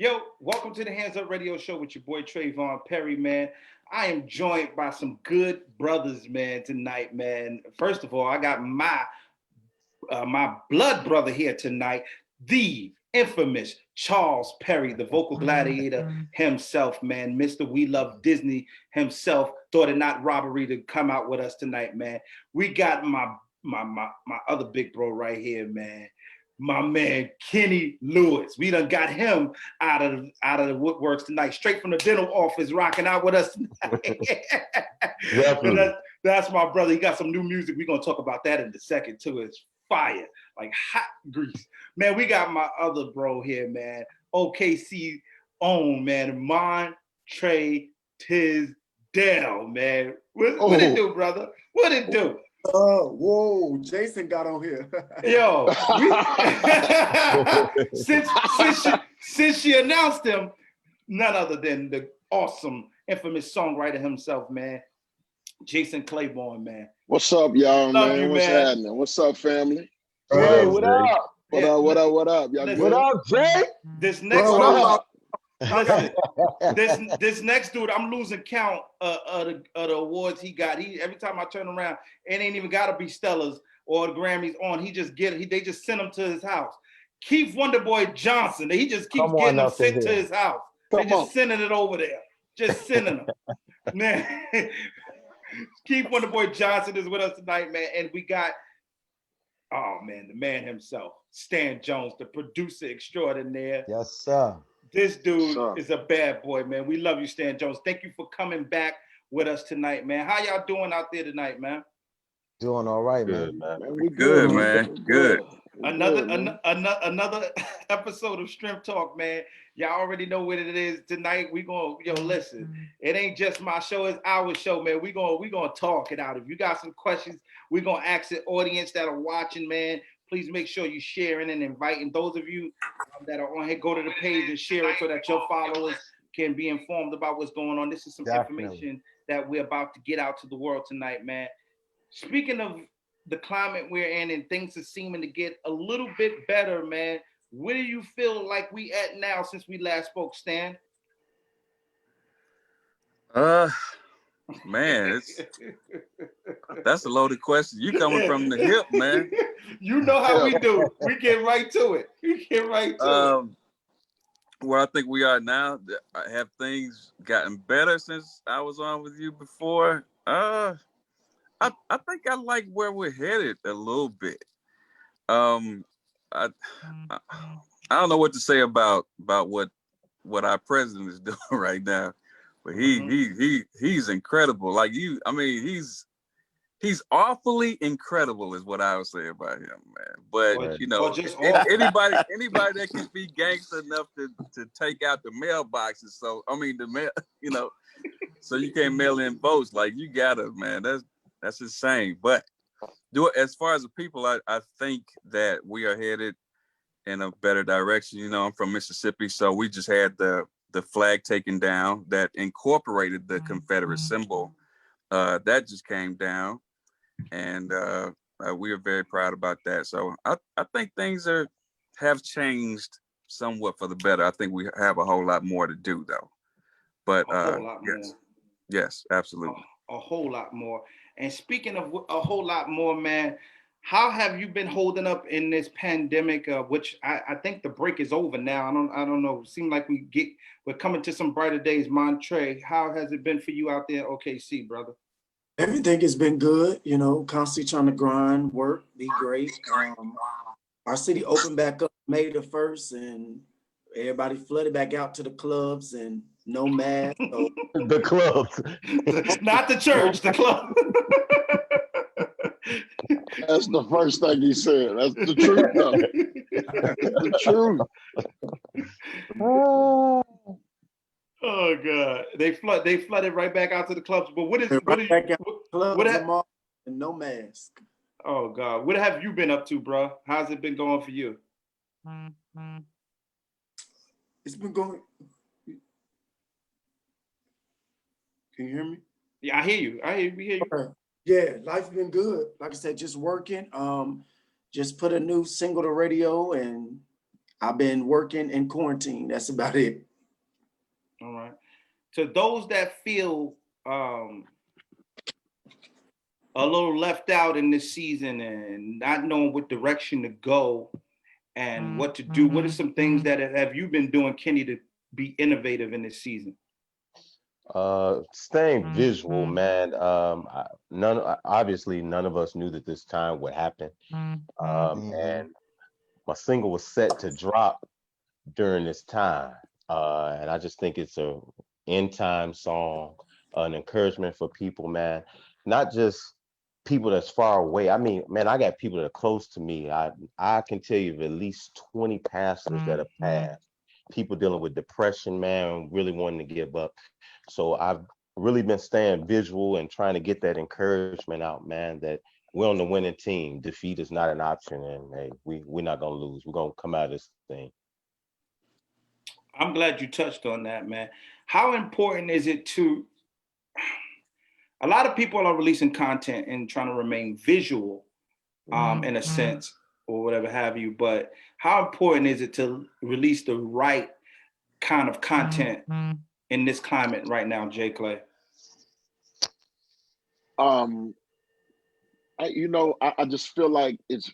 Yo, welcome to the Hands Up Radio Show with your boy Trevone Perry, man. I am joined by some good brothers, man, tonight, man. First of all, I got my blood brother here tonight, the infamous Charles Perry, the vocal gladiator himself, man. Mr. We Love Disney himself. Thought it not robbery to come out with us tonight, man. We got my other big bro right here, man. My man Kenny Lewis. We done got him out of the woodworks tonight, straight from the dental office, rocking out with us tonight. That's my brother. He got some new music. We're gonna talk about that in a second too. It's fire, like hot grease. Man, we got my other bro here, man. OKC own, man. Montrae Tisdale, man. What it do, brother? What it do? Whoa, Jason got on here. Yo, since she announced him, none other than the awesome, infamous songwriter himself, man, Jason Claiborne, man. What's up, y'all, Love man? you, What's man. happening? What's up, family? Hey, what up? What up? What up? What up? Y'all Listen, good? What up, Jay? This next What dude, up? listen, this next dude, I'm losing count of the awards he got. Every time I turn around, it ain't even gotta be Stellas or the Grammys on. They just send him to his house. Keith Wonderboy Johnson, he just keeps getting them sent to his house. They just sending it over there. Just sending them. Man. Keith Wonderboy Johnson is with us tonight, man. And we got, oh man, the man himself, Stan Jones, the producer extraordinaire. Yes, sir. This dude is a bad boy, man. We love you, Stan Jones. Thank you for coming back with us tonight, man. How y'all doing out there tonight, man? Doing all right, Good, man. man. We Good, man. Good. Another episode of Strength Talk, man. Y'all already know what it is tonight. We gonna listen. It ain't just my show; it's our show, man. We gonna talk it out. If you got some questions, we gonna ask the audience that are watching, man. Please make sure you sharing and inviting those of you that are on here. Go to the page and share it so that your followers can be informed about what's going on. This is some information that we're about to get out to the world tonight, man. Speaking of the climate we're in and things are seeming to get a little bit better, man. Where do you feel like we at now since we last spoke, Stan? Man, that's a loaded question. You coming from the hip, man. You know how we do. We get right to it. Where I think we are now, have things gotten better since I was on with you before? I think I like where we're headed a little bit. I don't know what to say about what our president is doing right now, but he's incredible. Like he's awfully incredible is what I would say about him, man. But you know, anybody that can be gangster enough to take out the mailboxes, so the mail, so you can't mail in votes, like you gotta, man. That's insane. But as far as the people, I think that we are headed in a better direction. I'm from Mississippi, so we just had the flag taken down that incorporated the Confederate symbol. That just came down, and we are very proud about that. So I think things have changed somewhat for the better. I think we have a whole lot more to do, though. But yes, absolutely. A whole lot more. And speaking of a whole lot more, man, how have you been holding up in this pandemic? Which I think the break is over now. I don't know. It seems like we're coming to some brighter days. Montrae, how has it been for you out there in OKC, brother? Everything has been good, constantly trying to grind, work, be great. Our city opened back up May the 1st, and everybody flooded back out to the clubs and no mask. So. The clubs. Not the church, the club. That's the first thing he said. That's the truth, though. That's the truth. Oh God, they flooded right back out to the clubs. But what and no mask. Oh God, what have you been up to, bro? How's it been going for you? It's been going. Can you hear me? Yeah, I hear you. We hear you. Okay. Yeah, life's been good. Like I said, just working. Just put a new single to radio, and I've been working in quarantine. That's about it. All right. To those that feel a little left out in this season and not knowing what direction to go and what to do, what are some things that have you been doing, Kenny, to be innovative in this season? Staying visual, man. Obviously none of us knew that this time would happen. And my single was set to drop during this time. And I just think it's a end time song, an encouragement for people, man. Not just people that's far away. I mean, man, I got people that are close to me. I can tell you of at least 20 pastors that have passed. People dealing with depression, man, really wanting to give up. So I've really been staying visual and trying to get that encouragement out, man, that we're on the winning team. Defeat is not an option, and hey, we're not gonna lose. We're gonna come out of this thing. I'm glad you touched on that, man. How important is it to, a lot of people are releasing content and trying to remain visual in a sense or whatever have you, but how important is it to release the right kind of content in this climate right now, Jay Clay? I just feel like it's,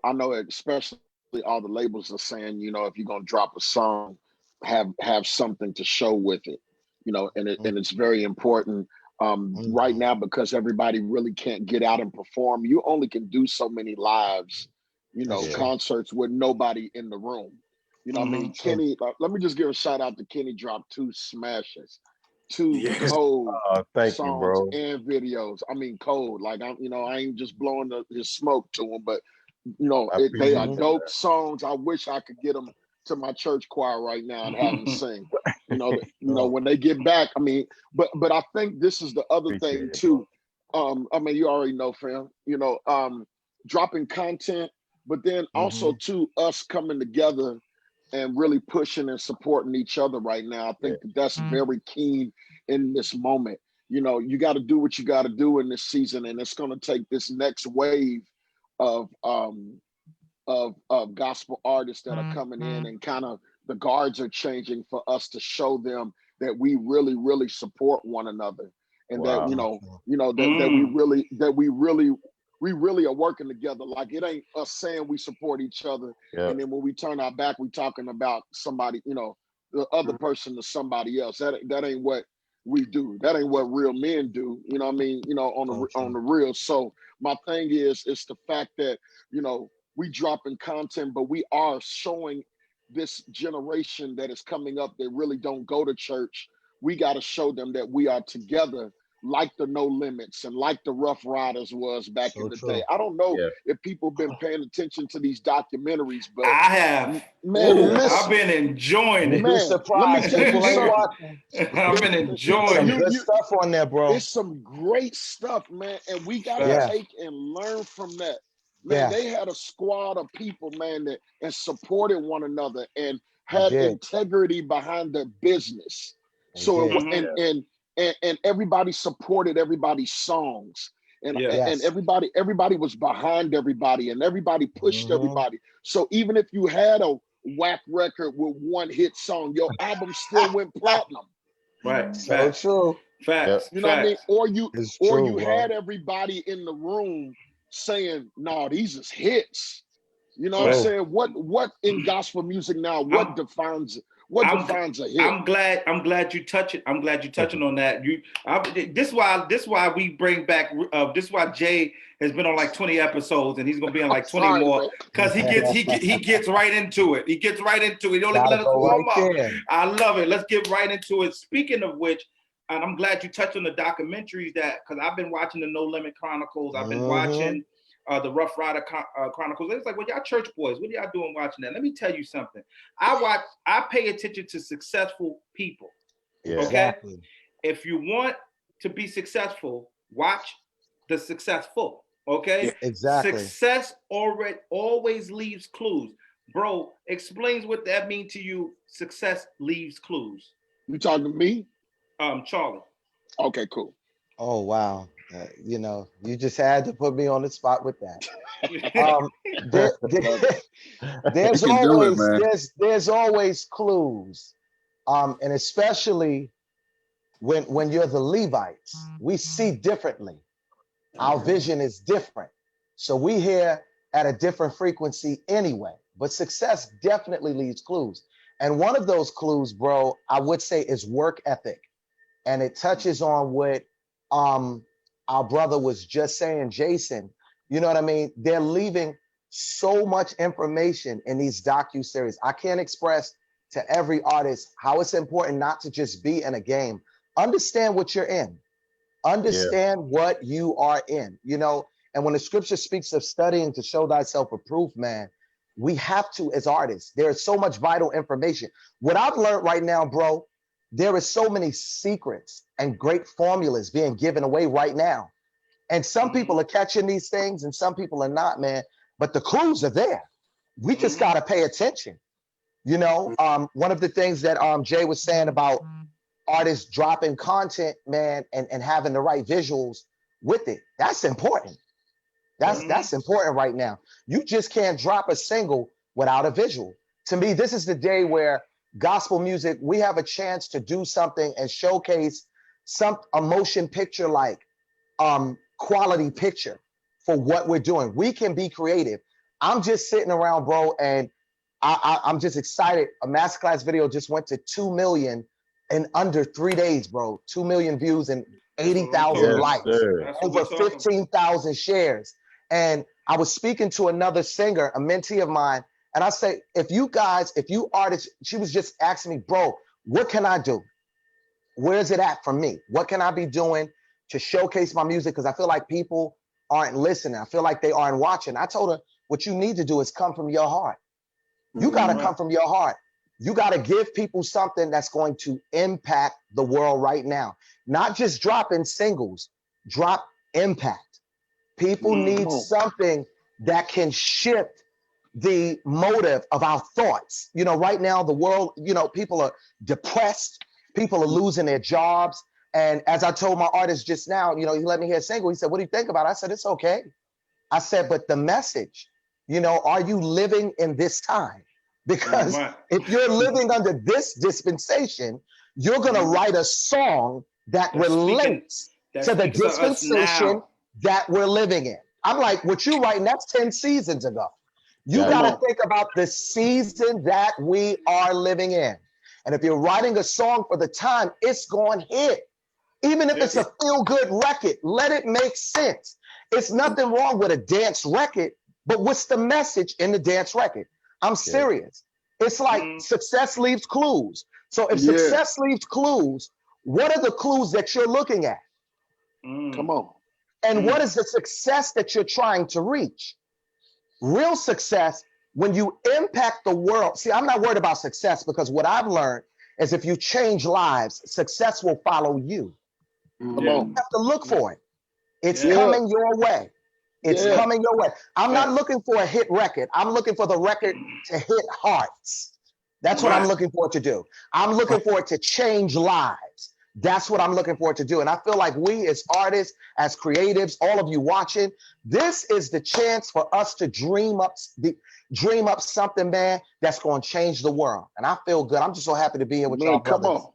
I know especially all the labels are saying, if you're gonna drop a song, have something to show with it, and it's very important right now because everybody really can't get out and perform. You only can do so many lives, concerts with nobody in the room. I mean, Kenny, let me just give a shout out to Kenny, dropped 2 smashes. 2 cold songs and videos. I mean, cold. Like I ain't just blowing his smoke to them, but they are dope songs. I wish I could get them to my church choir right now and have them sing. When they get back. I mean, but I think this is the other thing too. I mean, you already know, fam. Dropping content, but then also too us coming together and really pushing and supporting each other right now. I think that's very key in this moment. You got to do what you got to do in this season, and it's going to take this next wave of gospel artists that are coming in, and kind of the guards are changing for us to show them that we really, really support one another, and that we really are working together. Like it ain't us saying we support each other, and then when we turn our back, we talking about somebody, the other person to somebody else. That ain't what we do. That ain't what real men do. You know what I mean? On the real. So my thing is, it's the fact that we dropping content, but we are showing this generation that is coming up that really don't go to church. We got to show them that we are together, like the No Limits and like the Rough Riders was back in the day. I don't know if people been paying attention to these documentaries, but I have. Man, I've been enjoying it. Man, surprised people ain't watching. I've been enjoying it. Good stuff on there, bro. There's some great stuff, man, and we gotta take and learn from that. Man, they had a squad of people, man, that supported one another and had integrity behind their business. So and everybody supported everybody's songs, and everybody was behind everybody, and everybody pushed everybody. So even if you had a whack record with one hit song, your album still went platinum. Right. So true. Facts. You know what I mean? Or you had everybody in the room saying, "No, these is hits." You know what I'm saying? What in gospel music now? What defines it? What defines a hit? I'm glad you touch it. I'm glad you're touching on that. This is why we bring back. This is why Jay has been on like 20 episodes, and he's gonna be on like 20 more because he gets right into it. He gets right into it. He don't even let us warm up. I love it. Let's get right into it. Speaking of which, and I'm glad you touched on the documentaries because I've been watching the No Limit Chronicles. I've been watching the Rough Rider Chronicles. It's like, well, y'all church boys, what are y'all doing watching that? Let me tell you something. I pay attention to successful people. Yeah. Okay. Exactly. If you want to be successful, watch the successful. Okay. Yeah, exactly. Success always leaves clues. Bro, explains what that means to you. Success leaves clues. You talking to me? Charlie. Okay, cool. Oh wow. You know, you just had to put me on the spot with that. Um, there, You there's can do it, always man. there's always clues, and especially when you're the Levites, we see differently. Our vision is different, so we hear at a different frequency anyway. But success definitely leaves clues, and one of those clues, bro, I would say is work ethic, and it touches on what um our brother was just saying, Jason. You know what I mean? They're leaving so much information in these docu-series. I can't express to every artist how it's important not to just be in a game. Understand what you're in. Yeah. Understand what you are in, you know? And when the scripture speaks of studying to show thyself approved, man, we have to, as artists, there is so much vital information. What I've learned right now, bro, there is so many secrets and great formulas being given away right now. And some people are catching these things and some people are not, man. But the clues are there. We just got to pay attention. You know, one of the things that Jay was saying about artists dropping content, man, and having the right visuals with it, that's important. That's important right now. You just can't drop a single without a visual. To me, this is the day where gospel music, we have a chance to do something and showcase a motion picture like quality picture for what we're doing. We can be creative. I'm just sitting around, bro, and I'm just excited. A masterclass video just went to 2 million in under 3 days, bro. 2 million views and 80,000 Yes, likes, sir. over 15,000 shares. And I was speaking to another singer, a mentee of mine, and I say, if you artists, she was just asking me, bro, what can I do? Where's it at for me? What can I be doing to showcase my music? Because I feel like people aren't listening. I feel like they aren't watching. I told her, what you need to do is come from your heart. You got to come from your heart. You got to give people something that's going to impact the world right now. Not just dropping singles, drop impact. People need something that can shift the motive of our thoughts. You know, right now, the world, you know, people are depressed. People are losing their jobs. And as I told my artist just now, you know, he let me hear a single. He said, what do you think about it? I said, it's okay. I said, but the message, you know, are you living in this time? Because if you're living under this dispensation, you're going to write a song that relates to the dispensation that we're living in. I'm like, what you writing, that's 10 seasons ago. You got to think about the season that we are living in. And if you're writing a song for the time, it's going to hit. Even if it's a feel-good record, let it make sense. It's nothing wrong with a dance record, but what's the message in the dance record? I'm serious. It's like success leaves clues. So if success leaves clues, what are the clues that you're looking at? Come on. And what is the success that you're trying to reach? Real success, when you impact the world. See, I'm not worried about success because what I've learned is if you change lives, success will follow you. Come on. You have to look for it. It's coming your way. It's coming your way. I'm not looking for a hit record. I'm looking for the record to hit hearts. That's what I'm looking for it to do. I'm looking for it to change lives. That's what I'm looking for it to do. And I feel like we as artists, as creatives, all of you watching, this is the chance for us to dream up something, man, that's going to change the world. And I feel good. I'm just so happy to be here with y'all brothers. Come on.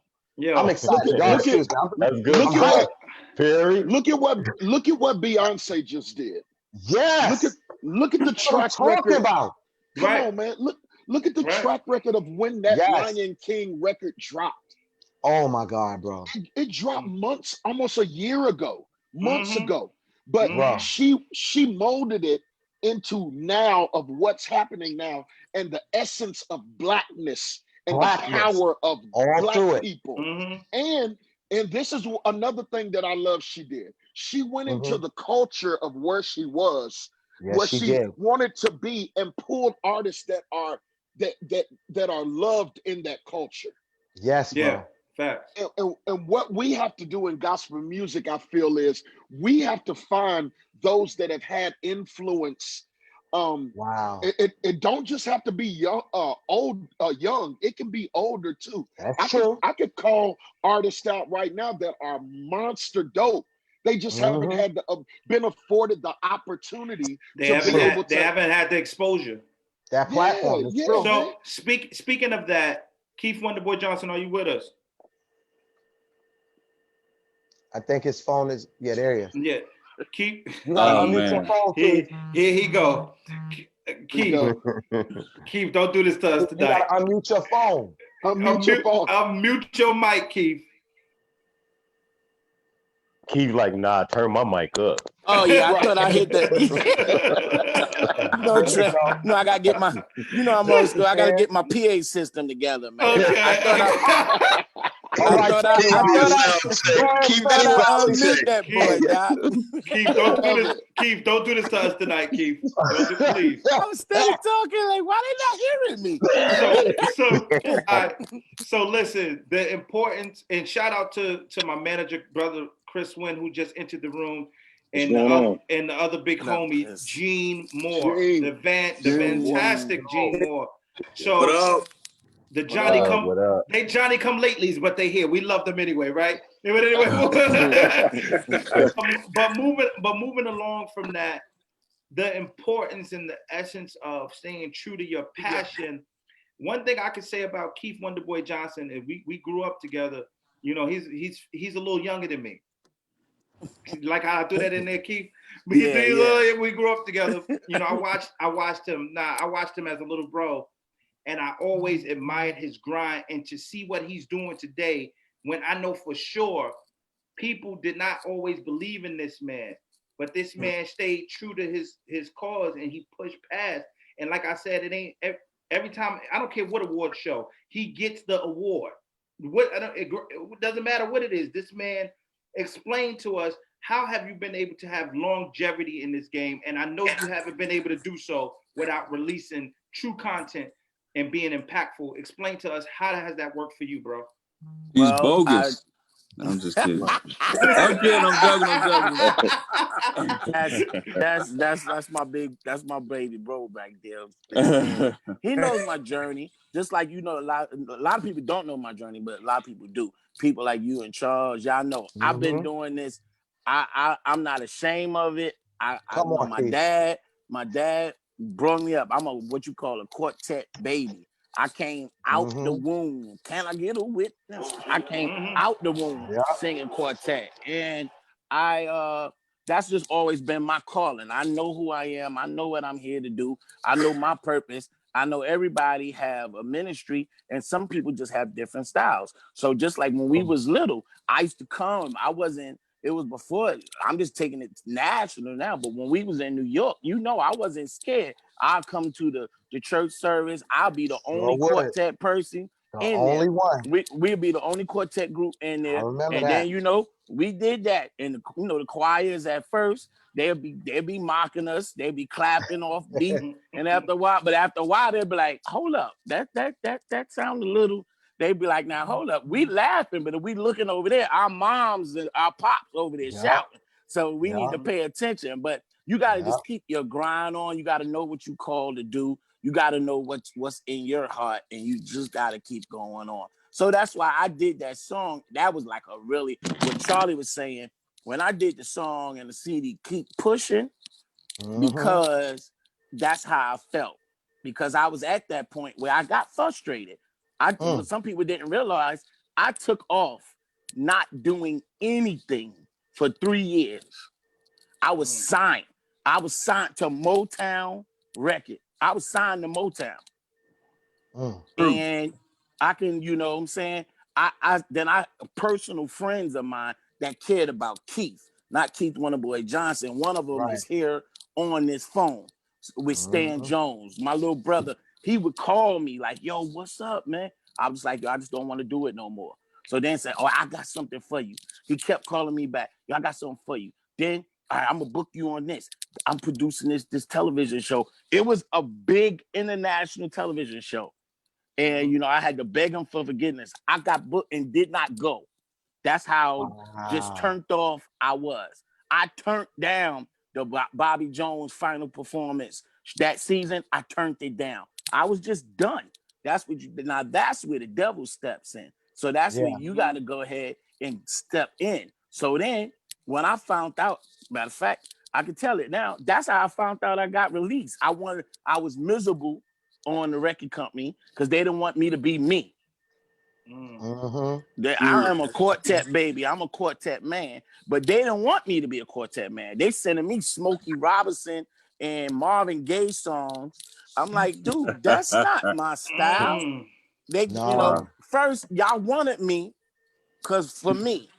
I'm excited. That's good. Perry. Look at what Beyonce just did. Yes. Look at the track record. About. Come on, man. Look at the track record of when that Lion King record dropped. Oh my God, bro. It dropped months, almost a year ago, months ago. But she molded it into now of what's happening now and the essence of blackness and the power of black people. And this is another thing that I love she did. She went into the culture of where she was, where she wanted to be, and pulled artists that are loved in that culture. Yes, bro. And what we have to do in gospel music, I feel, is we have to find those that have had influence. It don't just have to be young, young. It can be older too. That's true. I could call artists out right now that are monster dope They just haven't had been afforded the opportunity They to haven't be able they to. haven't had the exposure. That platform is true. So speaking of that, Keith Wonderboy Johnson, are you with us? I think his phone is, there he is. Yeah. Keith. You gotta Oh, unmute your man. phone, Here Keith. he go. Keith, Keith, don't do this to us You tonight. gotta unmute your phone. Unmute your phone. Unmute your mic, Keith. Keith like, nah, turn my mic up. Oh yeah, I thought I hit that. There you go. No, I gotta get my. You know I'm old school. I gotta get my PA system together, man. Okay. I thought I unmute that boy, Doc. Keith, don't do this to us tonight, Keith. Please. I was steady talking. Like, why they not hearing me? All right. So listen, the importance, and shout out to my manager, brother Chris Wynn, who just entered the room, and the other big homie, Gene Moore, the fantastic Gene Moore. So What up? the Johnny What up? they Johnny come latelys, but they here. We love them anyway, right? But anyway, but moving along from that, the importance and the essence of staying true to your passion. One thing I could say about Keith Wonderboy Johnson is we grew up together. You know, he's a little younger than me. Like how I threw that in there, Keith. We grew up together. You know, I watched him. I watched him as a little bro, and I always admired his grind. And to see what he's doing today, when I know for sure people did not always believe in this man, but this man stayed true to his cause, and he pushed past. And like I said, it ain't every time. I don't care what award show he gets the award. It doesn't matter what it is. This man explained to us, how have you been able to have longevity in this game? And I know you haven't been able to do so without releasing true content and being impactful. Explain to us, how has that worked for you, bro? He's bogus. I'm just kidding. I'm kidding. I'm joking. That's my baby bro back there. He knows my journey, just like you know. A lot of people don't know my journey, but a lot of people do. People like you and Charles, y'all know. I've been doing this. I'm not ashamed of it. I know my dad brought me up. I'm what you call a quartet baby. I came out the womb. Can I get a witness? I came out the womb singing quartet. And that's just always been my calling. I know who I am. I know what I'm here to do. I know my purpose. I know everybody have a ministry, and some people just have different styles. So just like when we was little, I used to come. It was before, I'm just taking it national now, but when we was in New York, you know, I wasn't scared. I'll come to the church service. I'll be the only quartet person in only there. one. We'll be the only quartet group in there. I remember and that. then, you know, we did that. And, the choirs at first, they'll be mocking us. They'll be clapping off beat. And after a while, they'll be like, hold up, that sounds a little. They'd be like, now, hold up. We laughing, but if we looking over there, our moms and our pops over there shouting. So we need to pay attention. But you got to just keep your grind on. You got to know what you called to do. You got to know what's in your heart, and you just got to keep going on. So that's why I did that song. That was like what Charlie was saying, when I did the song and the CD, Keep Pushing, because that's how I felt. Because I was at that point where I got frustrated. Some people didn't realize I took off not doing anything for 3 years. I was signed. I was signed to Motown Record. I was signed to Motown. And I can, you know what I'm saying? Personal friends of mine that cared about Keith, not Keith Wonderboy Johnson. One of them is here on this phone with Stan Jones, my little brother. He would call me like, yo, what's up, man? I was like, yo, I just don't want to do it no more. So then said, oh, I got something for you. He kept calling me back. Yo, I got something for you. Then I'm gonna book you on this. I'm producing this television show. It was a big international television show. And, you know, I had to beg him for forgiveness. I got booked and did not go. That's how just turned off I was. I turned down the Bobby Jones final performance that season. I turned it down. I was just done. That's where the devil steps in. So that's where you got to go ahead and step in. So then when I found out, matter of fact, I can tell it now. That's how I found out I got released. I was miserable on the record company because they didn't want me to be me. I am a quartet baby. I'm a quartet man, but they didn't want me to be a quartet man. They sending me Smokey Robinson and Marvin Gaye songs. I'm like, dude, that's not my style. They, first y'all wanted me because for me,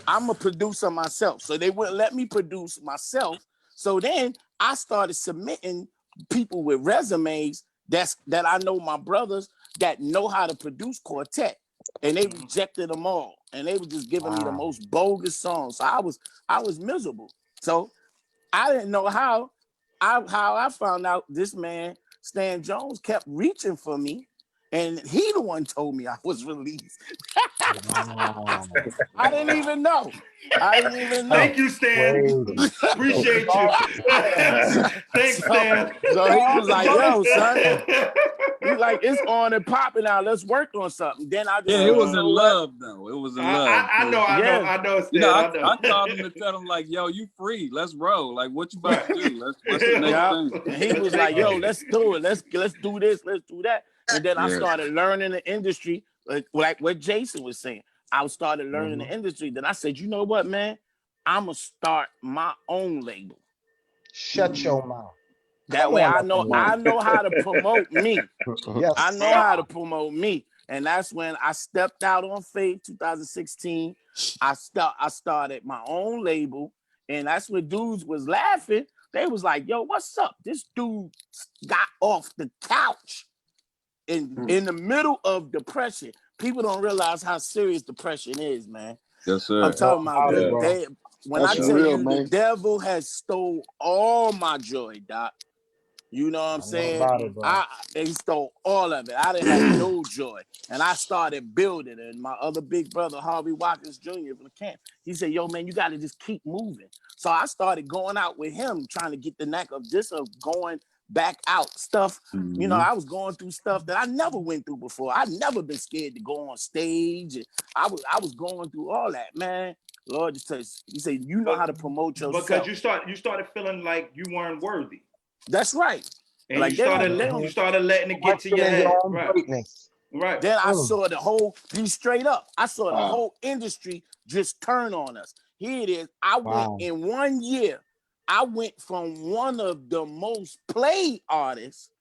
I'm a producer myself, so they wouldn't let me produce myself. So then I started submitting people with resumes that I know, my brothers that know how to produce quartet, and they rejected them all, and they were just giving me the most bogus songs. So I was miserable. So I didn't know how I found out this man Stan Jones kept reaching for me, and he the one told me I was released. I didn't even know. Thank you, Stan. Appreciate you. Thanks, Stan. So he was like, yo, son. He's like, it's on and popping now. Let's work on something. Then I just it was in love, though. It was in love. I know, Stan. You know, I called him to tell him, like, yo, you free. Let's roll. Like, what you about to do? What's the next thing? And he was like, yo, let's do it. Let's do this. Let's do that. And then I started learning the industry, like what Jason was saying. I started learning the industry. Then I said, you know what, man? I'm going to start my own label. Shut your mouth. That way I know how to promote me. Yes. I know how to promote me. And that's when I stepped out on faith, 2016. I started my own label. And that's when dudes was laughing. They was like, yo, what's up? This dude got off the couch in the middle of depression. People don't realize how serious depression is, man. Yes, sir. I'm talking about when That's I tell real, you man. the devil has stole all my joy, Doc. You know what I'm saying? He stole all of it. I didn't have no joy. And I started building. And my other big brother, Harvey Watkins Jr. from the camp, he said, yo, man, you got to just keep moving. So I started going out with him, trying to get the knack of going back out stuff. You know, I was going through stuff that I never went through before. I'd never been scared to go on stage. And I was going through all that, man. Lord just says, he said, you know how to promote yourself. Because you started feeling like you weren't worthy. That's right. And like you started letting it get to your head. Right. Then I saw the whole, be straight up, I saw the whole industry just turn on us. Here it is. I went in 1 year, I went from one of the most played artists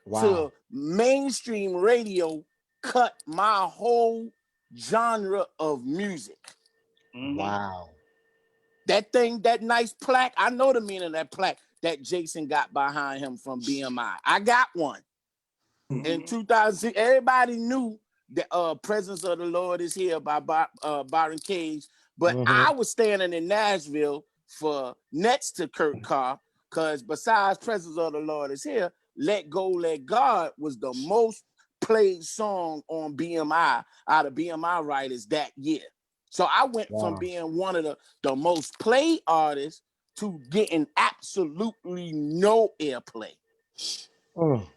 to mainstream radio cut my whole genre of music. Wow. That thing, that nice plaque, I know the meaning of that plaque that Jason got behind him from BMI. I got one. In 2006, everybody knew the Presence of the Lord is Here by Byron Cage, but I was standing in Nashville for next to Kurt Carr, because besides Presence of the Lord is Here, Let Go, Let God was the most played song on BMI out of BMI writers that year. So I went from being one of the most played artists to getting absolutely no airplay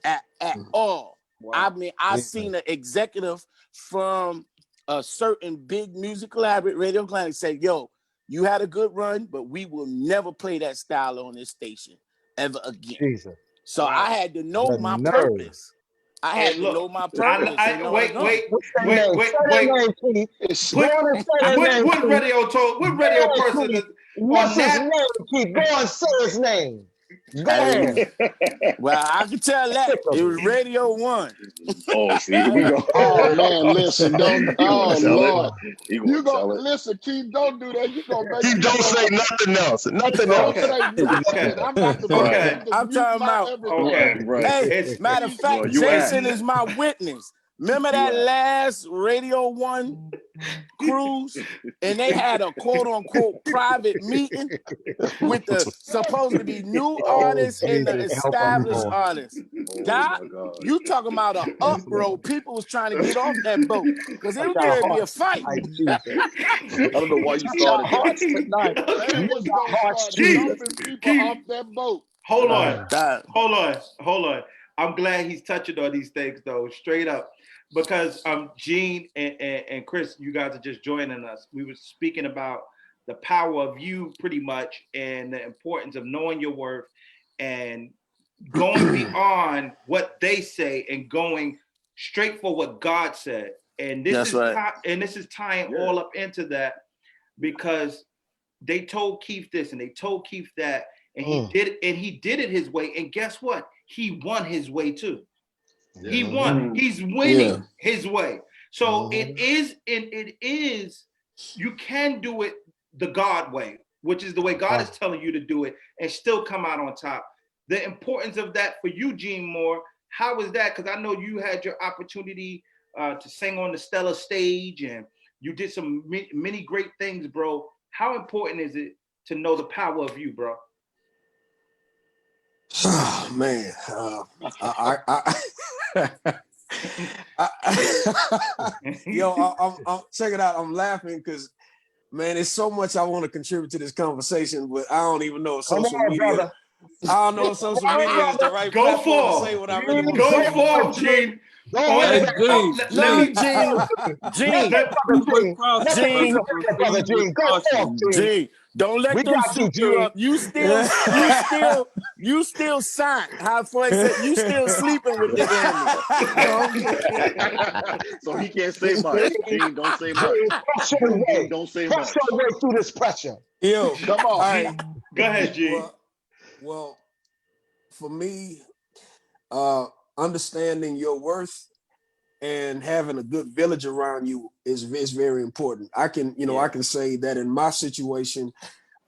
at all. Wow. I mean, I seen an executive from a certain big music collaborator, radio client, say, yo, you had a good run, but we will never play that style on this station ever again. Jesus. So I had to know my purpose. I had to know my purpose. Wait. What radio person is What's his name? Keep going, say his name. Go ahead. Well, I can tell that. It was Radio 1. Oh, see, here we go. Oh, man, listen, don't. Oh, Lord. You go, listen, Keith, don't do that. You gonna make Keith, don't say nothing else. Nothing else. Okay. I'm about to make I'm talking about. Hey, matter of fact, Jason is my witness. Remember that last Radio 1 cruise, and they had a quote-unquote private meeting with the supposed to be new artists and the established artists. Doc, you talking about an uproar. People was trying to get off that boat because it was going to be a fight. I don't know why you started that. Tonight. They was gonna start jumping people off that boat. Hold on. I'm glad he's touching on these things though, straight up. Because Gene and Chris, you guys are just joining us. We were speaking about the power of you pretty much, and the importance of knowing your worth and going beyond what they say and going straight for what God said. And this That's is right. this is tying all up into that, because they told Keith this and they told Keith that, and he did it his way. And guess what? He won his way too. He won. He's winning his way. So it is, you can do it the God way, which is the way God is telling you to do it, and still come out on top. The importance of that for you, Gene Moore, how was that? Because I know you had your opportunity to sing on the Stella stage, and you did some many great things, bro. How important is it to know the power of you, bro? Oh, man, I'm check it out. I'm laughing because, man, there's so much I want to contribute to this conversation, but I don't even know if social media. Brother. I don't know if social media is the right platform to say what I really want to say. Go for Gene. Hey, Gene, don't let them suit you up. You still signed. How Floyd said, you still sleeping with the enemy. So he can't say much. Gene, don't say much. Gene, don't say much. Press your way through this pressure. Yo, come on. All right. Go ahead, Gene. Well, for me, understanding your worth and having a good village around you is very important. I can say that in my situation,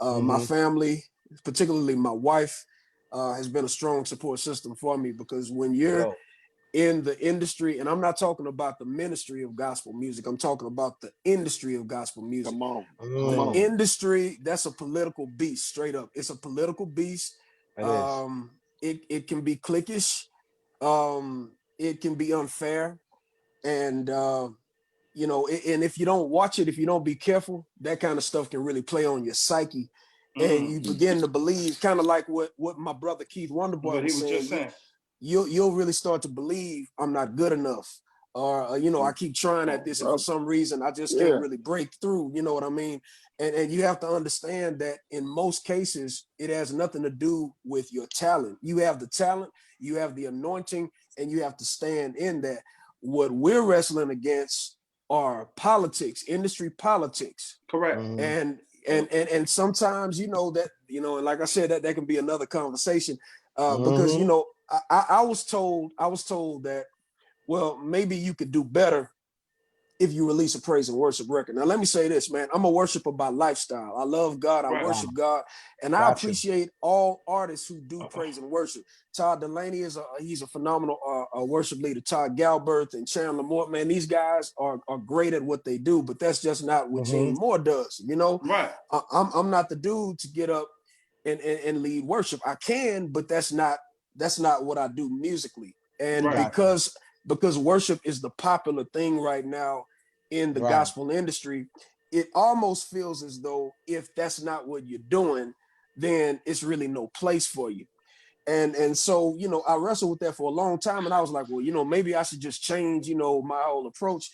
my family, particularly my wife, has been a strong support system for me, because when you're in the industry, and I'm not talking about the ministry of gospel music, I'm talking about the industry of gospel music. Come on. The industry, that's a political beast, straight up. It's a political beast. It can be cliquish. It can be unfair. And, and if you don't watch it, if you don't be careful, that kind of stuff can really play on your psyche. And you begin to believe, kind of like what my brother Keith Wonderboy was saying. You'll really start to believe I'm not good enough. Or, I keep trying at this, and for some reason, I just can't really break through. You know what I mean? And you have to understand that in most cases, it has nothing to do with your talent. You have the talent, you have the anointing, and you have to stand in that. What we're wrestling against are politics, industry politics. Correct. And sometimes, and like I said, that can be another conversation, because, I was told that, well, maybe you could do better if you release a praise and worship record. Now, let me say this, man. I'm a worshiper by lifestyle. I love God. I worship God. And I appreciate all artists who do praise and worship. Todd Delaney he's a phenomenal worship leader. Todd Galberth and Chandler Moore, man, these guys are great at what they do, but that's just not what Gene Moore does, Right. I'm not the dude to get up and lead worship. I can, but that's not what I do musically. And because worship is the popular thing right now in the gospel industry, it almost feels as though if that's not what you're doing, then it's really no place for you. And so, I wrestled with that for a long time, and I was like, well, maybe I should just change, my whole approach.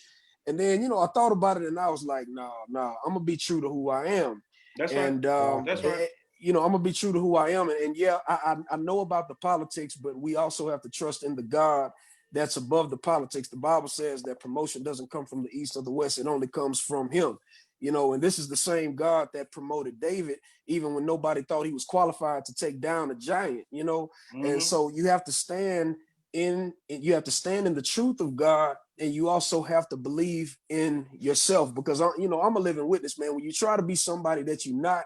And then, I thought about it, and I was like, no, I'm gonna be true to who I am. That's right. That's right. I'm gonna be true to who I am. And I know about the politics, but we also have to trust in the God that's above the politics. The Bible says that promotion doesn't come from the east or the west. It only comes from him, and this is the same God that promoted David, even when nobody thought he was qualified to take down a giant, And so you have to stand in the truth of God, and you also have to believe in yourself, because I'm a living witness, man. When you try to be somebody that you're not,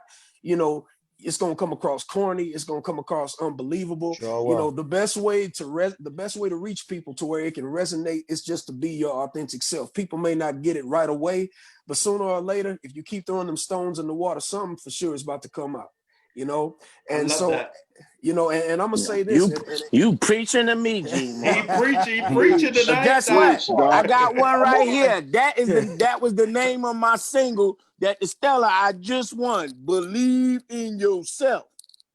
it's gonna come across corny. It's gonna come across unbelievable. The best way to reach people to where it can resonate is just to be your authentic self. People may not get it right away, but sooner or later, if you keep throwing them stones in the water, something for sure is about to come out. And so, that. And I'm gonna say this. You preaching to me, Gene. He preaching tonight. But guess what? I got one right here. That was the name of my single that the Stella I just won. Believe in yourself.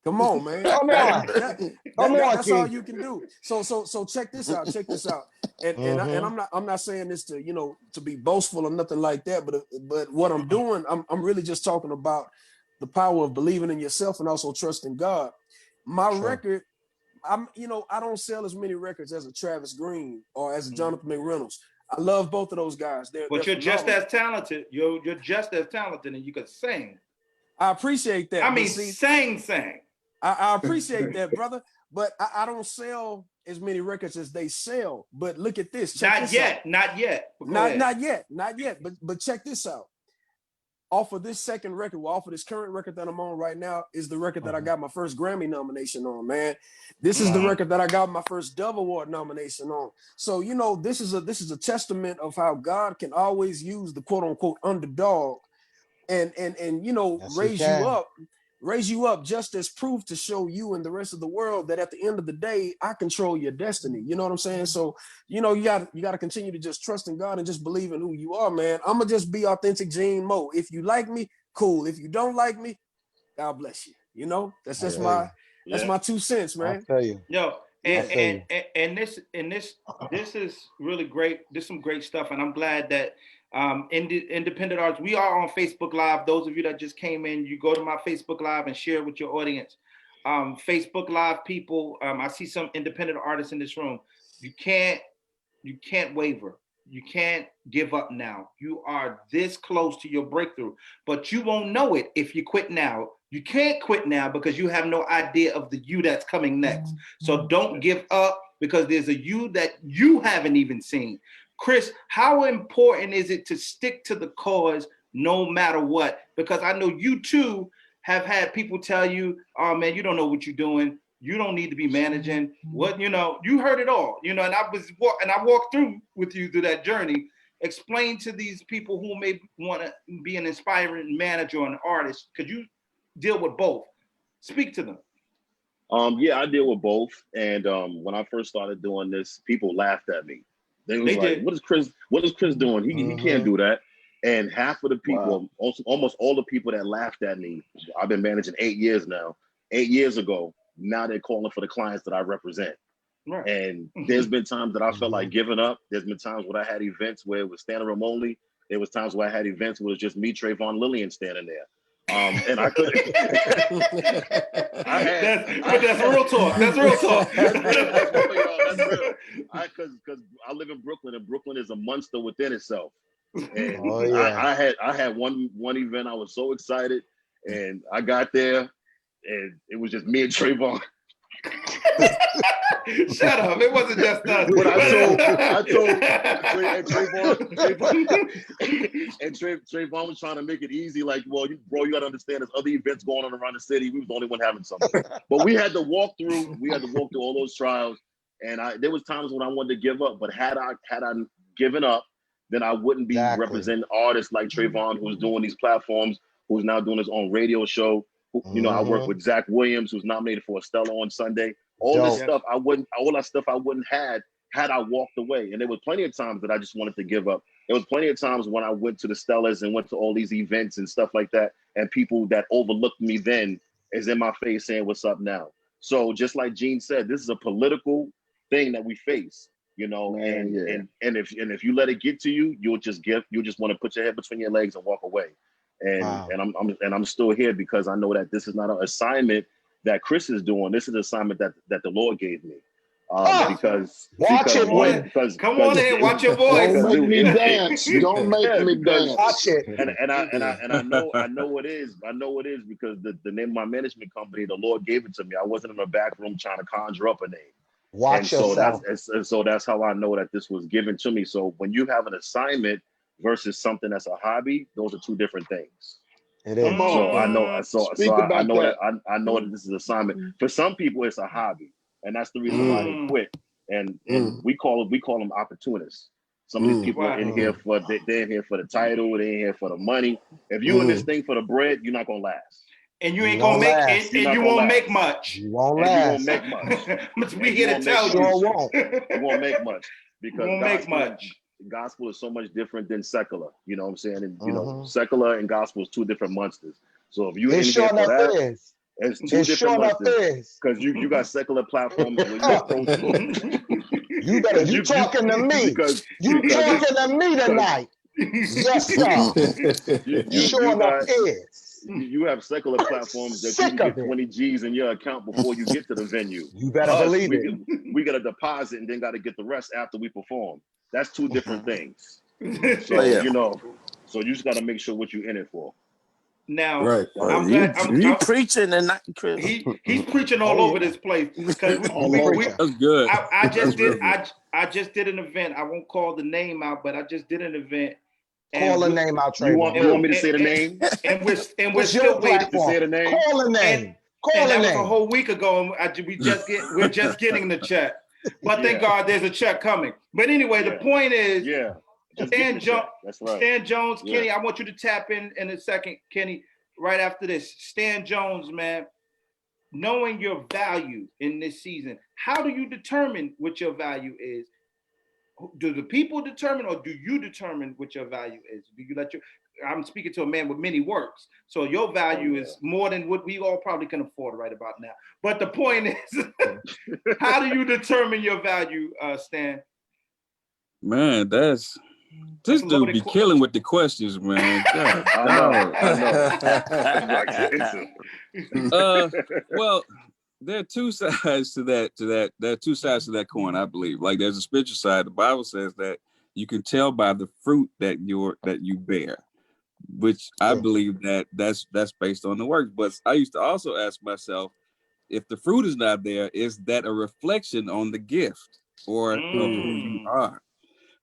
Come on, man. Come on. Come on, That's all King. you can do. So check this out. Check this out. And I'm not saying this to, you know, to be boastful or nothing like that, but what I'm doing, I'm really just talking about the power of believing in yourself and also trusting God. My record, I don't sell as many records as a Travis Green or as a Jonathan McReynolds. I love both of those guys. They're you're just phenomenal. as talented. You're just as talented, and you can sing. I appreciate that. I mean, see, sing. I appreciate that, brother. But I don't sell as many records as they sell. But look at this. Check Not this yet. out. Not yet. Not yet. But check this out. Off of this second record, off of this current record that I'm on right now, is the record that I got my first Grammy nomination on, man. This is the record that I got my first Dove Award nomination on. So, you know, this is a testament of how God can always use the quote unquote underdog and you know, Yes, raise you up just as proof to show you and the rest of the world that at the end of the day, I control your destiny. You know what I'm saying? So, you know, you got to continue to just trust in God and just believe in who you are, man. I'm gonna just be authentic Gene Mo. If you like me, cool. If you don't like me, God bless you. You know, that's just my 2 cents, man. I'll tell you. Yo, and this is really great. This is some great stuff, and I'm glad that independent artists. We are on Facebook Live. Those of you that just came in, you go to my Facebook Live and share with your audience. Facebook Live people, I see some independent artists in this room. You can't waver. You can't give up now. You are this close to your breakthrough, but you won't know it if you quit now. You can't quit now because you have no idea of the you that's coming next. So don't give up because there's a you that you haven't even seen. Chris, how important is it to stick to the cause no matter what? Because I know you too have had people tell you, oh man, you don't know what you're doing. You don't need to be managing. What, you know, you heard it all, you know, and I walked through with you through that journey. Explain to these people who may want to be an inspiring manager or an artist, because you deal with both. Speak to them. Yeah, I deal with both. And when I first started doing this, people laughed at me. They was like, did. what is Chris doing? He can't do that. And half of the people, almost all the people that laughed at me, I've been managing 8 years now. 8 years ago, now they're calling for the clients that I represent. Right. And there's been times that I felt like giving up. There's been times when I had events where it was standing room only. There was times where I had events where it was just me, Trevone, Lillian standing there. And I couldn't. That's real talk. That's real talk. That's real, y'all. That's real. Because I live in Brooklyn, and Brooklyn is a monster within itself. And I had one event. I was so excited, and I got there, and it was just me and Trevone. Shut up! It wasn't just us. But I told Trevone was trying to make it easy. Like, well, bro, you got to understand, there's other events going on around the city. We was the only one having something. But we had to walk through. We had to walk through all those trials. And there was times when I wanted to give up. But had I given up, then I wouldn't be representing artists like Trevone, who's doing these platforms, who's now doing his own radio show. You know, I work with Zach Williams, who's nominated for a Stella on Sunday. All that stuff I wouldn't had I walked away. And there was plenty of times that I just wanted to give up. There was plenty of times when I went to the Stellas and went to all these events and stuff like that, and people that overlooked me then is in my face saying, "What's up now?" So just like Gene said, this is a political thing that we face, you know. And if you let it get to you, you'll just want to put your head between your legs and walk away. And I'm still here because I know that this is not an assignment that Chris is doing. This is an assignment that the Lord gave me. Because come on in, watch your voice. Don't make me dance. Don't make me dance. Watch it. And I know it is. I know it is because the name of my management company, the Lord gave it to me. I wasn't in a back room trying to conjure up a name. Watch yourself. So that's how I know that this was given to me. So when you have an assignment versus something that's a hobby, those are two different things. It is. So I know. I know that this is an assignment. For some people, it's a hobby, and that's the reason why they quit. And we call them opportunists. Some of these people are in here they're in here for the title. They're in here for the money. If you in this thing for the bread, you're not gonna last. And you ain't gonna make it, and you won't make much. You won't last. You won't make much. We here to tell you. You won't make much because won't make much. Gospel is so much different than secular. You know what I'm saying? And you know, secular and gospel is two different monsters. So if you in here for that, It's two It sure different enough lunches. is. Because you got secular platforms where you approach You better, you talking to me. because You it's talking to me tonight. Yes, sir. Sure you enough got is. you have secular platforms that you Sick can of get it. 20 G's in your account before you get to the venue. You better Us, believe it. we get a deposit and then got to get the rest after we perform. That's two different things. So Oh, yeah. so you just got to make sure what you're in it for. Now, Right. I'm glad You preaching tonight, Chris. he's preaching all over this place because That's good. I just That's did real good. I just did an event. I won't call the name out, but I just did an event. Call a name out, You Trevone. want me to say the name? And we're What's still your waiting. platform? Say the name. Call a name. Call And a that was a name. whole week ago, and we're just getting the check. But thank God there's a check coming. But anyway, the point is, just get the check. That's right. Stan Jones, Kenny, I want you to tap in a second, Kenny, right after this. Stan Jones, man, knowing your value in this season, how do you determine what your value is? Do the people determine, or do you determine what your value is? Do you let your, I'm speaking to a man with many works, so your value is more than what we all probably can afford right about now. But the point is, how do you determine your value, Stan? Man, this dude be killing with the questions, man. God, I know. Well, there are two sides to that. There are two sides to that coin, I believe. Like there's a spiritual side. The Bible says that you can tell by the fruit that you bear, which I believe that's based on the works. But I used to also ask myself, if the fruit is not there, is that a reflection on the gift or of who you are?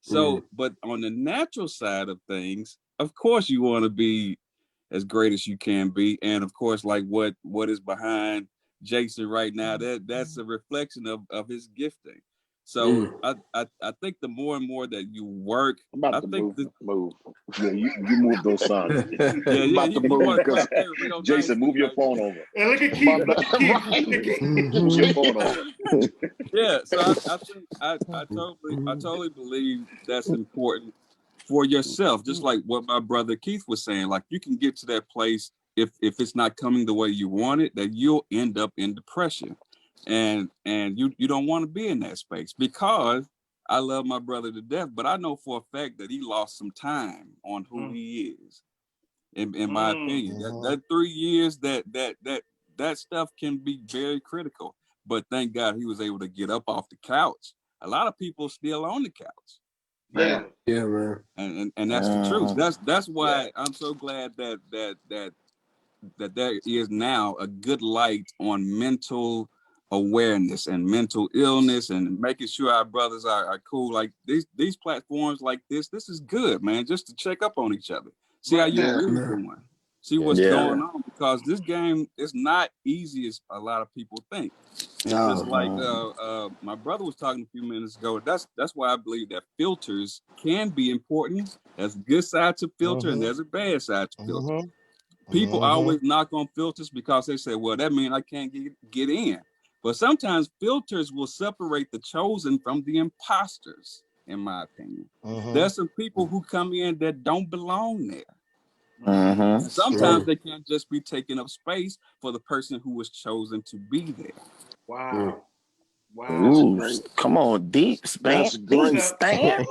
So, but on the natural side of things, of course, you want to be as great as you can be, and of course, like what is behind Jason right now, that's a reflection of his gifting. So I think the more and more that you work, I think move. Yeah, you move those signs. Yeah, about to move because Jason, move your phone over. And look at Keith. Look at Keith. Move your phone over. Yeah, so I think I totally believe that's important for yourself. Just like what my brother Keith was saying, like you can get to that place if it's not coming the way you want it, that you'll end up in depression, and you don't want to be in that space, because I love my brother to death, but I know for a fact that he lost some time on who he is. In my opinion, that 3 years, that stuff can be very critical. But thank God he was able to get up off the couch. A lot of people still on the couch. Yeah, man. And that's the truth. That's why I'm so glad that there is now a good light on mental awareness and mental illness, and making sure our brothers are cool. Like these platforms like this is good, man, just to check up on each other. See how you're really doing. See what's going on, because this game is not easy as a lot of people think. And just like my brother was talking a few minutes ago, that's why I believe that filters can be important. There's a good side to filter and there's a bad side to filter. People always knock on filters because they say, well, that means I can't get in. But sometimes filters will separate the chosen from the imposters, in my opinion. There's some people who come in that don't belong there. Sometimes they can't just be taking up space for the person who was chosen to be there. Wow. Ooh, come on, deep Stan. Stan.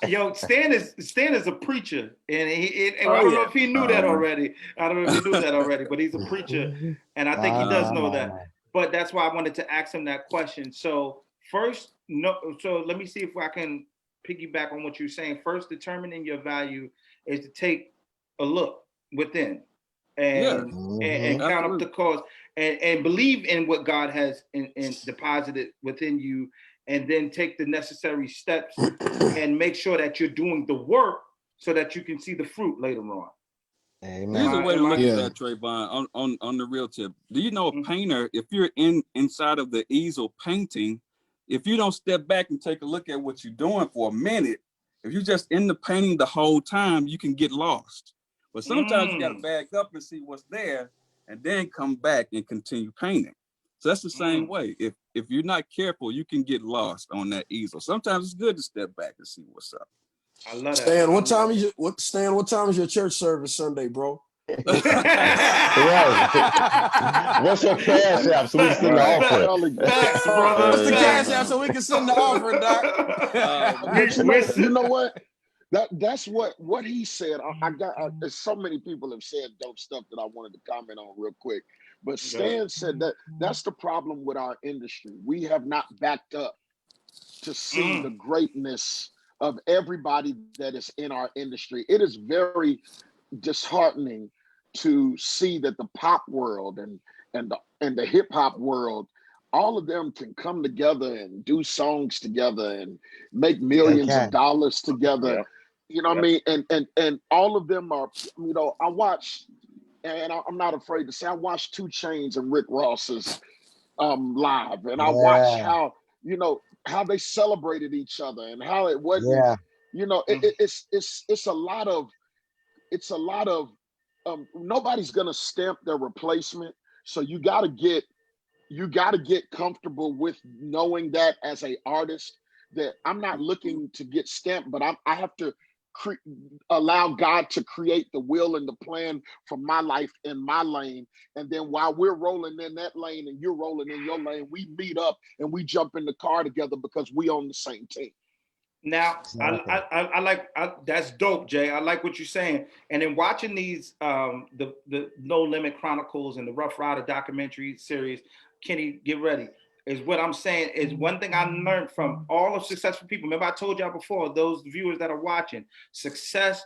Yo, Stan is a preacher, and I don't know if he knew that already. But he's a preacher, and I think he does know that. But that's why I wanted to ask him that question. So so let me see if I can piggyback on what you're saying. First, determining your value is to take a look within and count up the cost and believe in what God has deposited within you, and then take the necessary steps and make sure that you're doing the work so that you can see the fruit later on. Amen. Here's a way to look at that, Trevone, on the real tip. Do you know a painter, if you're inside of the easel painting, if you don't step back and take a look at what you're doing for a minute, if you're just in the painting the whole time, you can get lost. But sometimes you got to back up and see what's there and then come back and continue painting. So that's the same way. If you're not careful, you can get lost on that easel. Sometimes it's good to step back and see what's up. I love that. Stan, what time is your church service Sunday, bro? Right. What's your cash app so we can send the I'm offer? telling you. Facts, brother. What's the cash Facts. app so we can send the offer, Doc? But you know what? That's what he said. I got so many people have said dope stuff that I wanted to comment on real quick. But Stan said that that's the problem with our industry. We have not backed up to see the greatness of everybody that is in our industry. It is very disheartening to see that the pop world and the hip hop world, all of them can come together and do songs together and make millions of dollars together. Yeah. You know what I mean? And all of them are, you know, I watched, and I'm not afraid to say, I watched 2 Chainz and Rick Ross's live, and I watched how, you know, how they celebrated each other and how it wasn't, you know, it's a lot of nobody's gonna stamp their replacement. So you gotta get comfortable with knowing that as a artist, that I'm not looking to get stamped, but I have to allow God to create the will and the plan for my life in my lane. And then while we're rolling in that lane and you're rolling in your lane, we meet up and we jump in the car together because we on the same team. Now, I like that's dope, Jay. I like what you're saying. And in watching these, the No Limit Chronicles and the Rough Rider documentary series, Kenny, get ready. Is what I'm saying is one thing I learned from all of successful people. Remember, I told y'all before, those viewers that are watching, success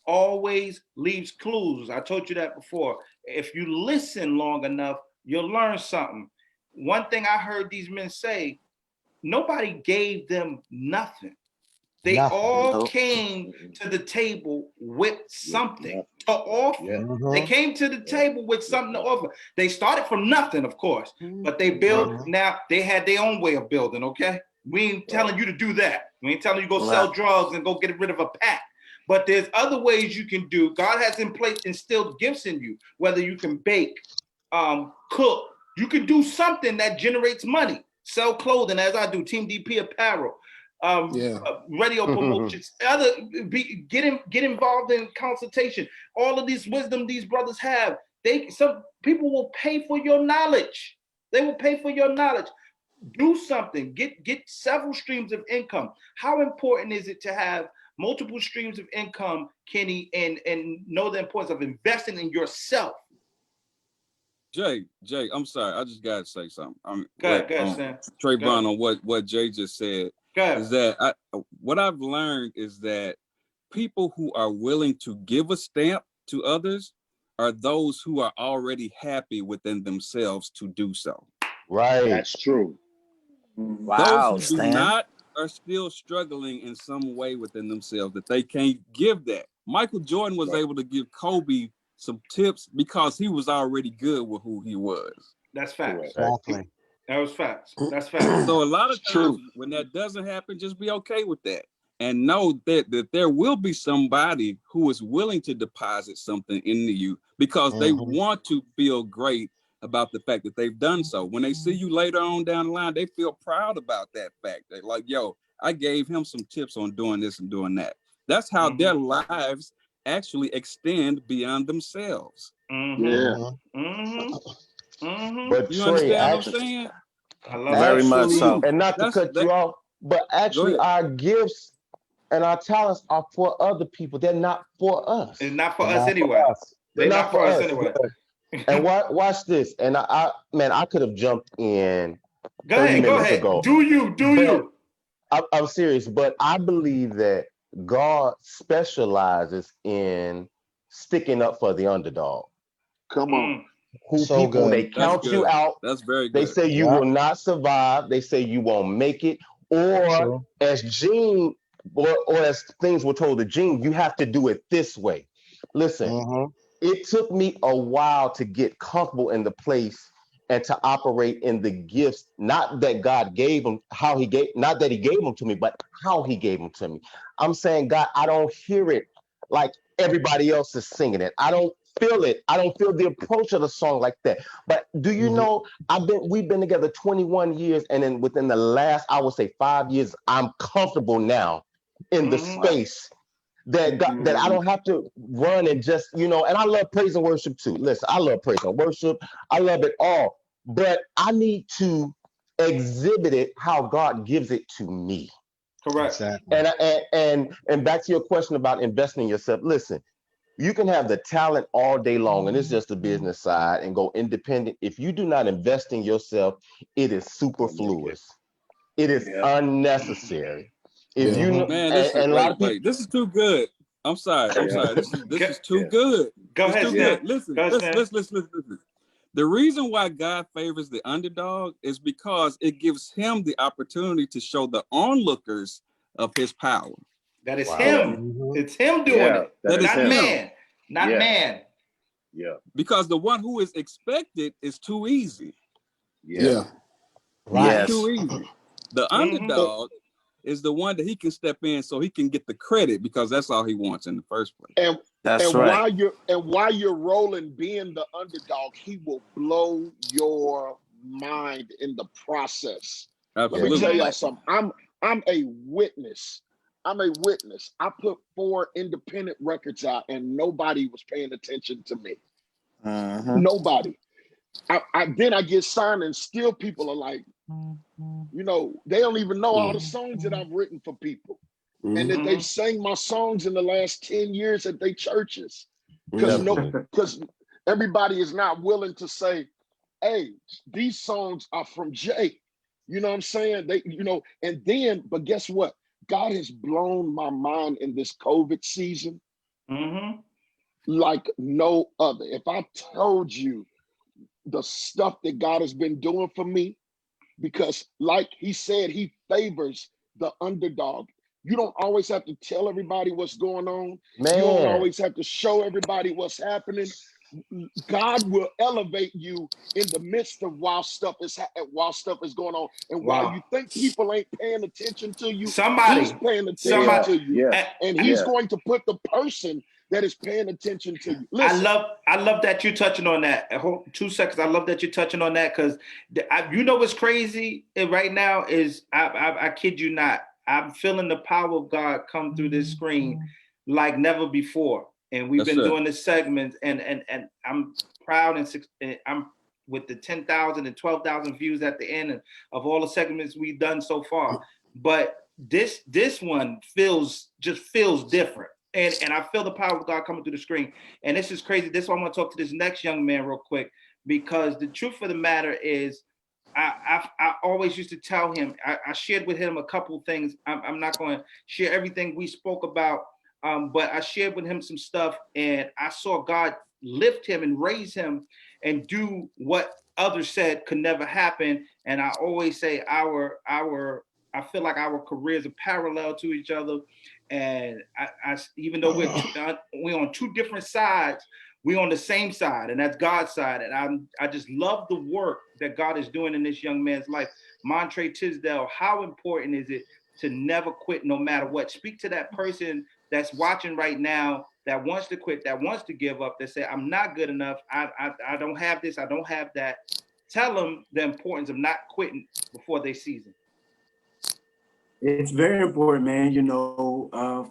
always leaves clues. I told you that before. If you listen long enough, you'll learn something. One thing I heard these men say, nobody gave them nothing. They all came to the table with something to offer. They came to the table with something to offer. They started from nothing, of course, but they built. Now they had their own way of building. Okay, we ain't telling you to do that. We ain't telling you to go sell drugs and go get rid of a pack. But there's other ways you can do. God has instilled gifts in you. Whether you can bake, cook, you can do something that generates money. Sell clothing, as I do. Team DP apparel. Radio promotions, get involved in consultation. All of this wisdom these brothers have, some people will pay for your knowledge. They will pay for your knowledge. Do something. Get several streams of income. How important is it to have multiple streams of income, Kenny, and know the importance of investing in yourself? Jay, I'm sorry. I just gotta say something. Go ahead, Sam. Trevone, on what Jay just said. Is that what I've learned is that people who are willing to give a stamp to others are those who are already happy within themselves to do so. Right. That's true. Wow, those who do not are still struggling in some way within themselves that they can't give that. Michael Jordan was able to give Kobe some tips because he was already good with who he was. That's facts. Exactly. That was facts. That's facts. So a lot of times when that doesn't happen, just be okay with that. And know that there will be somebody who is willing to deposit something into you because they want to feel great about the fact that they've done so. When they see you later on down the line, they feel proud about that fact. They're like, yo, I gave him some tips on doing this and doing that. That's how their lives actually extend beyond themselves. But You Trey, understand what I'm saying? I love Very much so. And not to cut you off, but actually our gifts and our talents are for other people. They're not for us. It's not for us anyway. They're not for us anyway. And watch this. And I could have jumped in. Go ahead. Ago. Do you? I'm serious, but I believe that God specializes in sticking up for the underdog. Come on. They count you out. That's very good. They say you will not survive. They say you won't make it. Or as Gene, or as things were told to Gene, you have to do it this way. Listen, it took me a while to get comfortable in the place and to operate in the gifts, not that God gave them, not that he gave them to me, but how he gave them to me. I'm saying, God, I don't hear it like everybody else is singing it. I don't feel it. I don't feel the approach of the song like that. But do you know, we've been together 21 years, and then within the last, I would say 5 years, I'm comfortable now in the space that that I don't have to run and just, and I love praise and worship too. Listen, I love praise and worship. I love it all, but I need to exhibit it how God gives it to me. Correct. Exactly. And back to your question about investing in yourself. Listen, you can have the talent all day long, and it's just the business side, and go independent. If you do not invest in yourself, it is superfluous. It is unnecessary. If you know, Man, and a lot of people. wait, this is too good. I'm sorry. This is too good. Go It's ahead, too Stan. good. Listen, Go ahead, listen. The reason why God favors the underdog is because it gives him the opportunity to show the onlookers of his power. That is Wow. him. It's him doing it. That is Not him. man. Not man. Yeah. Because the one who is expected is too easy. Yeah. Right. It's too easy. The underdog is the one that he can step in so he can get the credit, because that's all he wants in the first place. While you're rolling being the underdog, he will blow your mind in the process. Absolutely. Let me tell y'all something. I'm a witness. I'm a witness. I put 4 independent records out and nobody was paying attention to me. Nobody. Then I get signed and still people are like, they don't even know all the songs that I've written for people. And that they've sang my songs in the last 10 years at their churches. Because everybody is not willing to say, hey, these songs are from Jay. You know what I'm saying? But guess what? God has blown my mind in this COVID season like no other. If I told you the stuff that God has been doing for me, because like he said, he favors the underdog. You don't always have to tell everybody what's going on. Man. You don't always have to show everybody what's happening. God will elevate you in the midst of while stuff is going on. And while you think people ain't paying attention to you, he's paying attention to you. And he's going to put the person that is paying attention to you. Listen. I love that you're touching on that. Hold 2 seconds. I love that you're touching on that, because what's crazy right now is I kid you not. I'm feeling the power of God come through this screen like never before. And we've been doing this segment, and I'm proud, and I'm with the 10,000 and 12,000 views at the end of all the segments we've done so far. But this one feels different. And I feel the power of God coming through the screen. And this is crazy. This is why I want to talk to this next young man real quick, because the truth of the matter is, I always used to tell him, I shared with him a couple of things. I'm not going to share everything we spoke about, but I shared with him some stuff, and I saw God lift him and raise him and do what others said could never happen. And I always say I feel like our careers are parallel to each other. And I even though we're on 2 different sides, we're on the same side, and that's God's side. And I just love the work that God is doing in this young man's life. Montrae Tisdale, how important is it to never quit no matter what? Speak to that person that's watching right now that wants to quit, that wants to give up, that say, I'm not good enough. I don't have this, I don't have that. Tell them the importance of not quitting before their season. It's very important, man.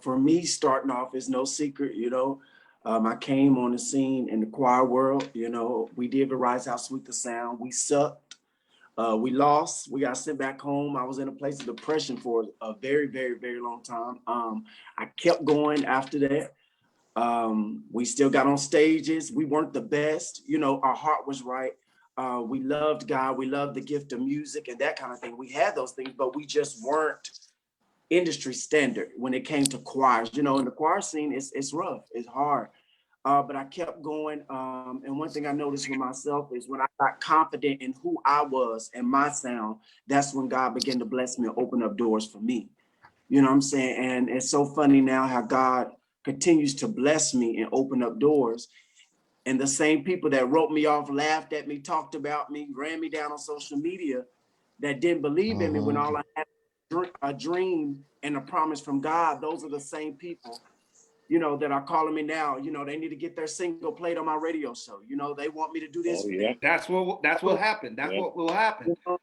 For me, starting off is no secret, I came on the scene in the choir world. We did the Rise Out Sweet the Sound. We sucked. We lost. We got sent back home. I was in a place of depression for a very, very, very long time. I kept going after that. We still got on stages. We weren't the best. Our heart was right. We loved God. We loved the gift of music and that kind of thing. We had those things, but we just weren't industry standard when it came to choirs. In the choir scene, it's rough. It's hard. But I kept going. And one thing I noticed with myself is when I got confident in who I was and my sound, that's when God began to bless me and open up doors for me. You know what I'm saying? And it's so funny now how God continues to bless me and open up doors. And the same people that wrote me off, laughed at me, talked about me, ran me down on social media, that didn't believe in me when all I had a dream and a promise from God, those are the same people, that are calling me now. They need to get their single played on my radio show. They want me to do this. That's what happened. That's what will happen. So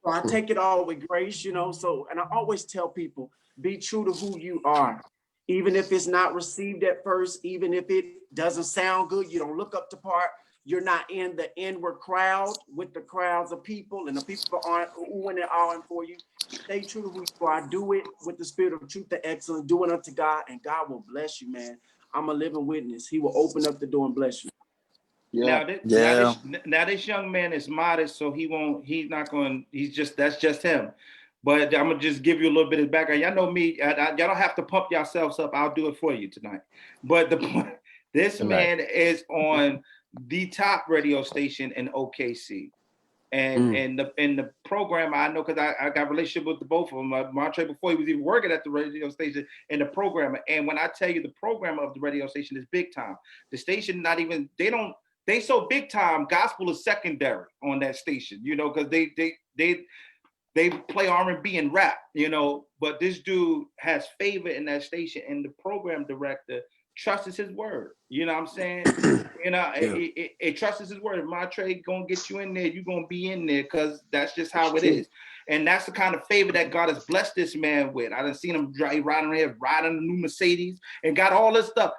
I take it all with grace, So, and I always tell people, be true to who you are. Even if it's not received at first, even if it doesn't sound good, you don't look up the part. You're not in the inward crowd with the crowds of people, and the people aren't oohing and ahhing for you. Stay true to who you are. Do it with the spirit of truth and excellence. Do it unto God, and God will bless you, man. I'm a living witness. He will open up the door and bless you. Yeah. Now this young man is modest, so that's just him. But I'm gonna just give you a little bit of background. Y'all know me. Y'all don't have to pump yourselves up. I'll do it for you tonight. But the point, this man is on the top radio station in OKC, and in the program I know because I got a relationship with the both of them. Montrae, before he was even working at the radio station, and the programmer. And when I tell you the programmer of the radio station is big time, the station they so big time. Gospel is secondary on that station, because they play R&B and rap, but this dude has favor in that station, and the program director trusts his word. You know what I'm saying? It trusts his word. If Montrae gonna get you in there, you're gonna be in there, because that's just how it is. And that's the kind of favor that God has blessed this man with. I done seen him riding a new Mercedes and got all this stuff.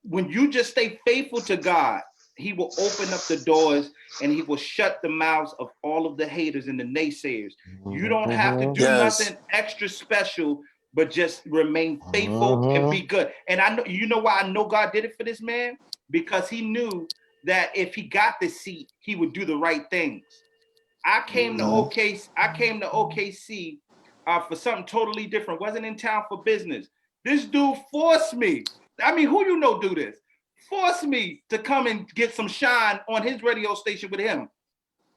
When you just stay faithful to God, he will open up the doors and he will shut the mouths of all of the haters and the naysayers. You don't have to do nothing extra special, but just remain faithful and be good. And I know why I know God did it for this man, because he knew that if he got the seat, he would do the right things. I came to OKC for something totally different. Wasn't in town for business. This dude forced me. I mean, who do this? Forced me to come and get some shine on his radio station with him.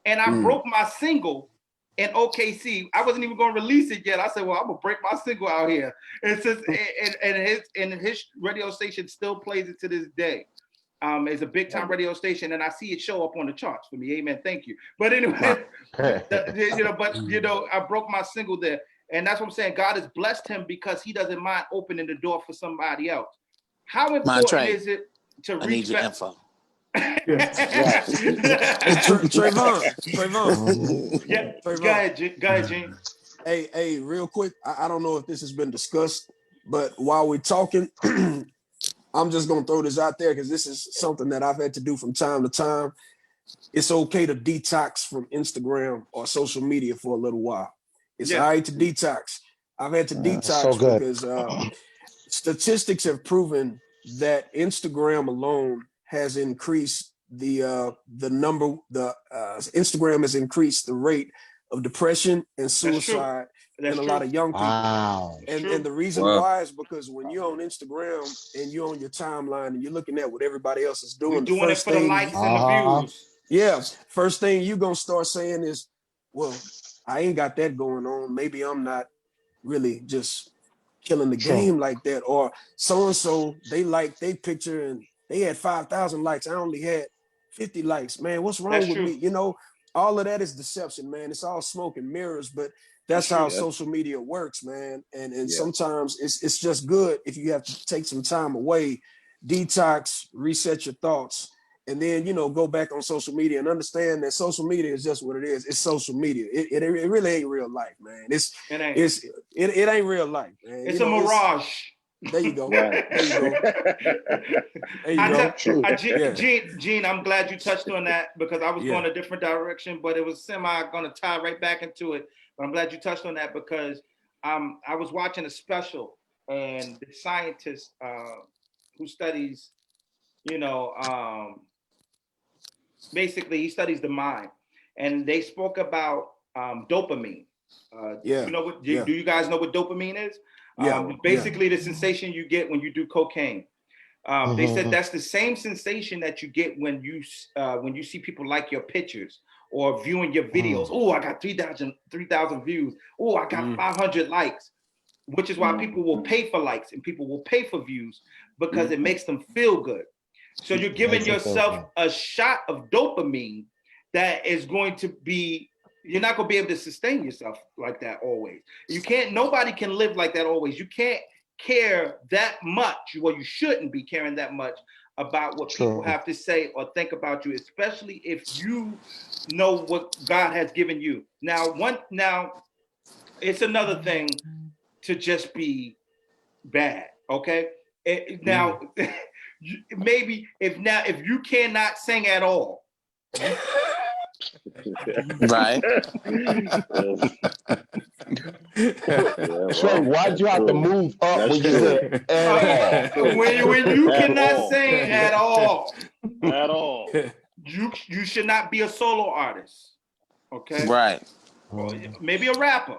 And I broke my single in OKC. I wasn't even going to release it yet. I said, well, I'm going to break my single out here. And his radio station still plays it to this day. It's a big time radio station, and I see it show up on the charts for me. Amen. Thank you. But anyway, I broke my single there. And that's what I'm saying. God has blessed him because he doesn't mind opening the door for somebody else. How important is it to reach? I need your info. Trevone. Yeah, go ahead, Gene. Hey, real quick. I don't know if this has been discussed, but while we're talking, I'm just gonna throw this out there because this is something that I've had to do from time to time. It's okay to detox from Instagram or social media for a little while. It's all right to detox. I've had to detox because statistics have proven that Instagram alone has increased Instagram has increased the rate of depression and suicide in a lot of young people. Wow. And the reason why is because when you're on Instagram and you're on your timeline and you're looking at what everybody else is doing, the first thing, the likes and the views. Yeah, first thing you're gonna start saying is, well, I ain't got that going on. Maybe I'm not really just killing the game like that. Or so-and-so, they liked their picture and they had 5,000 likes. I only had 50 likes. Man, what's wrong with me? All of that is deception, man. It's all smoke and mirrors, but that's how social media works, man. And sometimes it's just good if you have to take some time away, detox, reset your thoughts, and then, go back on social media and understand that social media is just what it is. It's social media. It really ain't real life, man. It ain't real life, man. It's a mirage. There you go. There you go. Gene, I'm glad you touched on that because I was going a different direction, but it was going to tie right back into it. But I'm glad you touched on that because I was watching a special, and the scientist who studies, basically he studies the mind, and they spoke about dopamine. Do you guys know what dopamine is? Basically the sensation you get when you do cocaine. They said that's the same sensation that you get when you see people like your pictures or viewing your videos. Oh, I got 3,000 views. Oh, I got 500 likes, which is why people will pay for likes and people will pay for views because it makes them feel good. So you're giving yourself a shot of dopamine that is going to be, you're not going to be able to sustain yourself like that always. Nobody can live like that always. You can't care that much, well, you shouldn't be caring that much about what people have to say or think about you, especially if you know what God has given you. Now, it's another thing to just be bad, okay? Now, maybe if you cannot sing at all. Right. Trey, why'd you have to move up when you said at all? When you At cannot all. sing at all, At all. you should not be a solo artist. Okay. Right. Or maybe a rapper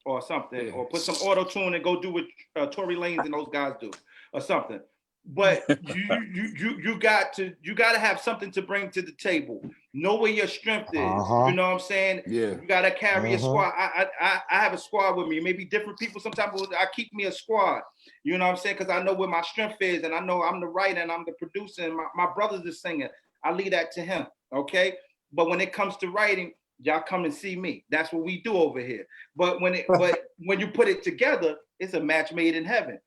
or something, or put some auto tune and go do what Tory Lanez and those guys do, or something. But you got to have something to bring to the table. Know where your strength is. You know what I'm saying? Yeah. You got to carry a squad. I have a squad with me. Maybe different people. Sometimes I keep me a squad. You know what I'm saying? Because I know where my strength is, and I know I'm the writer and I'm the producer, and my brother's the singer. I leave that to him. Okay. But when it comes to writing, y'all come and see me. That's what we do over here. But when you put it together, it's a match made in heaven.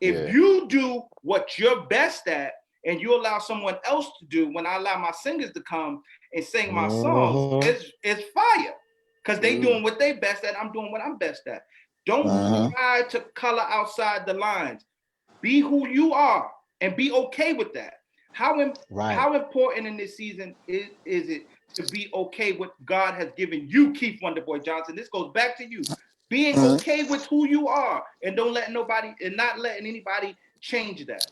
If you do what you're best at and you allow someone else to do, when I allow my singers to come and sing my songs, it's fire. Because they doing what they best at, I'm doing what I'm best at. Don't try to color outside the lines. Be who you are and be okay with that. How important in this season is it to be okay with God has given you, Keith Wonderboy Johnson? This goes back to you. Being okay with who you are and not letting anybody change that.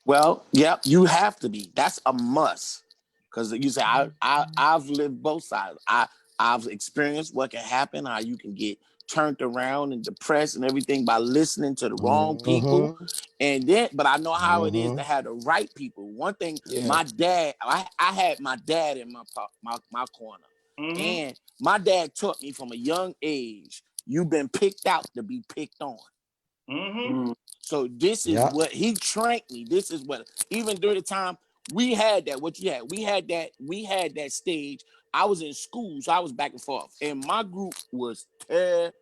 Well, yep, you have to be. That's a must. Because you say I've lived both sides. I've experienced what can happen, how you can get turned around and depressed and everything by listening to the wrong people. And then, but I know how it is to have the right people. One thing, my dad, I had my dad in my corner. And my dad taught me from a young age, you've been picked out to be picked on. So this is what he trained me. This is what, even during the time we had that, what you had, we had that stage. I was in school, so I was back and forth. And my group was terrible.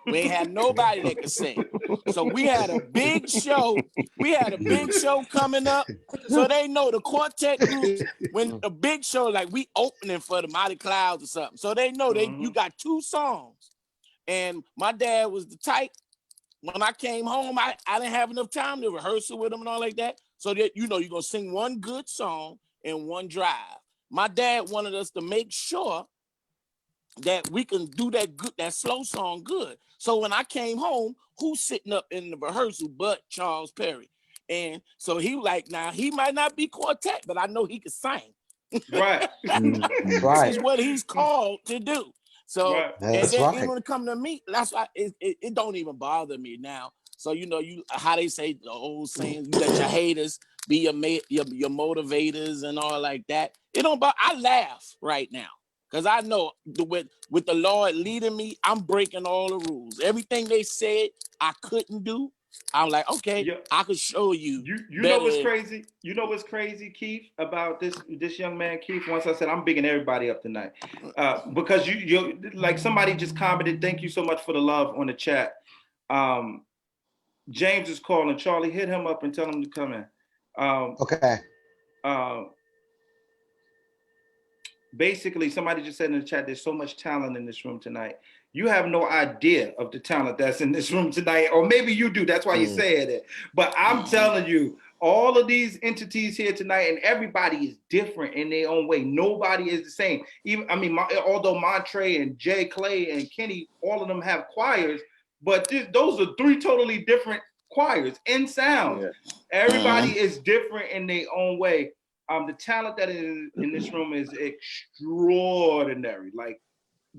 We ain't had nobody that could sing. So we had a big show. We had a big show coming up. So they know the quartet groups, when a big show, like we opening for the Mighty Clouds or something. So they know you got 2 songs. And my dad was the type, when I came home, I didn't have enough time to rehearse it with him and all like that. So that, you're going to sing one good song and one drive. My dad wanted us to make sure that we can do that slow song good. So when I came home, who's sitting up in the rehearsal but Charles Perry? And so he like, now he might not be quartet, but I know he can sing. Right. This is what he's called to do. So That's and then right. even when it comes to me, that's why it don't even bother me now. So how they say the old saying, you let your haters be your motivators and all like that. It don't bother. I laugh right now because I know with the Lord leading me, I'm breaking all the rules. Everything they said I couldn't do, I'm like, okay, I could show you. You know what's crazy? You know what's crazy, Keith, about this young man, Keith? Once I said I'm bigging everybody up tonight, because you like somebody just commented. Thank you so much for the love on the chat. James is calling. Charlie, hit him up and tell him to come in. Okay. Basically, somebody just said in the chat, there's so much talent in this room tonight. You have no idea of the talent that's in this room tonight, or maybe you do. That's why you're saying it. But I'm telling you, all of these entities here tonight, and everybody is different in their own way. Nobody is the same. Although Montrae and Jay Clay and Kenny, all of them have choirs, but those are 3 totally different choirs in sound. Everybody is different in their own way. The talent that is in this room is extraordinary, like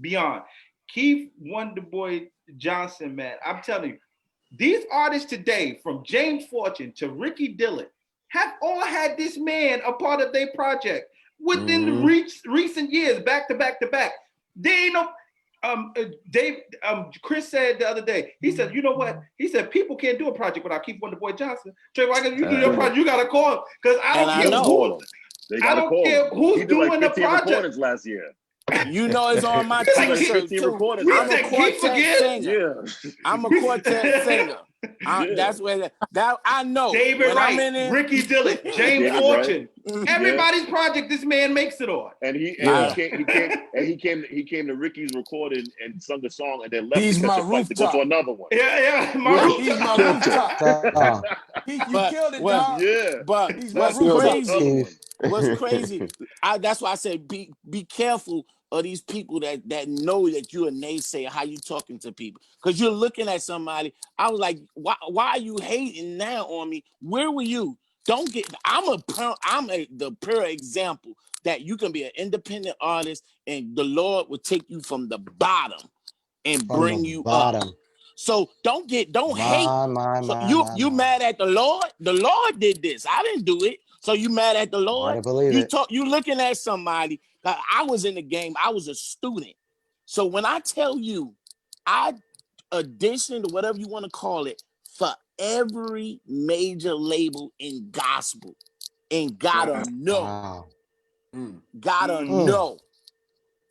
beyond. Keith Wonderboy Johnson, man, I'm telling you, these artists today, from James Fortune to Ricky Dillon, have all had this man a part of their project within the recent years, back to back to back. They ain't no. Chris said the other day, he said, you know what? He said, people can't do a project without Keith Wonderboy Johnson. Trevone, you do your project, you gotta call him, because I don't care who's doing the project. Last year. It's on my t-shirt too. I'm a quartet singer. I'm a quartet singer. That's where that I know. David when I'm Wright, in there, Ricky Dillard, James David Fortune. Wright. Everybody's project this man makes it on. And he came to Ricky's recording and sung a song and then left He's to catch my a flight to go to rooftop. another one. Yeah, my Yeah. He's my Killed it. rooftop. You But killed it, well, dog. Yeah. but He's my what's rooftop. crazy? Keith. What's crazy? That's why I said be careful of these people that know that you're a naysayer. How you talking to people? Because you're looking at somebody. I was like, why are you hating now on me? Where were you? Don't get. The pure example that you can be an independent artist and the Lord will take you from the bottom and From bring the you bottom. up. So don't hate. So you My. mad at the Lord? The Lord did this. I didn't do it. So you mad at the Lord? I believe it. You looking at somebody. I was in the game. I was a student. So when I tell you, I auditioned or whatever you want to call it for every major label in gospel, and gotta know, Wow. gotta know.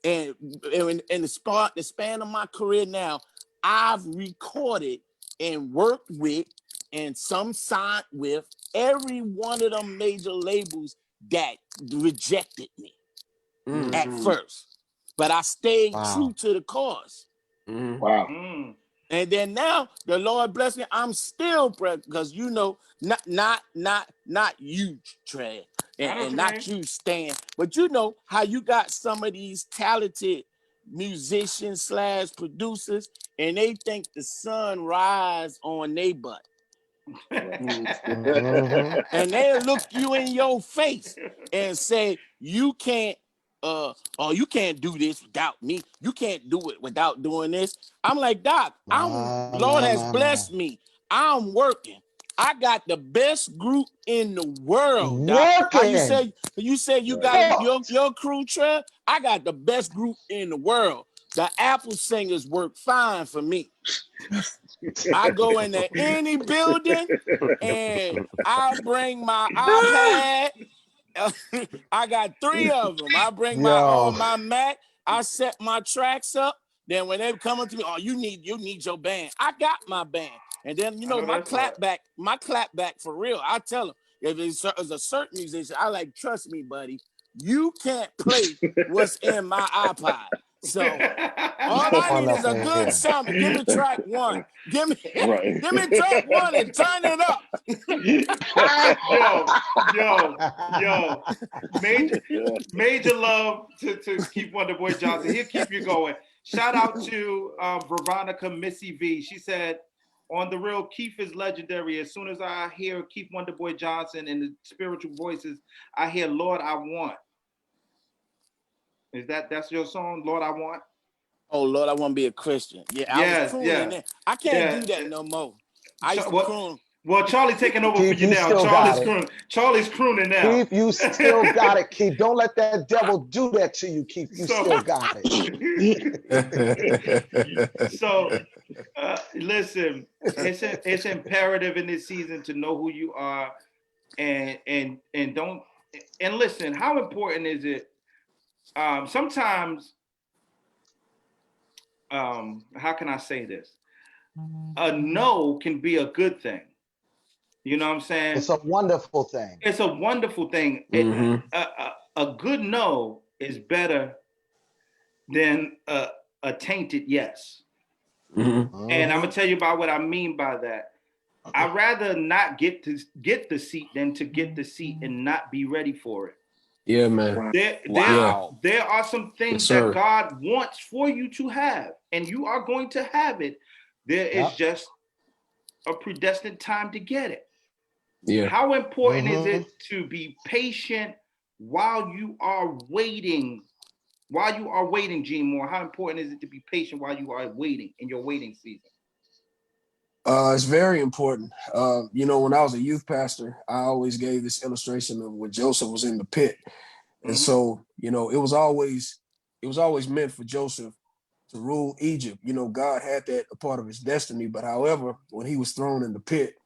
And in the span of my career now, I've recorded and worked with and some signed with every one of them major labels that rejected me at first. But I stayed true to the cause. Wow. And then now the Lord bless me. I'm still because not you, Trey, and not you, Stan, but you know how you got some of these talented musicians / producers, and they think the sun rise on their butt. And they'll look you in your face and say, you can't you can't do this without me. You can't do it without doing this. I'm like, Doc, Lord has blessed me. I'm working. I got the best group in the world, Doc. How you say you got your crew, Trev? I got the best group in the world. The Apple singers work fine for me. I go into any building and I bring my iPad. I got 3 of them. I bring my Mac. I set my tracks up. Then when they come up to me, you need your band. I got my band. And then my clapback for real. I tell them if it's a certain musician, I like, trust me, buddy, you can't play what's in my iPod. So all I need is a good summer. Give me track 1. Give me track 1 and turn it up. Yo. Major love to Keith Wonderboy Johnson. He'll keep you going. Shout out to Veronica Missy V. She said, on the real, Keith is legendary. As soon as I hear Keith Wonderboy Johnson and the spiritual voices, I hear Lord I Want. That's your song, Lord I Want? Oh Lord, I want to be a Christian. I was crooning in there. I can't do that no more. I used to croon. Well, Charlie taking over for you now. Charlie's crooning now. Keith, you still got it, Keith. Don't let that devil do that to you, Keith. You still got it. So, listen, it's imperative in this season to know who you are, and listen. How important is it? Sometimes, how can I say this? A no can be a good thing. You know what I'm saying? It's a wonderful thing. It's a wonderful thing. A good no is better than a tainted yes. And I'm gonna tell you about what I mean by that. I'd rather not get the seat than to get the seat and not be ready for it. Yeah, man. There are some things that God wants for you to have, and you are going to have it. There is just a predestined time to get it. Yeah. How important is it to be patient while you are waiting? While you are waiting, Gene Moore, how important is it to be patient while you are waiting in your waiting season? It's very important. When I was a youth pastor, I always gave this illustration of when Joseph was in the pit. And so, it was always meant for Joseph to rule Egypt. God had that a part of his destiny. But however, when he was thrown in the pit,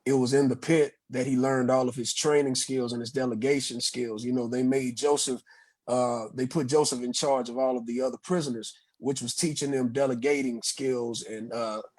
it was in the pit that he learned all of his training skills and his delegation skills. They made Joseph, they put Joseph in charge of all of the other prisoners. which was teaching them delegating skills and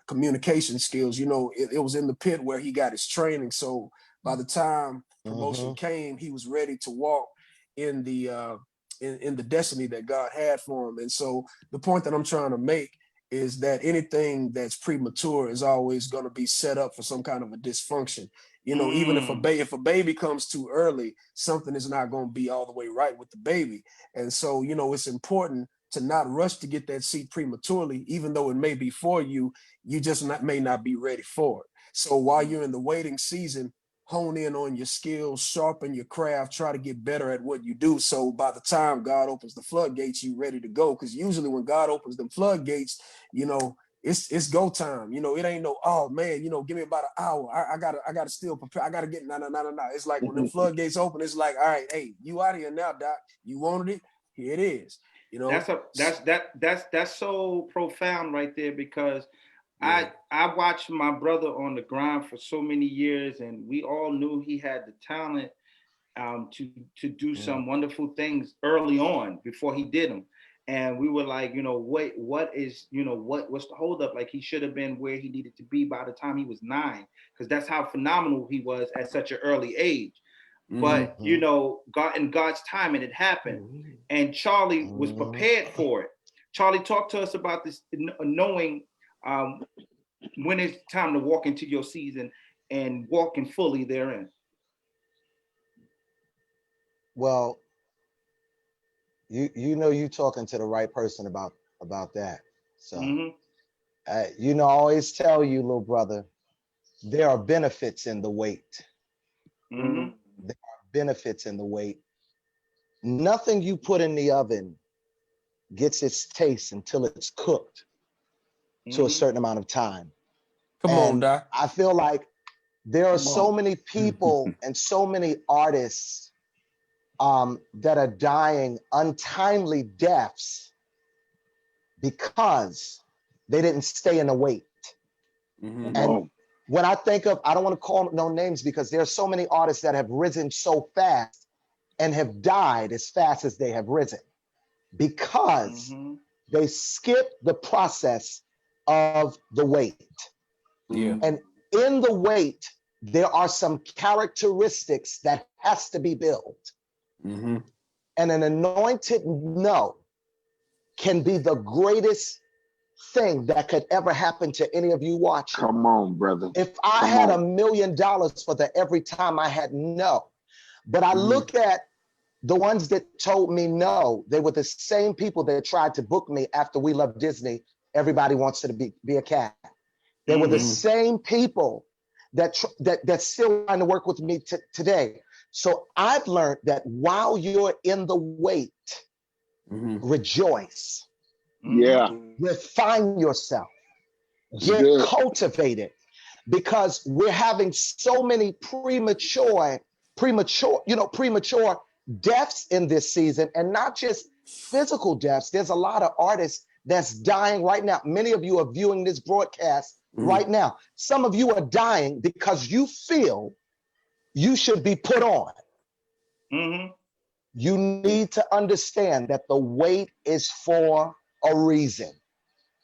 communication skills. You know, it was in the pit where he got his training. So by the time promotion came, he was ready to walk in the in the destiny that God had for him. And so the point that I'm trying to make is that anything that's premature is always going to be set up for some kind of a dysfunction. You know, even if a baby comes too early, something is not going to be all the way right with the baby. And so, you know, it's important to not rush to get that seat prematurely, even though it may be for you, you just may not be ready for it. So while you're in the waiting season, hone in on your skills, sharpen your craft, try to get better at what you do. So by the time God opens the floodgates, you ready to go. Because usually when God opens the floodgates, you know, it's go time. You know, it ain't no, oh man, you know, give me about an hour. I gotta still prepare. I gotta get no. It's like when the floodgates open, it's like, all right, hey, you out here now, Doc. You wanted it, here it is. You know, that's so profound right there, because I watched my brother on the grind for so many years, and we all knew he had the talent to do some wonderful things early on before he did them. And we were like, you know, what's the holdup? Like, he should have been where he needed to be by the time he was 9, because that's how phenomenal he was at such an early age. But you know, in God's timing, it happened, and Charlie was prepared for it. Charlie, talk to us about this, knowing when it's time to walk into your season and walking fully therein. Well, you know, you talking to the right person about that. So, you know, I always tell you, little brother, there are benefits in the wait. There are benefits in the wait. Nothing you put in the oven gets its taste until it's cooked to a certain amount of time. Come on, Doc. I feel like there are so many people and so many artists that are dying untimely deaths because they didn't stay in the wait. And when I think of, I don't want to call no names, because there are so many artists that have risen so fast and have died as fast as they have risen because they skipped the process of the wait. And in the wait, there are some characteristics that has to be built. And an anointed no can be the greatest thing that could ever happen to any of you watching. Come on, brother. If I had $1 million for the every time I had no, but I look at the ones that told me no, they were the same people that tried to book me after We Love Disney. Everybody wants to be a cat. They were the same people that still trying to work with me today. So I've learned that while you're in the wait, rejoice. Refine yourself. Get cultivated, because we're having so many premature deaths in this season, and not just physical deaths. There's a lot of artists that's dying right now. Many of you are viewing this broadcast right now. Some of you are dying because you feel you should be put on. You need to understand that the wait is for a reason.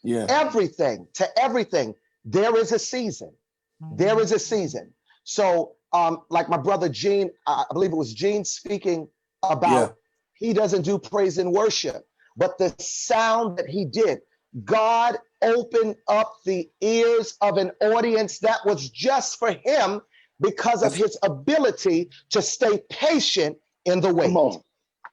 Everything, there is a season. There is a season. So like my brother Gene, I believe it was Gene speaking about, he doesn't do praise and worship, but the sound that he did, God opened up the ears of an audience that was just for him because of his ability to stay patient in the wait.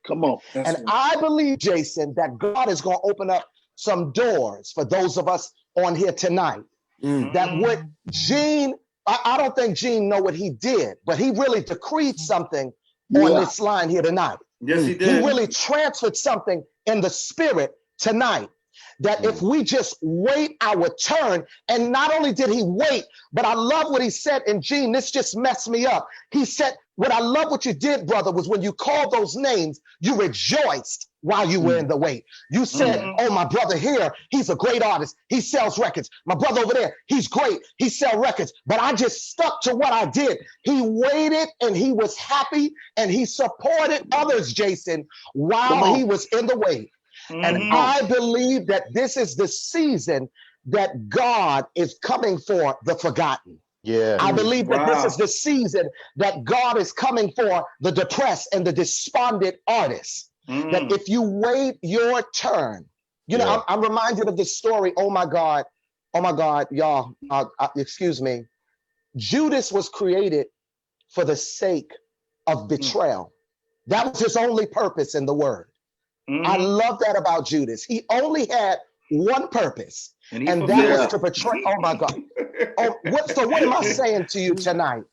Come on. And I believe, Jason, that God is going to open up some doors for those of us on here tonight. That what Gene, I don't think Gene know what he did, but he really decreed something on this line here tonight. Yes, he did. He really transferred something in the spirit tonight. That if we just wait our turn, and not only did he wait, but I love what he said, and Gene, this just messed me up. He said, what I love what you did, brother, was when you called those names, you rejoiced while you were in the wait. You said, oh, my brother here, he's a great artist. He sells records. My brother over there, he's great. He sells records. But I just stuck to what I did. He waited and he was happy and he supported others, Jason, while he was in the wait. And Mhm. I believe that this is the season that God is coming for the forgotten. Yeah. I believe that this is Wow. the season that God is coming for the depressed and the despondent artists. That Mm. if you wait your turn, you know, Yeah. I'm reminded of this story. Oh my God, y'all, excuse me. Judas was created for the sake of betrayal. That was his only purpose in the word. I Mm-hmm. love that about Judas. He only had one purpose, And he and that was fulfilled Yeah. to betray. Oh my God. it. Oh, what am I saying to you tonight?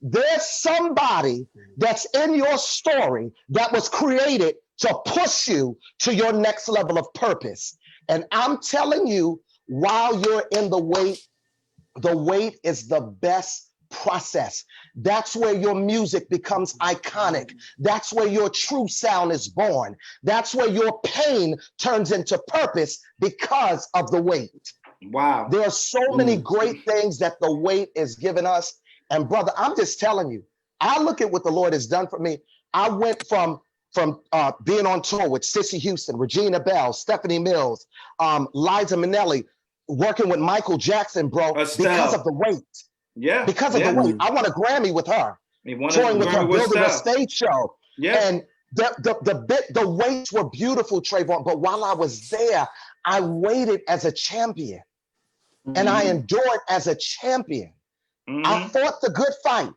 There's somebody that's in your story that was created to push you to your next level of purpose. And I'm telling you, while you're in the wait is the best process. That's where your music becomes iconic. That's where your true sound is born. That's where your pain turns into purpose because of the wait. Wow. There are so many great things that the wait is giving us. And brother, I'm just telling you, I look at what the Lord has done for me. I went from being on tour with Sissy Houston, Regina Bell, Stephanie Mills, Liza Minnelli, working with Michael Jackson, bro, because Estelle. of the wait. Yeah. Because of the Yeah. wait. I won a Grammy with her, He won a touring with her, Grammy with building a Estelle. stage show. Yeah. And the waits were beautiful, Trevone. But while I was there, I waited as a champion. And I endured as a champion. I Mm-hmm. fought the good fight,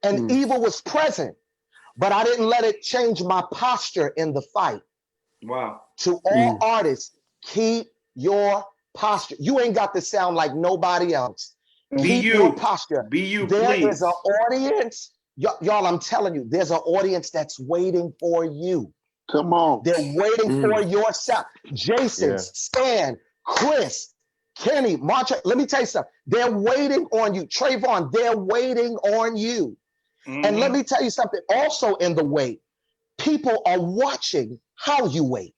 and evil was present, but I didn't let it change my posture in the fight. Wow. To all artists, keep your posture. You ain't got to sound like nobody else. Be Keep you. your posture. Be you, There please. is an audience. Y'all, I'm telling you, there's an audience that's waiting for you. Come on. They're waiting for your sound. Jason, Yeah. Stan, Chris, Kenny, Montrae, let me tell you something. They're waiting on you. Trevone, they're waiting on you. Mm-hmm. And let me tell you something. Also in the wait, people are watching how you wait.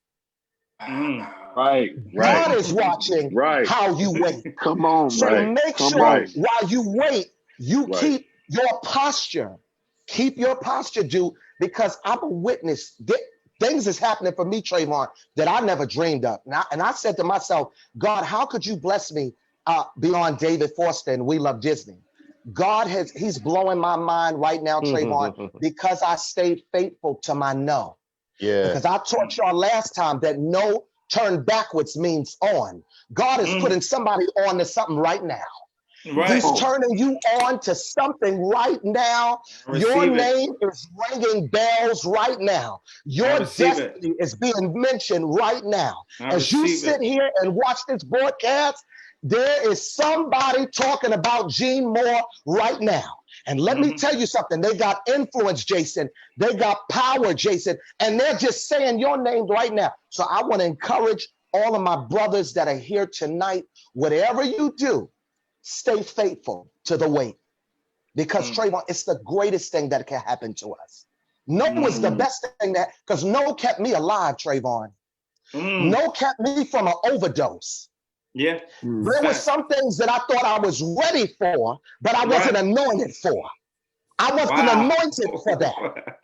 Mm. Right. God is watching Right. how you wait. Come on, So man. make Come sure on. while you wait, you Right. keep your posture. Keep your posture, dude, because I'm a witness. Things is happening for me, Trevone, that I never dreamed of. And I said to myself, God, how could you bless me beyond David Foster and We Love Disney? He's blowing my mind right now, Trevone, because I stayed faithful to my no. Yeah. Because I taught y'all last time that no turn backwards means on. God is putting somebody on to something right now. Right. He's turning you on to something right now. Your Receive it. name is ringing bells right now. Your receive it. destiny is being mentioned right now. I As you receive sit it. here and watch this broadcast, there is somebody talking about Gene Moore right now. And let me tell you something. They got influence, Jason. They got power, Jason. And they're just saying your name right now. So I want to encourage all of my brothers that are here tonight, whatever you do, stay faithful to the wait. Because Trevone, it's the greatest thing that can happen to us. No was the best thing because no kept me alive, Trevone. No kept me from an overdose. Yeah. There were some things that I thought I was ready for, but I wasn't anointed for. I wasn't anointed for that.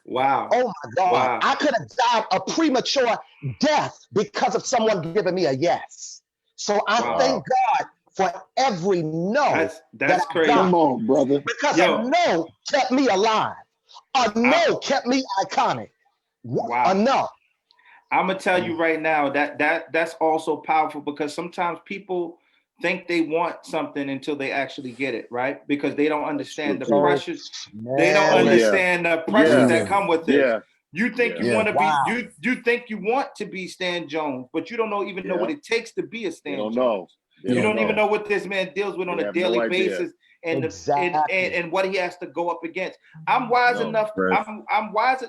Wow. Oh my God. Wow. I could have died a premature death because of someone giving me a yes. So I thank God for every no That's I crazy. got. Come on, brother. Because Yo. a no kept me alive. A no kept me iconic. Wow. A no. I'm gonna tell you right now that's also powerful because sometimes people think they want something until they actually get it, right? Because they don't understand the pressures. They don't understand the pressures that come with it. Yeah. You think you want to Wow. be you think you want to be Stan Jones, but you don't even know what it takes to be a Stan They don't Jones. know. You don't even know what this man deals with on a have daily no idea. basis and, Exactly. and what he has to go up against. I'm wise No, enough. Chris.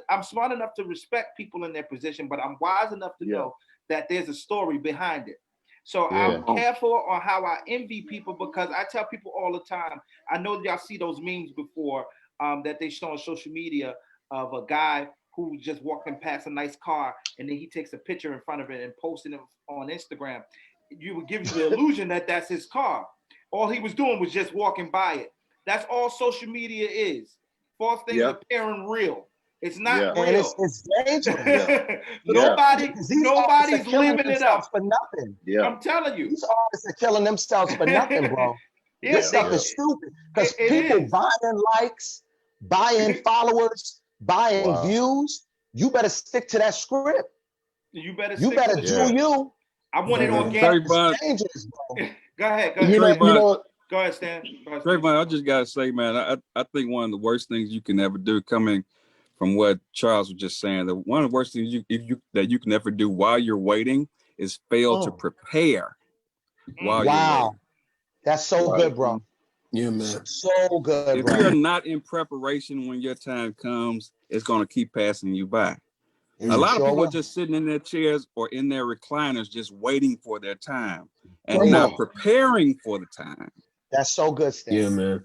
I'm smart enough to respect people in their position, but I'm wise enough to know that there's a story behind it. So I'm careful on how I envy people because I tell people all the time. I know y'all see those memes before that they show on social media of a guy who's just walking past a nice car and then he takes a picture in front of it and posting it on Instagram. You would give you the illusion that that's his car. All he was doing was just walking by it. That's all social media is. False things appearing real. It's not And real. it's dangerous. Yeah. Because these artists Nobody's are killing living it themselves up. for nothing. Yeah. I'm telling you. These artists are killing themselves for nothing, bro. Yeah, This stuff is stupid because it people is. buying likes, buying followers, buying Wow. views. You better stick to that script. You better You stick to better the do Yeah. you. I want it Man, organic. It's Trayvon, dangerous, bro. Go ahead. You know, Trayvon, Go ahead, Stan. Go ahead, Stan. Trayvon, I just gotta say, man, I think one of the worst things you can ever do, coming from what Charles was just saying, that one of the worst things that you can ever do while you're waiting is fail to prepare while you're Wow. waiting. That's so good, bro. Yeah, man. So good, If bro. you're not in preparation when your time comes, it's gonna keep passing you by. A lot of people are just sitting in their chairs or in their recliners, just waiting for their time and Come not on. preparing for the time. That's so good, Stan. Yeah, man.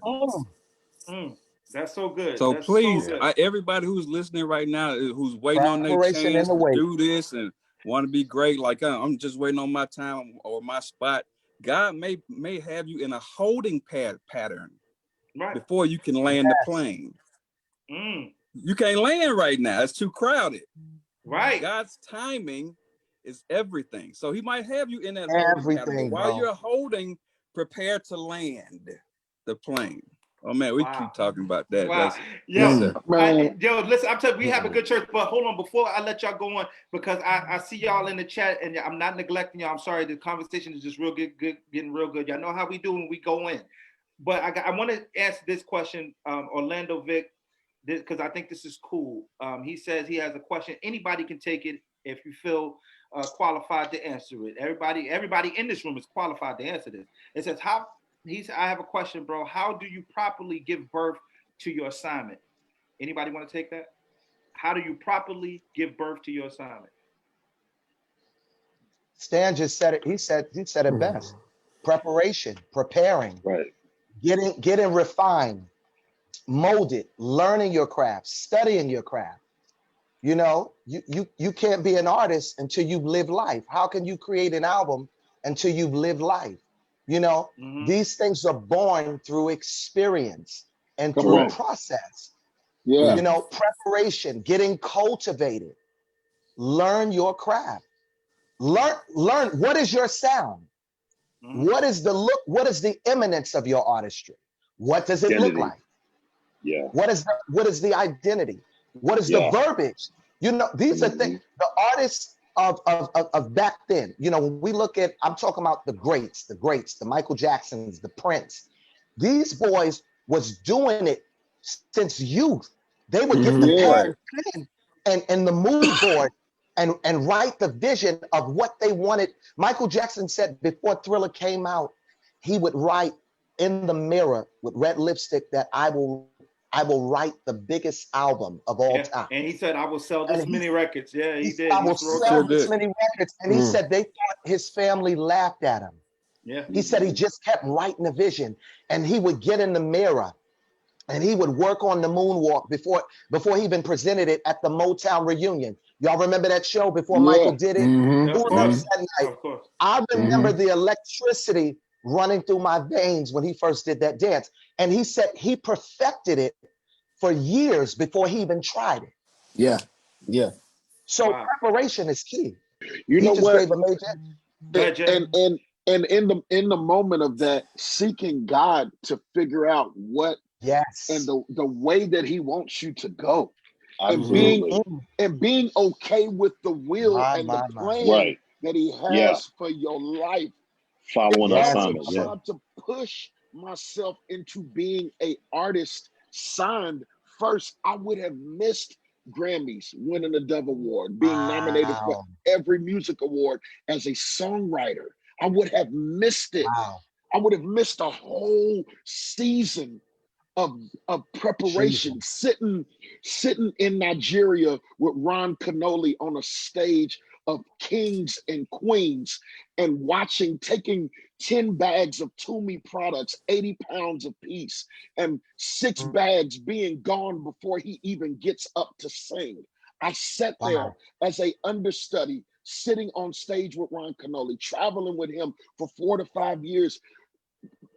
That's so good. So That's please, so good. everybody who's listening right now, who's waiting on their Preparation chance in the to wait. do this and want to be great, like I'm just waiting on my time or my spot. God may have you in a holding pattern before you can land the plane. You can't land right now; it's too crowded. Right. God's timing is everything. So He might have you in that holding pattern, but while you're holding, prepare to land the plane. Oh man, we keep talking about that. Wow. Yes, sir. Yo, listen, I'm telling you, we have a good church, but hold on, before I let y'all go on, because I see y'all in the chat and I'm not neglecting y'all. I'm sorry, the conversation is just real good, getting real good. Y'all know how we do when we go in. But I want to ask this question, Orlando Vic, because I think this is cool. He says he has a question. Anybody can take it if you feel qualified to answer it. Everybody in this room is qualified to answer this. It says, I have a question, bro. How do you properly give birth to your assignment? Anybody want to take that? How do you properly give birth to your assignment? Stan just said it. He said it best. Preparation, preparing, getting refined, molded, learning your craft, studying your craft. You know, you can't be an artist until you've lived life. How can you create an album until you've lived life? You know, these things are born through experience and through process. You know, preparation, getting cultivated. Learn your craft. Learn what is your sound? What is the look? What is the eminence of your artistry? What does it look like? Yeah. What is the identity? What is the verbiage? You know, these are things. The artists of back then. You know, when we look at, I'm talking about the greats, the Michael Jacksons, the Prince. These boys was doing it since youth. They would get the pen and the mood board and write the vision of what they wanted. Michael Jackson said before Thriller came out, he would write in the mirror with red lipstick that I will write the biggest album of all time. And he said, I will sell this many records. Yeah, he did. I will sell this many records. And he said they thought his family laughed at him. Yeah. He said he just kept writing a vision, and he would get in the mirror and he would work on the moonwalk before he even presented it at the Motown reunion. Y'all remember that show before Michael did it? Who remembers that night? Of course. I remember the electricity running through my veins when he first did that dance. And he said he perfected it for years before he even tried it. Yeah. Yeah. So preparation is key. You he know just what? gave a major. And in the moment of that, seeking God to figure out what and the way that He wants you to go. Absolutely. And being okay with the will and the plan that He has for your life. Following If I assignment. would try to push myself into being an artist signed first, I would have missed Grammys, winning a Dove Award, being nominated for every music award as a songwriter. I would have missed it. I would have missed a whole season of preparation, sitting in Nigeria with Ron Canoli on a stage of kings and queens and taking 10 bags of Toomey products, 80 pounds a piece, and 6 bags being gone before he even gets up to sing. I sat there as a understudy, sitting on stage with Ron Canoli, traveling with him for 4 to 5 years,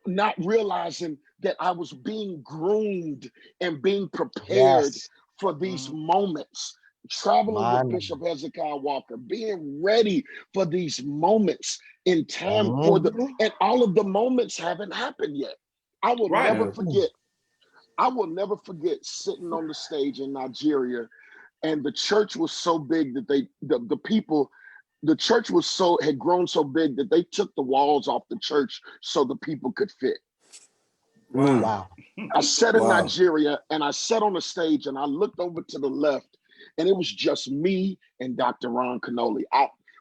not realizing that I was being groomed and being prepared for these moments, traveling with Bishop Hezekiah Walker, being ready for these moments in time for and all of the moments haven't happened yet. I will never forget. I will never forget sitting on the stage in Nigeria, and the church was so big that the church had grown so big that they took the walls off the church so the people could fit. Wow. I sat in Nigeria, and I sat on the stage, and I looked over to the left, and it was just me and Dr. Ron Canoli.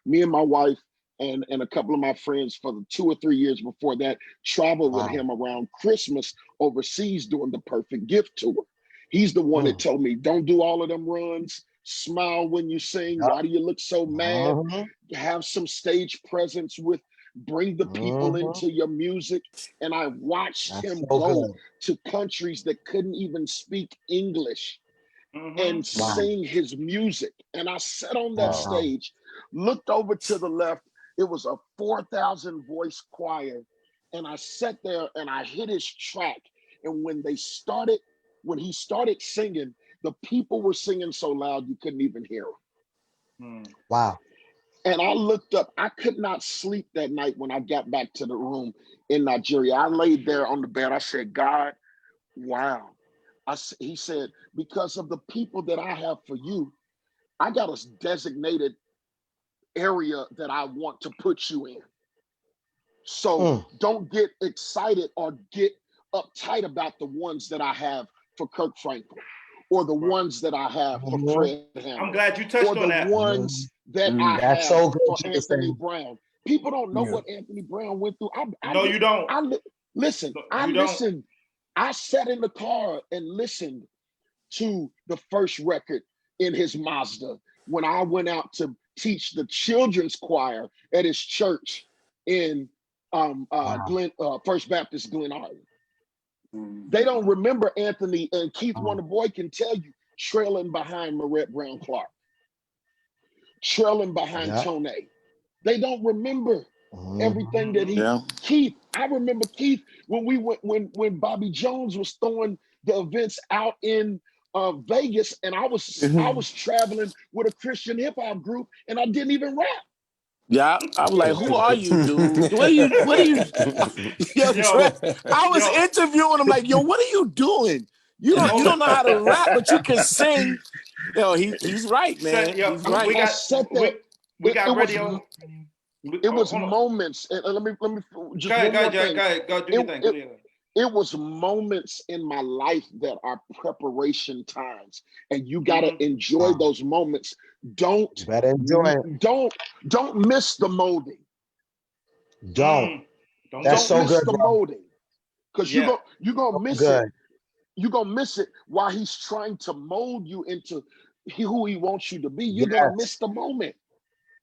Me and my wife and a couple of my friends for the 2 or 3 years before that traveled with him around Christmas overseas doing the Perfect Gift Tour. He's the one that told me, don't do all of them runs, smile when you sing. Why do you look so mad? Have some stage presence bring the people into your music. And I watched him go to countries that couldn't even speak English and sing his music. And I sat on that stage, looked over to the left. It was a 4,000 voice choir. And I sat there and I hit his track. And when he started singing, the people were singing so loud you couldn't even hear him. Wow. And I looked up. I could not sleep that night when I got back to the room in Nigeria. I laid there on the bed. I said, God, wow. He said, because of the people that I have for you, I got a designated area that I want to put you in. So don't get excited or get uptight about the ones that I have for Kirk Franklin or the ones that I have for Fred Hammond. I'm glad you touched on that. Or the ones that I have for Anthony Brown. People don't know what Anthony Brown went through. No, you don't. I sat in the car and listened to the first record in his Mazda when I went out to teach the children's choir at his church in First Baptist Glen Arden. They don't remember Anthony, and Keith Wonderboy can tell you, trailing behind Marette Brown Clark, trailing behind Tone. They don't remember everything that Keith. I remember Keith when we went when Bobby Jones was throwing the events out in Vegas, and I was traveling with a Christian hip hop group, and I didn't even rap. Yeah, I was like, "Who are you, dude? What are you?" I was interviewing him like, "Yo, what are you doing? You don't know how to rap, but you can sing." He's right, man. He's right. We got radio. It was moments, and let me just go ahead, go do your thing. It was moments in my life that are preparation times, and you got to enjoy those moments. Don't miss the molding. Don't miss the molding, because you're gonna miss it. You're gonna miss it while he's trying to mold you into who he wants you to be. You're gonna miss the moment.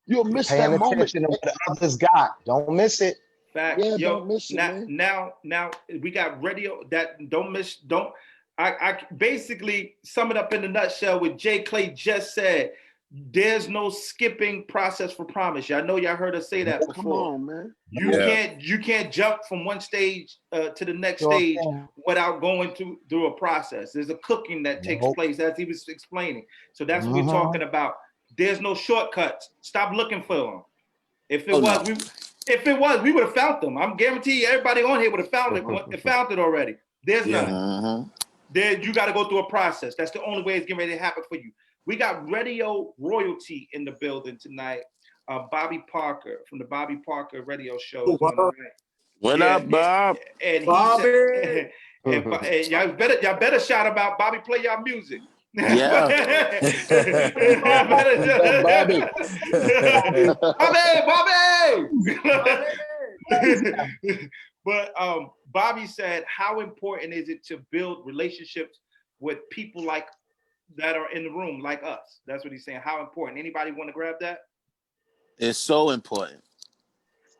You'll miss that moment. Paying attention to what others got. Don't miss it. Fact. Yeah, Yo, don't miss it, man. Now we got radio that I basically sum it up in a nutshell with Jay Clay just said. There's no skipping process for promise. I know y'all heard us say that before. Come on, man. You can't jump from one stage to the next stage without going through a process. There's a cooking that takes place, as he was explaining. So that's what we're talking about. There's no shortcuts. Stop looking for them. If it was, we would have found them. I'm guarantee you, everybody on here would have found it already. There's none. There, you got to go through a process. That's the only way it's getting ready to happen for you. We got radio royalty in the building tonight. Bobby Parker from the Bobby Parker Radio Show. What up, Bob? And Bobby. And y'all better shout about Bobby. Play y'all music. Yeah. Bobby. But Bobby said, how important is it to build relationships with people like that are in the room like us? That's what he's saying. How important? Anybody want to grab that? It's so important.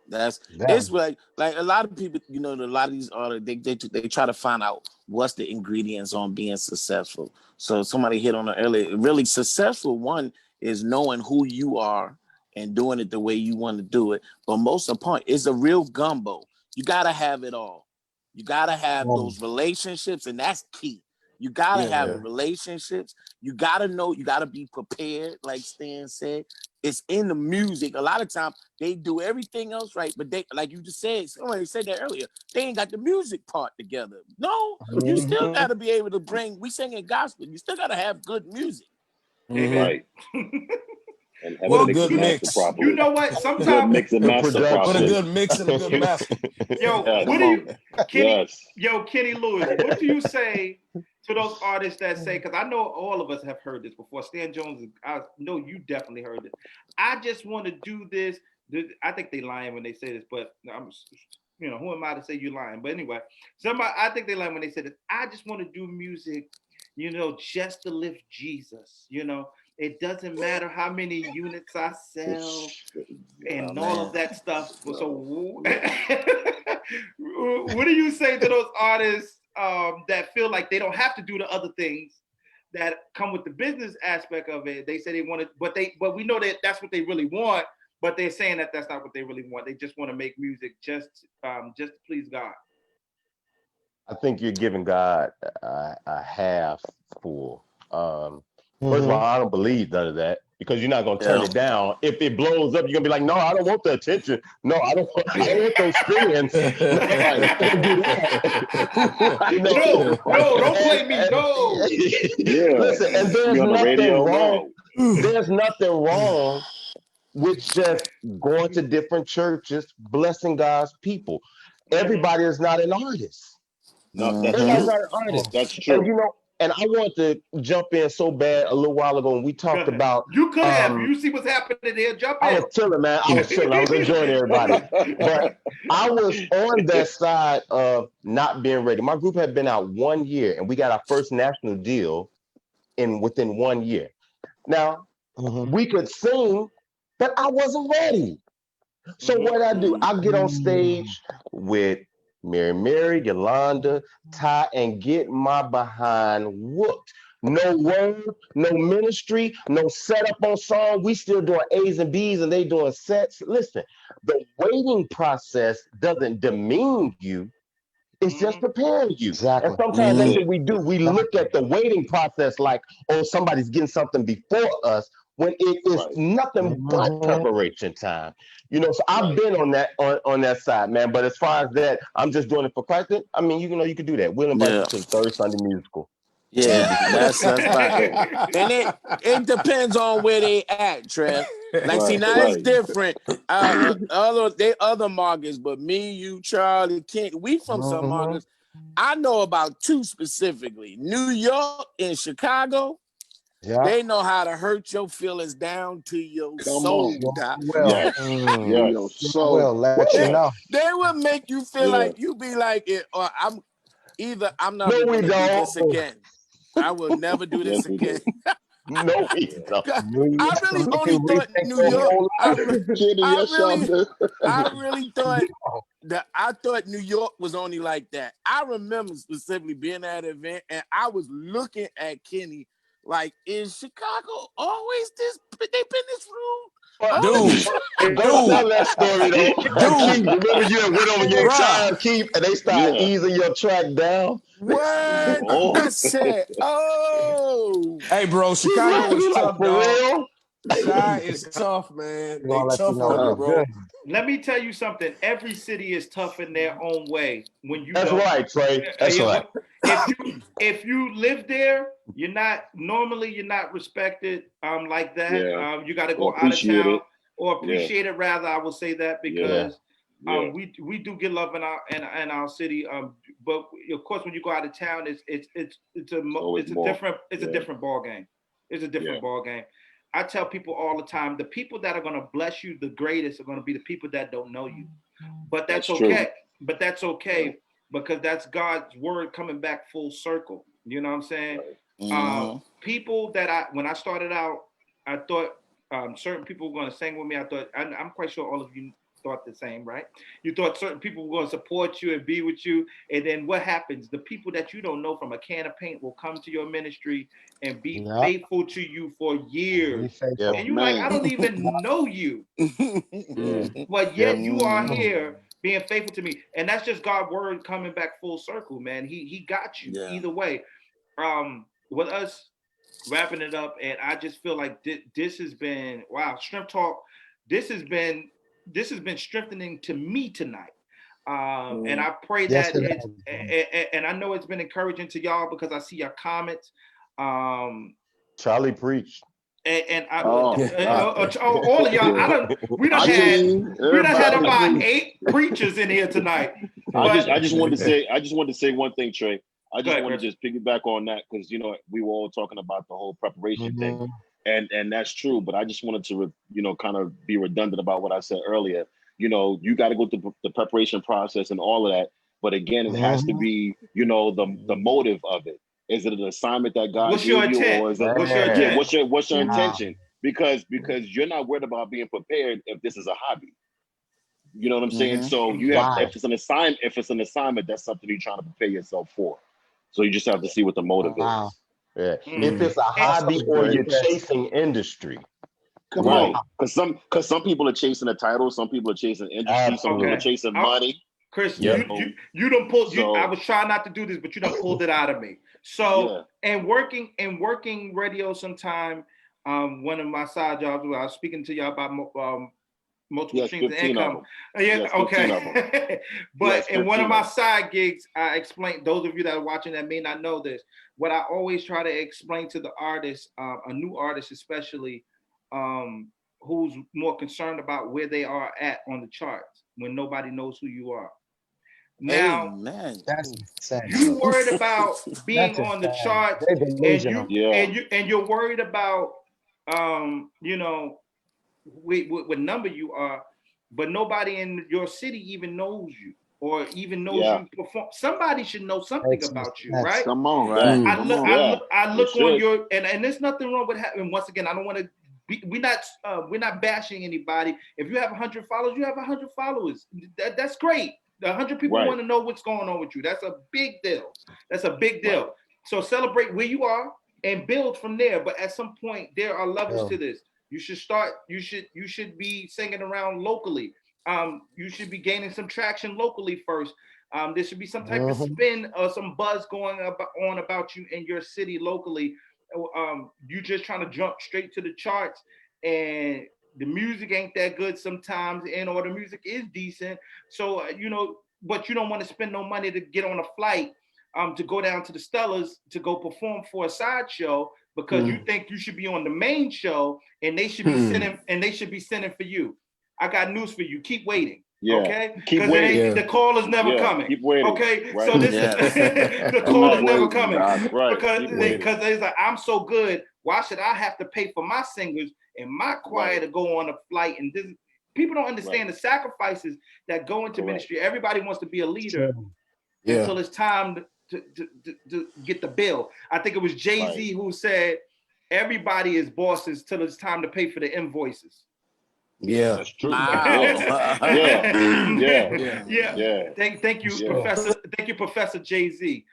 It's like a lot of people, a lot of these artists, they try to find out what's the ingredients on being successful. So somebody hit on it earlier. Really successful one is knowing who you are and doing it the way you want to do it. But most important, it's a real gumbo. You gotta have it all. You gotta have those relationships, and that's key. You gotta have Yeah. the relationships. You gotta know. You gotta be prepared. Like Stan said, it's in the music. A lot of times they do everything else right, but they, like you just said, somebody said that earlier. They ain't got the music part together. No, you still gotta be able to bring. We singing gospel. You still gotta have good music. Right. And have What a it good mastered mix. properly. You know what? Good Sometimes, mix and Good master What a properly. production. good mix and a good master. yo, Yes. what do you, Kenny? Yes. Yo, Kenny Lewis, what do you say to those artists that say? Because I know all of us have heard this before. Stan Jones, I know you definitely heard it. I just want to do this. I think they lying when they say this, but I'm, who am I to say you lying? But anyway, I think they lying when they say this. I just want to do music, just to lift Jesus. It doesn't matter how many units I sell and all of that stuff. So, what do you say to those artists that feel like they don't have to do the other things that come with the business aspect of it? They say they want to, but we know that that's what they really want. But they're saying that that's not what they really want. They just want to make music just to please God. I think you're giving God a half full. First of all, I don't believe none of that because you're not gonna turn it down. If it blows up, you're gonna be like, no, I don't want the attention. No, I don't want those spins. No, don't play me. No. Yeah. Listen, and there's Be on the nothing radio. wrong. No. There's nothing wrong with just going to different churches, blessing God's people. Everybody is not an artist. No, that's Everybody's true. not an artist. That's And true. and I want to jump in so bad a little while ago when we talked about You could have. You see what's happening there. Jump in. I was chilling, man. I was chilling. I was enjoying everybody. But I was on that side of not being ready. My group had been out 1 year and we got our first national deal within 1 year. Now, we could sing, but I wasn't ready. So what I do, I get on stage with Mary, Yolanda, Ty, and get my behind whooped. No word, no ministry, no setup on song. We still doing A's and B's and they doing sets. Listen, the waiting process doesn't demean you. It's just preparing you. Exactly. And sometimes that's what we do. We look at the waiting process like, oh, somebody's getting something before us when it is nothing but preparation time. So I've been on that side, man. But as far as that, I'm just doing it for Christ. I mean, you could do that. We'll invite you to the third Sunday musical. Yeah, that's fine. And it depends on where they at, Trev. Like, see, now it's different. Other markets, but me, you, Charlie, King, we from some markets. I know about two specifically. New York and Chicago. Yeah. They know how to hurt your feelings down to your soul. Well, So let you know. They will make you feel like you be like it, or I'm never No, we gonna do this don't. again. I will never do this again. No, we don't. I really only thought New York. I really thought that New York was only like that. I remember specifically being at an event and I was looking at Kenny like, is Chicago always this? They've been this rude. Don't tell that story though. Keith, remember you went over your child, Keith, and they started easing your track down. What? I said, Hey, bro, Chicago is tough, for dog. real? Chi is tough, man. They tough on you, bro. Let me tell you something. Every city is tough in their own way. That's right, Trey. That's right. If you live there, you're not respected like that. Yeah. You got to go out of town or appreciate it. it rather. I will say that because we do get love in our city. But of course, when you go out of town, it's a different ball game. It's a different ball game. I tell people all the time, the people that are going to bless you the greatest are going to be the people that don't know you. But that's okay. True. But that's okay because that's God's word coming back full circle. You know what I'm saying? Mm-hmm. People that when I started out, I thought certain people were going to sing with me. I thought, I'm quite sure all of you thought the same, right? You thought certain people were going to support you and be with you. And then what happens? The people that you don't know from a can of paint will come to your ministry and be faithful to you for years. And you're like, I don't even know you. But yet you are here being faithful to me. And that's just God's word coming back full circle, man. He got you either way. with us wrapping it up, and I just feel like this has been wow, Strength Talk. This has been strengthening to me tonight. And I pray Yes, that it it's has. and I know it's been encouraging to y'all because I see your comments. Charlie preached. And I, Oh, all of y'all, we done I had just, about everybody. 8 preachers in here tonight. I just wanted to say one thing, Trey. I Go just ahead, want to Chris. just piggyback on that because we were all talking about the whole preparation thing, Mhm. and that's true. But I just wanted to kind of be redundant about what I said earlier. You got to go through the preparation process and all of that. But again, it has to Mhm. be the motive of it. Is it an assignment that God What's your gave you, intent? or is it What's your Man. what's your Wow. intention? Because you're not worried about being prepared if this is a hobby. You know what I'm saying? Mhm. So you have, Wow. if it's an assignment, that's something you're trying to prepare yourself for. So you just have to see what the motive Wow. is. Yeah. If Mhm. it's a And- That's hobby some or good you're tips. chasing industry. Come Wow. on, because some people are chasing a title, some people are chasing industry, some people are okay, Absolutely. chasing money. Chris, You Yep. know, you done pulled. I so was trying not to do this, but you done pulled it out of me. So, yeah, and working radio sometime. One of my side jobs where I was speaking to y'all about multiple yes, streams of 15 of income. them. Yeah, Yes, 15 of them. okay. But Yes, in one of 15 my of them. side gigs, I explained, those of you that are watching that may not know this, what I always try to explain to the artist, a new artist especially, who's more concerned about where they are at on the charts when nobody knows who you are. Now, Amen. That's you insane. worried about being That's on the insane. charts, They and delusional. Yeah, you're worried about you know what number you are, but nobody in your city even knows you or even knows yeah. you perform. Somebody should know something Makes no about you, sense. right? Come on, Right. I come look, on. I Yeah, look, I they look on should. your, and there's nothing wrong with having. Once again, I don't want to. We're not bashing anybody. If you have 100 followers, you have 100 followers. That's great. The 100 people Right, want to know what's going on with you. That's a big deal. That's a big right. deal. So celebrate where you are and build from there. But at some point, there are levels to this. You should start. You should be singing around locally. You should be gaining some traction locally first. There should be some type of Mhm. spin or some buzz going on about you in your city locally. You just trying to jump straight to the charts, and the music ain't that good sometimes, and or the music is decent. So but you don't want to spend no money to get on a flight to go down to the Stellars to go perform for a sideshow because you think you should be on the main show and they should be sending for you. I got news for you. Keep waiting. Yeah. Okay, Keep because it waiting. ain't the call is never Yeah, coming. keep waiting. Okay, so Right. this is Yes. the call Keep is never waiting. coming That's right. because Keep waiting. it's like I'm so good. Why should I have to pay for my singers and my choir Right, to go on a flight? And this people don't right. understand the sacrifices that go into Correct. ministry. Everybody wants to be a leader True. until it's time to get the bill. I think it was Right. Jay-Z who said, "Everybody is bosses till it's time to pay for the invoices." Yeah. That's true. Wow. Yeah. Yeah. Yeah. Yeah. Yeah. Thank you, Yeah. Professor. Thank you, Professor Jay-Z.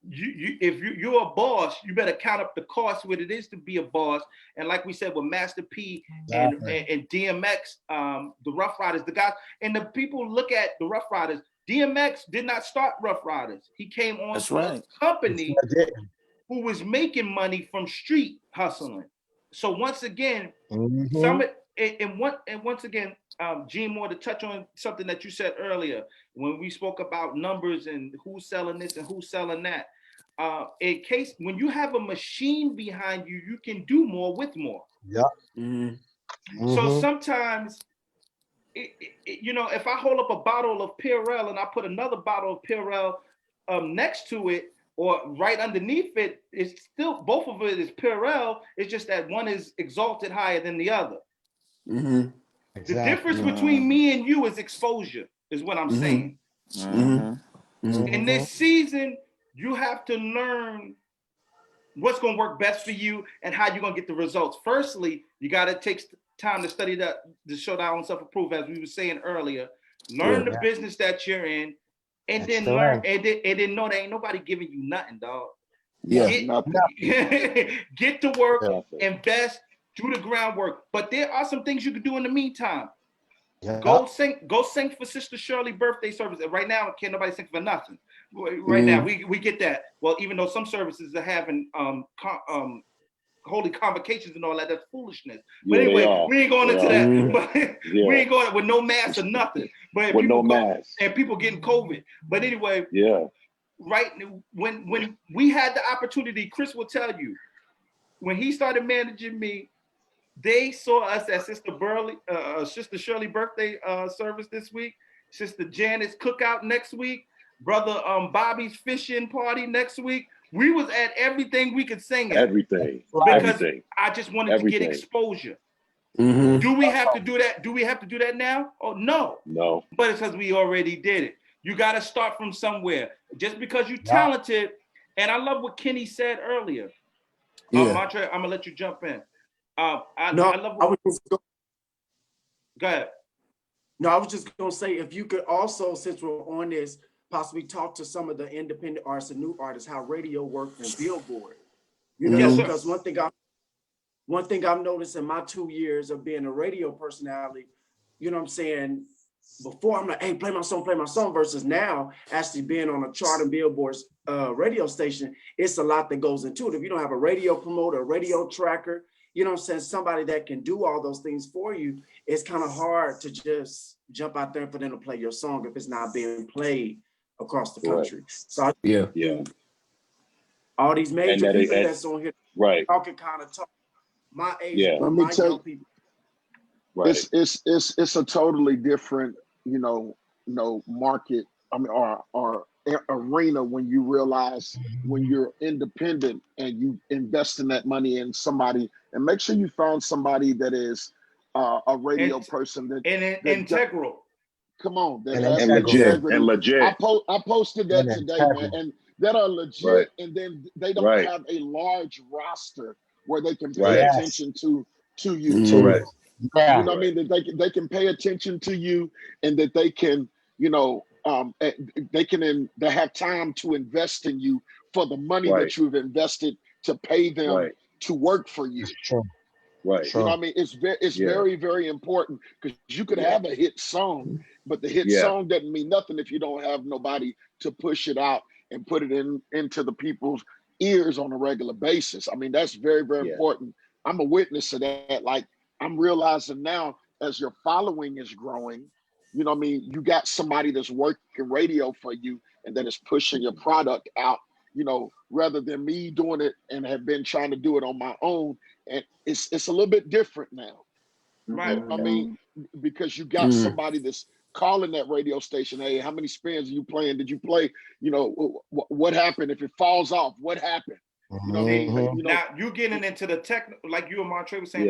If you're a boss, you better count up the cost what it is to be a boss. And like we said with Master P Exactly. and DMX, the Rough Riders, the guys, and the people look at the Rough Riders. DMX did not start Rough Riders. He came on That's to a right. company I didn't. who was making money from street hustling. So once again, Mhm. once again, Gene Moore, to touch on something that you said earlier when we spoke about numbers and who's selling this and who's selling that. In case when you have a machine behind you, you can do more with more. Yep. So Mhm. sometimes, if I hold up a bottle of Purell and I put another bottle of Purell next to it or right underneath it, it's still both of it is Purell. It's just that one is exalted higher than the other. The Exactly. difference between me and you is exposure, is what I'm saying. In this season, you have to learn what's going to work best for you and how you're going to get the results. Firstly, you got to take time to study that, to show that own self-approve, as we were saying earlier. Learn the business that you're in, and That's then the learn, right. and then know there ain't nobody giving you nothing, dog. Yeah. Nothing. Get to work, Nothing. invest, do the groundwork. But there are some things you can do in the meantime. Yep. Go sing for Sister Shirley birthday service. Right now, can't nobody sing for nothing. Right now, we get that. Well, even though some services are having holy convocations and all that, that's foolishness. But Yeah, anyway, we ain't going into that. But Yeah. we ain't going with no mask or nothing. But if With people no mask. and people getting COVID. But anyway, Yeah. right when we had the opportunity, Chris will tell you, when he started managing me, they saw us at Sister Shirley birthday service this week, Sister Janet's cookout next week, Brother Bobby's fishing party next week. We was at everything we could sing at. Everything. Because Everything. I just wanted to get exposure. Mm-hmm. Do we have to do that? Do we have to do that now? Oh, no. No. But it's because we already did it. You got to start from somewhere. Just because you're talented, and I love what Kenny said earlier. Montrae, I'm going to let you jump in. I love what... Go ahead. No, I was just going to say, if you could also, since we're on this, possibly talk to some of the independent artists and new artists, how radio works and Billboard. You know, because one thing I've noticed in my 2 years of being a radio personality, you know what I'm saying, before I'm like, hey, play my song, versus now actually being on a chart and Billboard's radio station, it's a lot that goes into it. If you don't have a radio promoter, a radio tracker, you know what I'm saying, somebody that can do all those things for you, it's kind of hard to just jump out there for them to play your song if it's not being played across the country. So all these major people that's on here, y'all can kind of talk my age, my young people. Right. It's a totally different, market. I mean, or arena when you realize when you're independent and you invest in that money in somebody, and make sure you find somebody that is a radio person that integral. Come on, that has legit. I posted that today, man, and that are legit, and then they don't have a large roster where they can pay attention to you too. Correct. You know what I mean? That they can pay attention to you, and that they can, they have time to invest in you for the money that you've invested to pay them to work for you. True. Right. You know what I mean? It's very, very important, because you could have a hit song, but the hit song doesn't mean nothing if you don't have nobody to push it out and put it into the people's ears on a regular basis. I mean, that's very, very important. I'm a witness to that. Like, I'm realizing now, as your following is growing, you know what I mean, you got somebody that's working radio for you and that is pushing your product out, rather than me doing it and have been trying to do it on my own. And it's a little bit different now. Right. You know what I mean, because you got somebody that's calling that radio station. Hey, how many spins are you playing? Did you play? What happened if it falls off? What happened? You know what I mean? Now you're getting into the technical, like you and Montrae were saying.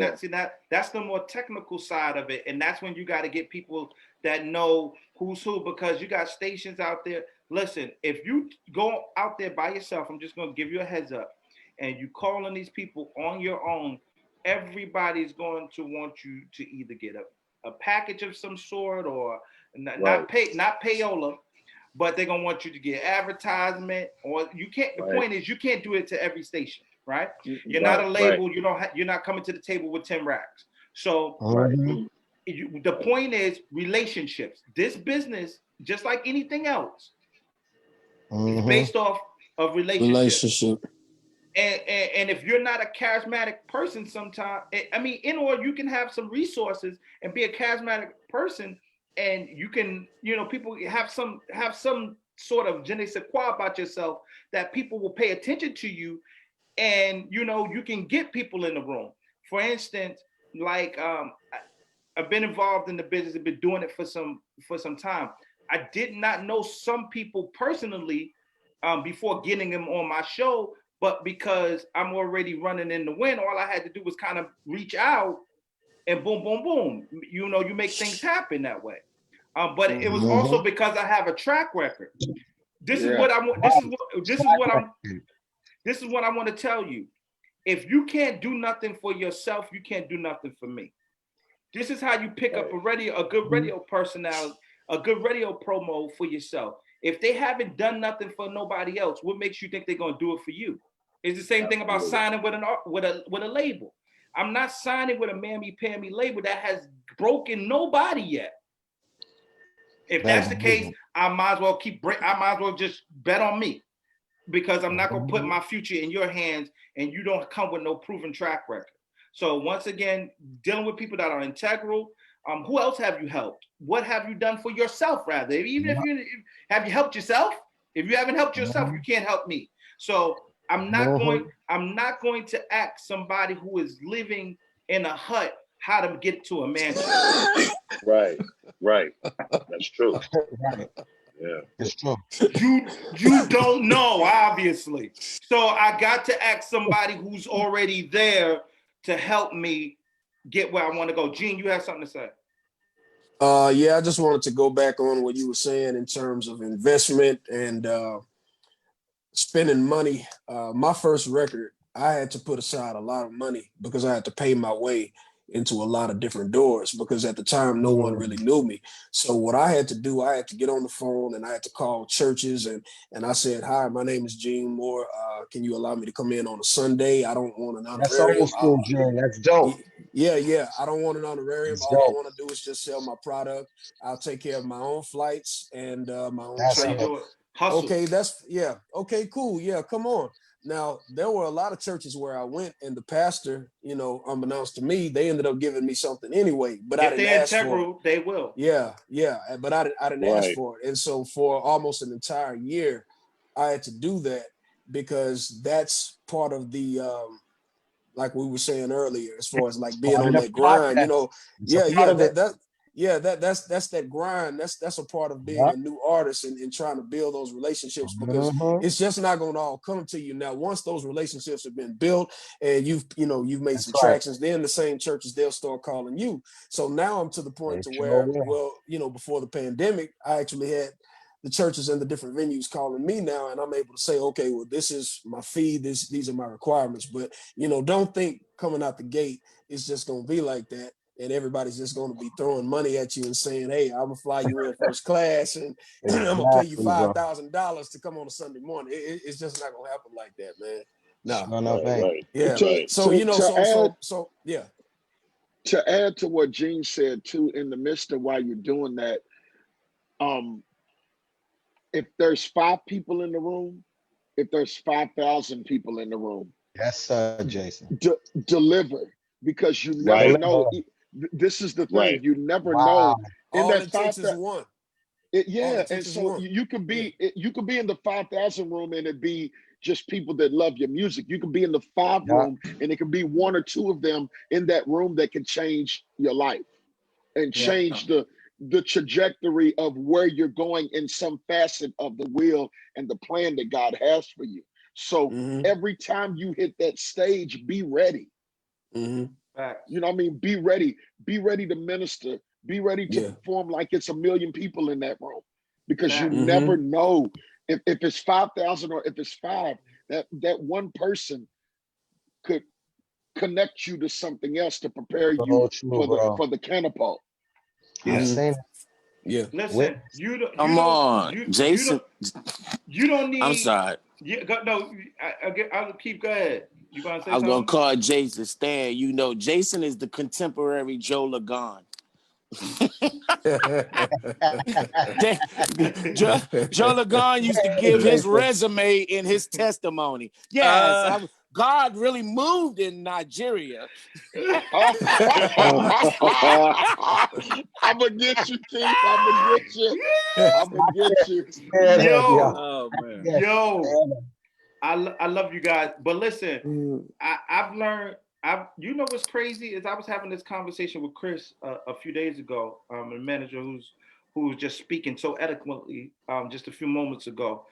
That's the more technical side of it, and that's when you got to get people that know who's who, because you got stations out there. Listen, if you go out there by yourself, I'm just going to give you a heads up, and you calling these people on your own, everybody's going to want you to either get a package of some sort, or not payola, but they're gonna want you to get advertisement, or you can't. The point is, you can't do it to every station, right? You're not a label. You're not coming to the table with 10 racks. So the point is relationships. This business, just like anything else, is based off of relationships. And if you're not a charismatic person, sometimes, or you can have some resources and be a charismatic person, and you can, people have some sort of je ne sais quoi about yourself that people will pay attention to you, and you can get people in the room. For instance, like I've been involved in the business, I've been doing it for some time. I did not know some people personally before getting them on my show, but because I'm already running in the wind, all I had to do was kind of reach out, and boom, boom, boom. You make things happen that way. But it was also because I have a track record. This is what I want. This is what I want to tell you. If you can't do nothing for yourself, you can't do nothing for me. This is how you pick up a good radio personality, a good radio promo for yourself. If they haven't done nothing for nobody else, what makes you think they're gonna do it for you? It's the same thing about signing with a label. I'm not signing with a mammy-pammy label that has broken nobody yet. If that's the case, I might as well just bet on me, because I'm not gonna put my future in your hands and you don't come with no proven track record. So once again, dealing with people that are integral. Who else have you helped? What have you done for yourself, rather? Even if you have you helped yourself? If you haven't helped yourself, you can't help me. So I'm not going to ask somebody who is living in a hut how to get to a mansion. Right. That's true. Right. Yeah. It's true. You don't know, obviously. So I got to ask somebody who's already there to help me get where I want to go. Gene, you have something to say? Yeah, I just wanted to go back on what you were saying in terms of investment and spending money. My first record, I had to put aside a lot of money because I had to pay my way into a lot of different doors, because at the time no one really knew me. So what I had to do, I had to get on the phone and I had to call churches and I said, "Hi, my name is Gene Moore. Can you allow me to come in on a Sunday? I don't want an That's honorarium." old school, Gene. That's dope. Yeah. I don't want an honorarium. That's All I dope. want to do is just sell my product. I'll take care of my own flights and my own That's How you travel. do it? Hustle. Okay, okay, cool. Yeah, come on. Now, there were a lot of churches where I went and the pastor, unbeknownst to me, they ended up giving me something anyway, but I If didn't they're ask for it. integral, they will. Yeah, but I didn't ask for it. And so for almost an entire year, I had to do that because that's part of the like we were saying earlier, as far as like being on that grind, that's that grind. That's a part of being a new artist and trying to build those relationships, because it's just not going to all come to you. Now, once those relationships have been built and you've made some tractions, then the same churches, they'll start calling you. So now I'm to the point to where, before the pandemic, I actually had the churches and the different venues calling me now, and I'm able to say, okay, well, this is my fee, these are my requirements. But don't think coming out the gate it's just gonna be like that, and everybody's just gonna be throwing money at you and saying, hey, I'm gonna fly you in first class and I'm gonna pay you $5,000 to come on a Sunday morning. It's just not gonna happen like that, man. No. Right. Yeah. So yeah. To add to what Gene said too, in the midst of while you're doing that, if there's 5 people in the room, if there's 5,000 people in the room, yes, Jason, deliver, because you never know. This is the thing, you never know. In All that it takes is one. And so you could be in the 5,000 room and it be just people that love your music. You can be in the 5 room and it can be 1 or 2 of them in that room that can change your life and change the trajectory of where you're going in some facet of the will and the plan that God has for you. So every time you hit that stage, be ready. You know what I mean? Be ready to minister, be ready to perform like it's 1 million people in that room, because you never know if it's 5,000 or if it's 5, that one person could connect you to something else to prepare you for the catapult. Yeah. Listen, you don't. Come on, Jason. You don't need. I'm sorry. I'll keep. Go ahead. You gonna say I was something? gonna call Jason Stan. Jason is the contemporary Joe Lagan. Joe Lagan used to give his resume in his testimony. Yes, God really moved in Nigeria. I'm gonna get you, Keith. I'm gonna get you. Yo, yo. I love you guys, but listen, I've learned. You know what's crazy is I was having this conversation with Chris a few days ago, a manager who was just speaking so eloquently just a few moments ago.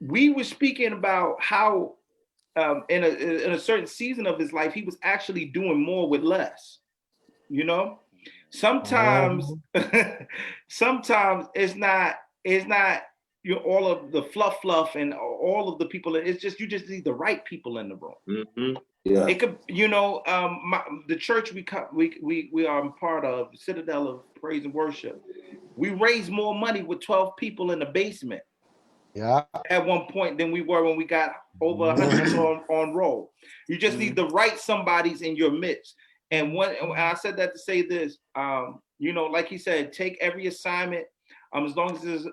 We were speaking about how in a certain season of his life he was actually doing more with less. Sometimes sometimes it's not all of the fluff and all of the people. It's just you just need the right people in the room. Yeah. It could, the church we are part of, Citadel of Praise and Worship. We raised more money with 12 people in the basement. At one point than we were when we got over 100 people on roll. You just need the right somebodies in your midst. And I said that to say this. You know, like he said, take every assignment. As long as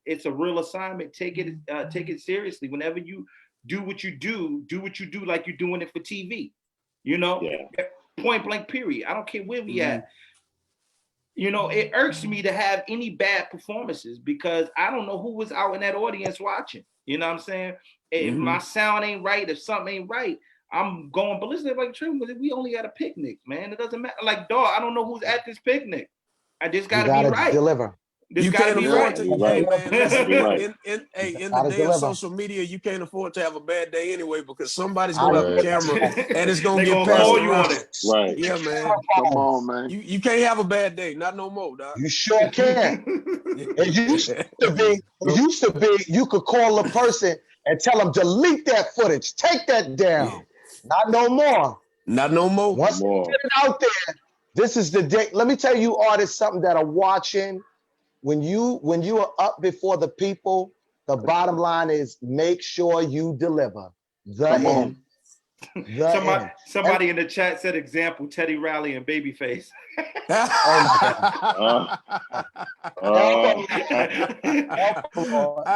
it's a real assignment, take it seriously. Whenever you do what you do like you're doing it for TV. You know, Yeah. point blank. Period. I don't care where we at. You know, it irks me to have any bad performances because I don't know who was out in that audience watching. You know what I'm saying? If my sound ain't right, if something ain't right, I'm going ballistic. Like, we only at a picnic, man. It doesn't matter. Like, dog, I don't know who's at this picnic. I just You gotta be gotta right. deliver. This You gotta can't be afford right. to. Right. Hey man, listen. Right. In the Gotta day of deliver. social media, you can't afford to have a bad day anyway because somebody's I gonna have a Right. camera and it's gonna They get gonna passed call you on around. it. Right. Yeah, man. Come on, man. You can't have a bad day. Not no more, dog. You sure can. It used to be you could call a person and tell them delete that footage, take that down. Not no more. Not no more. Once they More. get it out there, this is the day. Let me tell you, artists, something that are watching. When you are up before the people, the bottom line is make sure you deliver. The Come on. end. The end. Somebody in the chat said example, Teddy Riley and Babyface. Oh my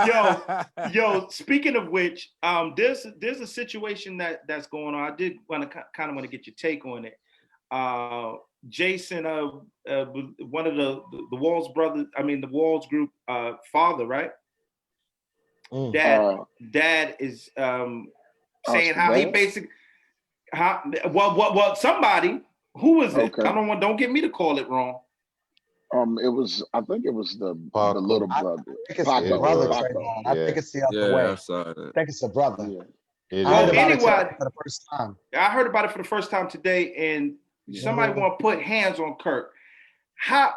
God. Yo, speaking of which, there's a situation that's going on. I did want to kind of want to get your take on it. Jason, one of the Walls brothers, the Walls group, father, right? Dad is saying how he basically, somebody, who was it? Okay. Don't get me to call it wrong. I think it was the Paco. little brother. I think it's Paco. the brother, Paco. Trayvon. I think it's the other Yeah, way. I saw that. I think it's the brother. Yeah. It I heard is. about it Anyway, today for the first time. I heard about it for the first time today, and somebody want to put hands on Kirk. How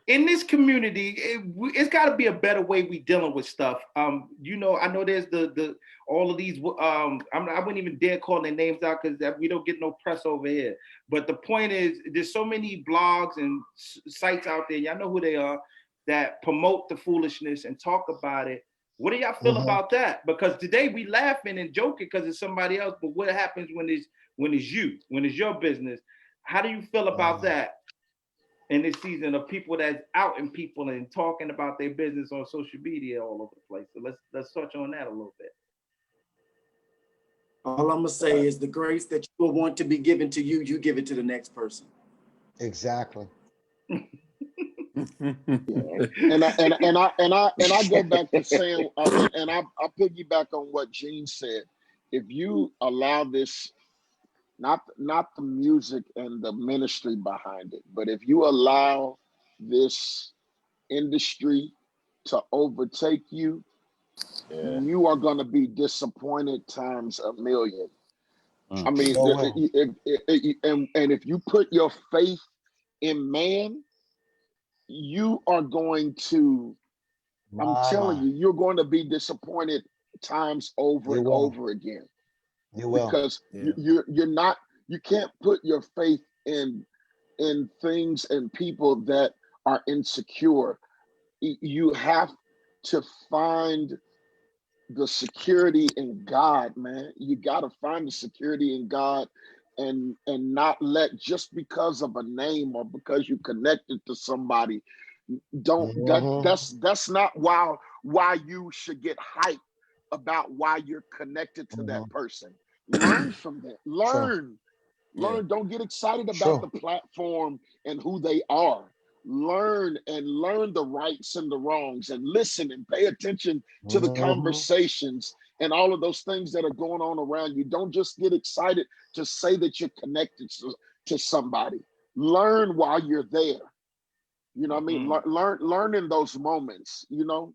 in this community, it's got to be a better way we dealing with stuff. I know there's the all of these. I wouldn't even dare call their names out because we don't get no press over here. But the point is, there's so many blogs and sites out there. Y'all know who they are that promote the foolishness and talk about it. What do y'all feel about that? Because today we laughing and joking because it's somebody else, but what happens when it's your business? How do you feel about that in this season of people that's out and people and talking about their business on social media all over the place? So let's touch on that a little bit. All I'm gonna say is the grace that you will want to be given to you, you give it to the next person. Exactly. And I go back to saying, and I piggyback on what Gene said. If you allow this, not the music and the ministry behind it, but if you allow this industry to overtake you, you are going to be disappointed times a million. I mean, and if you put your faith in man, you are going to, I'm telling you, you're going to be disappointed times over and over again. You will. Because you can't put your faith in things and people that are insecure. You have to find the security in God, man. You got to find the security in God and not let, just because of a name or because you connected to somebody, that's not why you should get hyped about why you're connected to that person. Learn from that. Learn. Don't get excited about the platform and who they are. Learn the rights and the wrongs, and listen and pay attention to the conversations and all of those things that are going on around you. Don't just get excited to say that you're connected to somebody. Learn while you're there. You know what I mean? Learn in those moments, you know?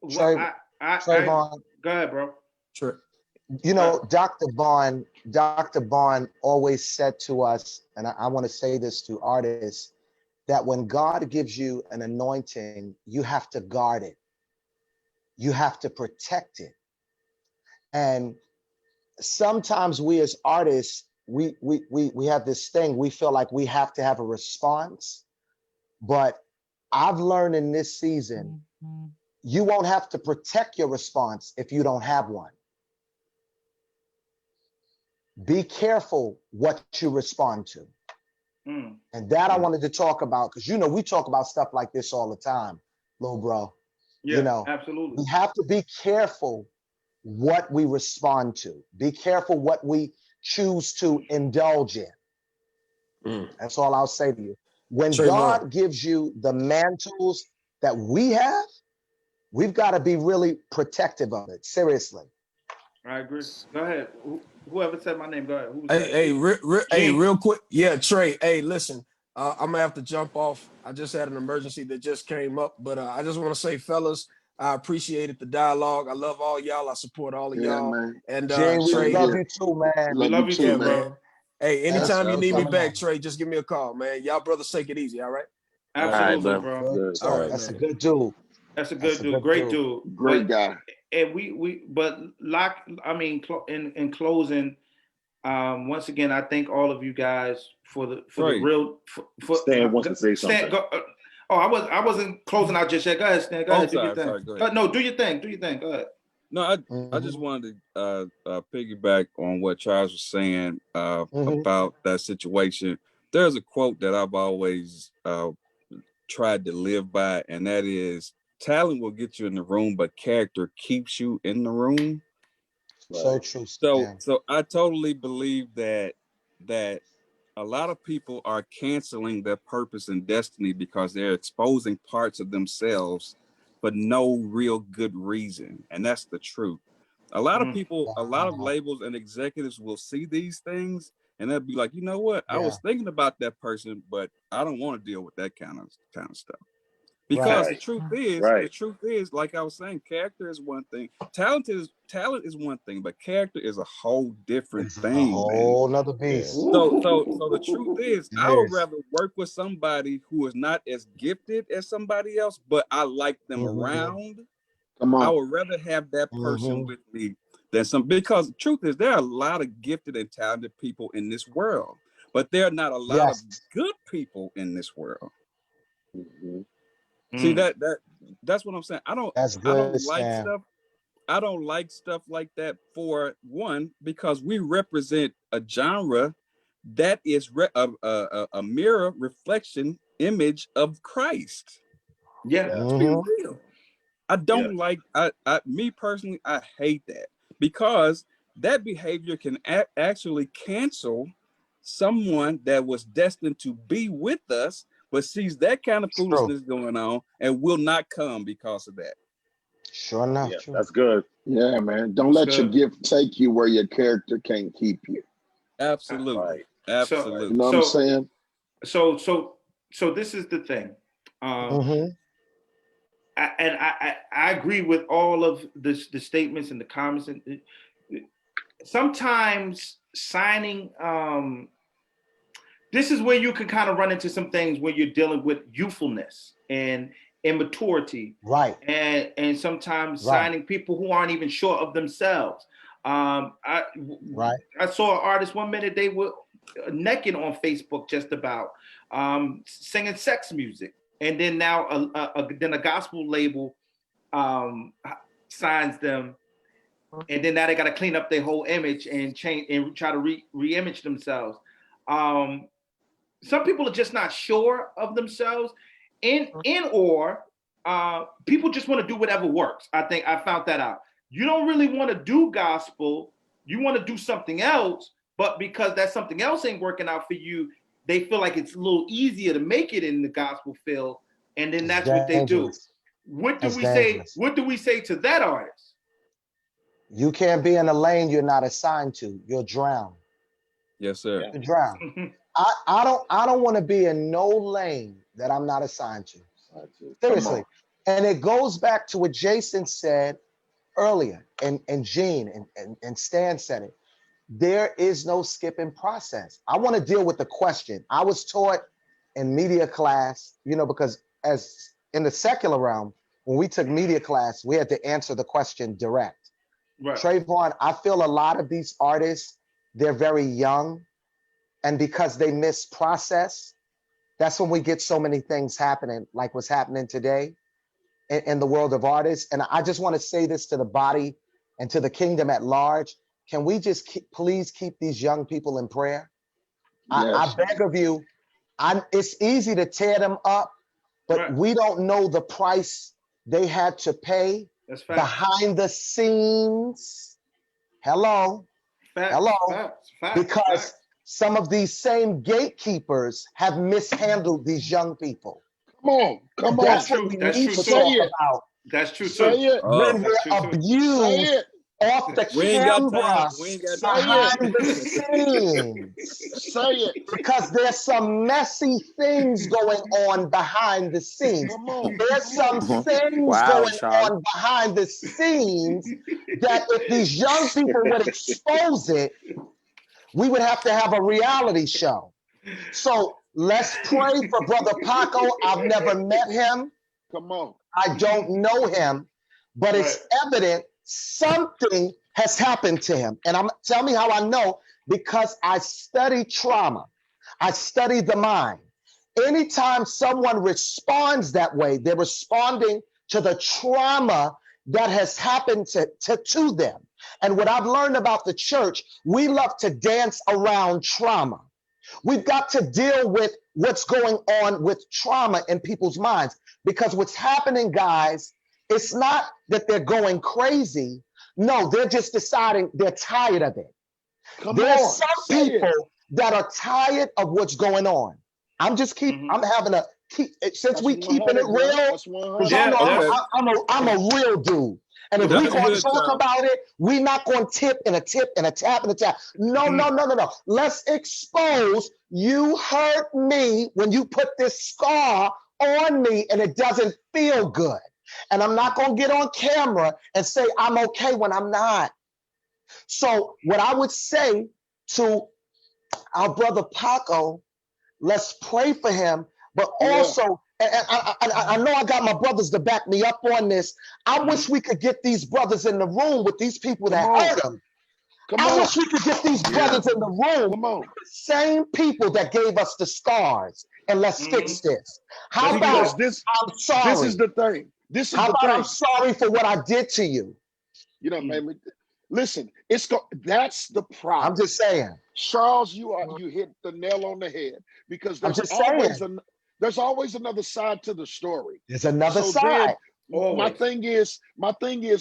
Trayvon, go ahead, bro. Sure. You know, Dr. Bond always said to us, and I want to say this to artists, that when God gives you an anointing, you have to guard it. You have to protect it. And sometimes we as artists, we have this thing, we feel like we have to have a response. But I've learned in this season, you won't have to protect your response if you don't have one. Be careful what you respond to. And that I wanted to talk about, because you know we talk about stuff like this all the time, little bro. Yeah, You know, absolutely. we have to be careful what we respond to. Be careful what we choose to indulge in. That's all I'll say to you. When Trayvon. God gives you the mantles that we have, we've got to be really protective of it. Seriously. I agree. Go ahead. Whoever said my name, go ahead. Who was that? Hey, real quick. Yeah, Trey. Hey, listen, I'm gonna have to jump off. I just had an emergency that just came up, but I just want to say, fellas, I appreciated the dialogue. I love all y'all. I support all of y'all. Man. And Jay, we Trey, love you too, man. We love you too, man. Bro. Hey, anytime you Thanks need for me coming back, on. Trey, just give me a call, man. Y'all brothers take it easy, all right? Absolutely, All right, bro. Good. All right, That's a man. good dude. That's a That's good a dude. good Great dude. dude. Great guy. And in closing, once again, I thank all of you guys for the Trey. real. Stan wants to say Stan, something. I wasn't closing out just yet. Go ahead, Stan. Go ahead. Do your thing. Sorry, go ahead. No, do your thing. Do your thing. Go ahead. No, I just wanted to piggyback on what Charles was saying about that situation. There's a quote that I've always tried to live by, and that is, talent will get you in the room, but character keeps you in the room. So true. So I totally believe that a lot of people are canceling their purpose and destiny because they're exposing parts of themselves for no real good reason. And that's the truth. A lot of people, a lot of labels and executives will see these things and they'll be like, you know what? I was thinking about that person, but I don't want to deal with that kind of stuff. Because the truth is, like I was saying, character is one thing. Talent is one thing, but character is a whole different thing, a whole nother beast. So the truth is, I would rather work with somebody who is not as gifted as somebody else, but I like them around. Come on. I would rather have that person with me than because the truth is, there are a lot of gifted and talented people in this world, but there are not a lot of good people in this world. See that's what I'm saying. I don't like stuff like that. For one, because we represent a genre that is a mirror reflection image of Christ. Yeah, let's be real. I don't like. Me personally, I hate that because that behavior can actually cancel someone that was destined to be with us, but sees that kind of foolishness going on and will not come because of that. Sure enough. Yeah, that's good. Yeah, man. Don't let your gift take you where your character can't keep you. Absolutely. Absolutely. You know what I'm saying? So this is the thing. I agree with all of the statements and the comments. And sometimes signing, this is where you can kind of run into some things when you're dealing with youthfulness and immaturity, and sometimes signing people who aren't even sure of themselves. I saw an artist one minute, they were naked on Facebook just about, singing sex music, and then now a gospel label signs them, and then now they got to clean up their whole image and change and try to re-image themselves. Some people are just not sure of themselves, or people just want to do whatever works. I think I found that out. You don't really want to do gospel. You want to do something else, but because that something else ain't working out for you, they feel like it's a little easier to make it in the gospel field, and then that's what they do. What do we say? What do we say to that artist? You can't be in a lane you're not assigned to. You'll drown. Yes, sir. You drown. I don't want to be in no lane that I'm not assigned to. Seriously. And it goes back to what Jason said earlier, and Gene and Stan said it. There is no skipping process. I want to deal with the question. I was taught in media class, because as in the secular realm, when we took media class, we had to answer the question direct. Right. Trayvon, I feel a lot of these artists, they're very young, and because they miss process, that's when we get so many things happening, like what's happening today in the world of artists. And I just want to say this to the body and to the kingdom at large. Can we just please keep these young people in prayer? Yes. I beg of you, It's easy to tear them up, but Right. we don't know the price they had to pay That's fact. behind the scenes. Hello. Facts, Hello. facts, Because facts. some of these same gatekeepers have mishandled these young people. Come That's on. what we That's need true to too. talk Say it. about That's true Say too. it. when That's true we're too. Say abused it. off the We ain't got time. camera, We ain't got Say time. behind the scenes. Say it. Because there's some messy things going on behind the scenes. Come on. There's some things Wow, going Charlie. on behind the scenes that if these young people would expose it, we would have to have a reality show. So let's pray for Brother Paco. I've never met him. Come on. I don't know him, but it's evident something has happened to him. And tell me how I know, because I study trauma. I study the mind. Anytime someone responds that way, they're responding to the trauma that has happened to them. And what I've learned about the church, we love to dance around trauma. We've got to deal with what's going on with trauma in people's minds, because what's happening, guys, it's not that they're going crazy. No, they're just deciding they're tired of it. There's some people that are tired of what's going on. I'm having a since we keeping it real, because y'all know I'm a real dude. And if we're going to talk about it, we're not going to tip and a tip and a tap and a tap. No. Let's expose. You hurt me when you put this scar on me and it doesn't feel good. And I'm not going to get on camera and say I'm okay when I'm not. So what I would say to our brother Paco, let's pray for him, but also, and I know I got my brothers to back me up on this. I wish we could get these brothers in the room with these people that hurt him. I wish we could get these brothers in the room with the same people that gave us the scars, and let's fix this. How about I'm sorry? This is the thing. This is How the about thing. I'm sorry for what I did to you? You know, man. Listen, that's the problem. I'm just saying, Charles, you hit the nail on the head, because there's always another side to the story. There's another side. My thing is,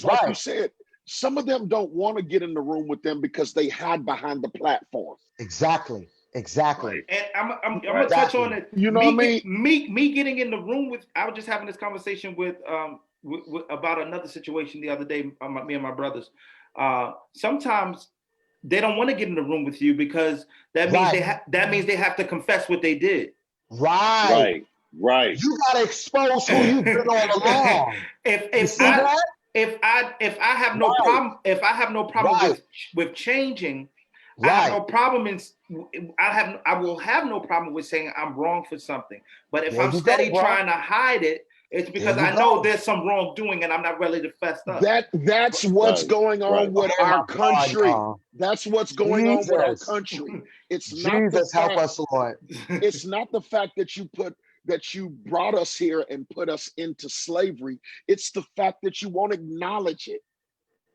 like you said, some of them don't want to get in the room with them because they hide behind the platform. Exactly. And I'm gonna touch on it. You know what I mean? Me getting in the room with. I was just having this conversation with about another situation the other day. Me and my brothers. Sometimes they don't want to get in the room with you because that means they have to confess what they did. Right. You gotta expose who you've been all along. If I have no problem with changing, I have no problem I will have no problem with saying I'm wrong for something. But if I'm steady trying to hide it, it's because I know there's some wrongdoing and I'm not ready to fess up. That's what's going on with our country. That's what's going on with our country. It's not Jesus, help us, Lord. It's not the fact that you brought us here and put us into slavery. It's the fact that you won't acknowledge it.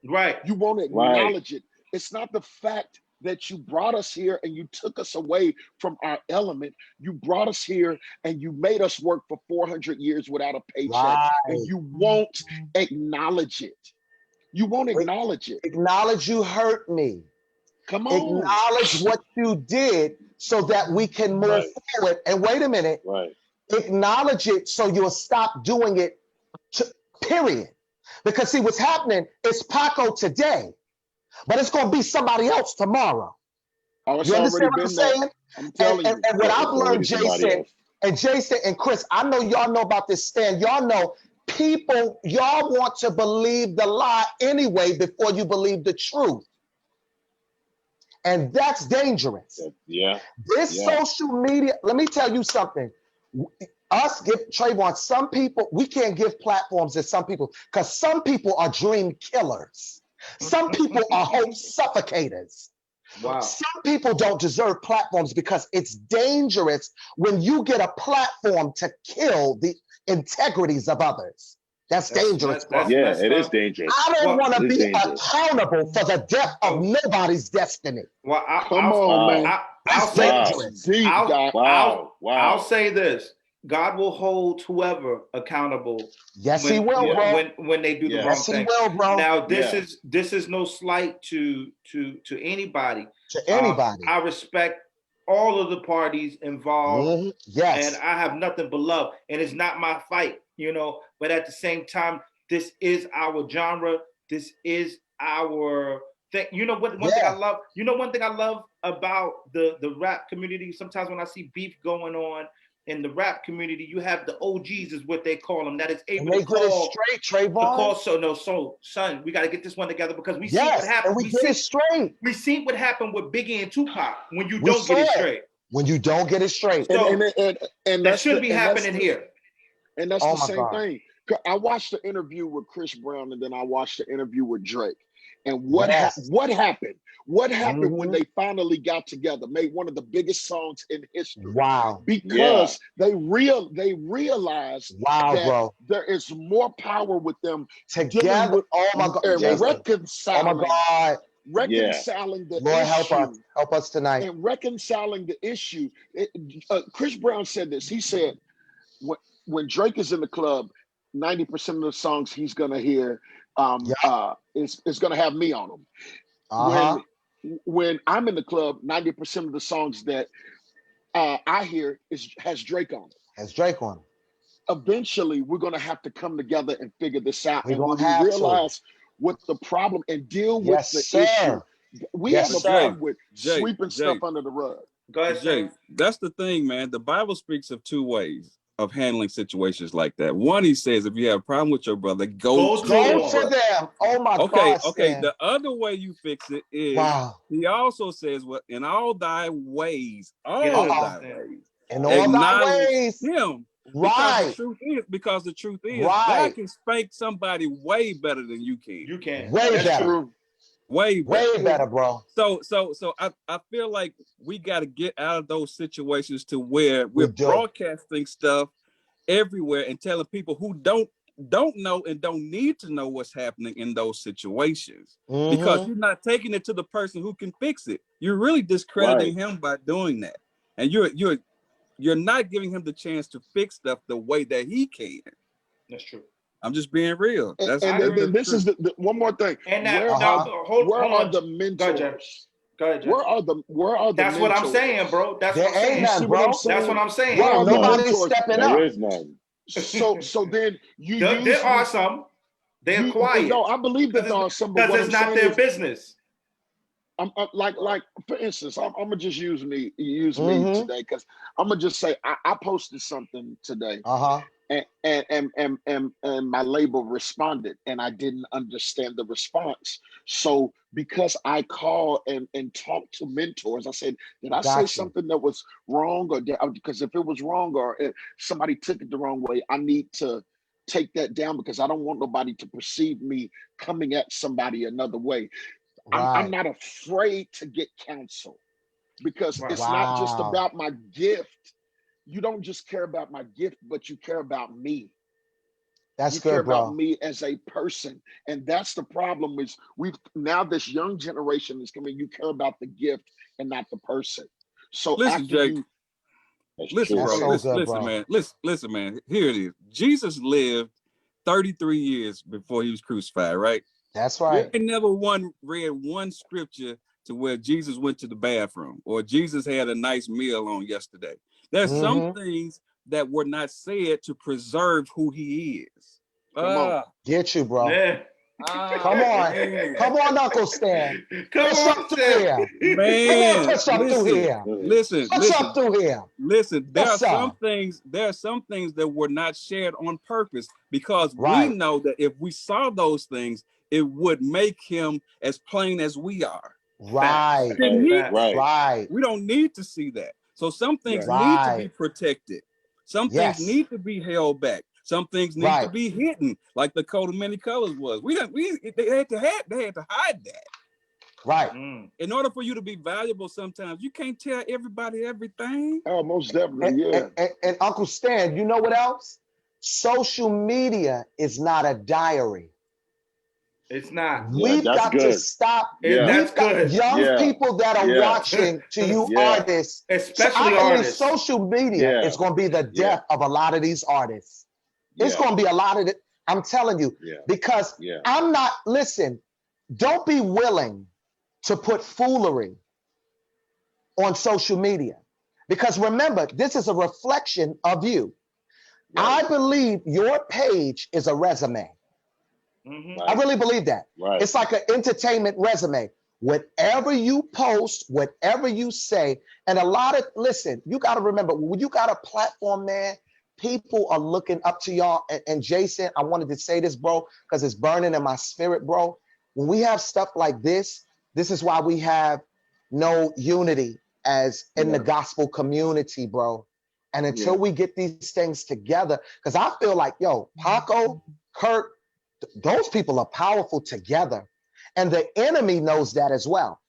Right. You won't acknowledge it. It's not the fact that you brought us here and you took us away from our element. You brought us here and you made us work for 400 years without a paycheck, and you won't acknowledge it. You won't acknowledge it. Acknowledge you hurt me. Come on. Acknowledge what you did so that we can move forward. And wait a minute. Acknowledge it so you'll stop doing it, period. Because see, what's happening is Paco today, but it's going to be somebody else tomorrow. You understand what I'm saying? I'm telling you. And what I've learned, Jason and Chris, I know y'all know about this stand. Y'all know people, y'all want to believe the lie anyway before you believe the truth. And that's dangerous. This social media, let me tell you something. Trevone, some people, we can't give platforms to some people because some people are dream killers. Some people are hope suffocators. Wow. Some people don't deserve platforms because it's dangerous when you get a platform to kill the integrities of others. That's dangerous. It is dangerous. I don't want to be accountable for the death of nobody's destiny. Well, Come on, man. That's dangerous. deep, God. I'll say this: God will hold whoever accountable. Yes, he will, bro. When they do the wrong Yes, he thing. will, bro. Now this is no slight to anybody. To anybody. I respect all of the parties involved. Yes. And I have nothing but love. And it's not my fight, you know. But at the same time, this is our genre. This is our thing. You know what? One thing I love. You know one thing I love about the rap community. Sometimes when I see beef going on in the rap community, you have the OGs, is what they call them. That is able to call it straight, Trevone. So son, we got to get this one together because we see what happened. And we get it straight. We see what happened with Biggie and Tupac when you don't get it straight. When you don't get it straight. So and that should be happening here. And that's the same thing. I watched the interview with Chris Brown, and then I watched the interview with Drake. And what happened? What happened when they finally got together, made one of the biggest songs in history? Wow. Because they realized that there is more power with them together. Oh my God. Reconciling. Oh my God. Reconciling the Lord, issue. help us tonight. And reconciling the issue. Chris Brown said this. He said, when Drake is in the club, 90% of the songs he's gonna hear is gonna have me on them. When I'm in the club, 90% of the songs that I hear has Drake on it. Has Drake on it. Eventually, we're gonna have to come together and figure this out. We're and when gonna we realize what the problem and deal with the issue, we have a problem with sweeping stuff under the rug. Go ahead, Jay. That's the thing, man. The Bible speaks of two ways of handling situations like that. One, he says, if you have a problem with your brother, go to them. Oh my God. Okay. The other way you fix it is he also says, well, in all thy ways, in all thy ways, him. Right. Because the truth is, God can spank somebody way better than you can. You can. Way better. True. Way better, bro. So I feel like we got to get out of those situations to where we're broadcasting stuff everywhere and telling people who don't know and don't need to know what's happening in those situations, because you're not taking it to the person who can fix it. You're really discrediting him by doing that, and you're not giving him the chance to fix stuff the way that he can. That's true. I'm just being real. And then this is the one more thing. And where are the mentors? Go ahead, where are the That's mentors? what I'm saying, bro. That's what I'm saying. None, bro. That's what I'm saying. Well, nobody's stepping up. There is none. So then there are some. They're quiet. No, I believe that there are some, because it's not their business. I'm like for instance, I'm gonna just use me today, because I'm gonna just say I posted something today. And my label responded, and I didn't understand the response. So because I called and talked to mentors, I said, did I say something that was wrong, or because if it was wrong, or if somebody took it the wrong way, I need to take that down, because I don't want nobody to perceive me coming at somebody another way. I'm not afraid to get counsel, because it's not just about my gift. You don't just care about my gift, but you care about me. You care about me as a person. And that's the problem, is now this young generation is coming, you care about the gift and not the person. So listen, Jake, listen, man, here it is. Jesus lived 33 years before he was crucified, right? That's right. I never read one scripture to where Jesus went to the bathroom or Jesus had a nice meal on yesterday. There's some things that were not said to preserve who he is. Get you, bro. Yeah. Come on, Uncle Stan. Come on, Stan. Man, push up through here. Listen. Listen, there are some things that were not shared on purpose, because we know that if we saw those things, it would make him as plain as we are. Right. We don't need to see that. So some things need to be protected. Some things need to be held back. Some things need to be hidden, like the coat of many colors was. They had to hide that. Right. In order for you to be valuable, sometimes you can't tell everybody everything. Oh, most definitely, and Uncle Stan, you know what else? Social media is not a diary. It's not. Yeah, We've that's got to good. stop. Yeah. That's We've got good. young Yeah. people that are Yeah. watching to you Yeah. artists. So Especially I believe artists. social media Yeah. is going to be the Yeah. death of a lot of these artists. It's Yeah. going to be a lot of it. I'm telling you, Yeah. because Yeah. I'm not, listen, don't be willing to put foolery on social media. Because remember, this is a reflection of you. Right. I believe your page is a resume. Mhm. I really believe that. Right. It's like an entertainment resume. Whatever you post, whatever you say, and a lot of, listen, you got to remember, when you got a platform, man, people are looking up to y'all. And Jason, I wanted to say this, bro, because it's burning in my spirit, bro. When we have stuff like this is why we have no unity as in the gospel community, bro. And until we get these things together, because I feel like, yo, Paco, Kurt, those people are powerful together. And the enemy knows that as well.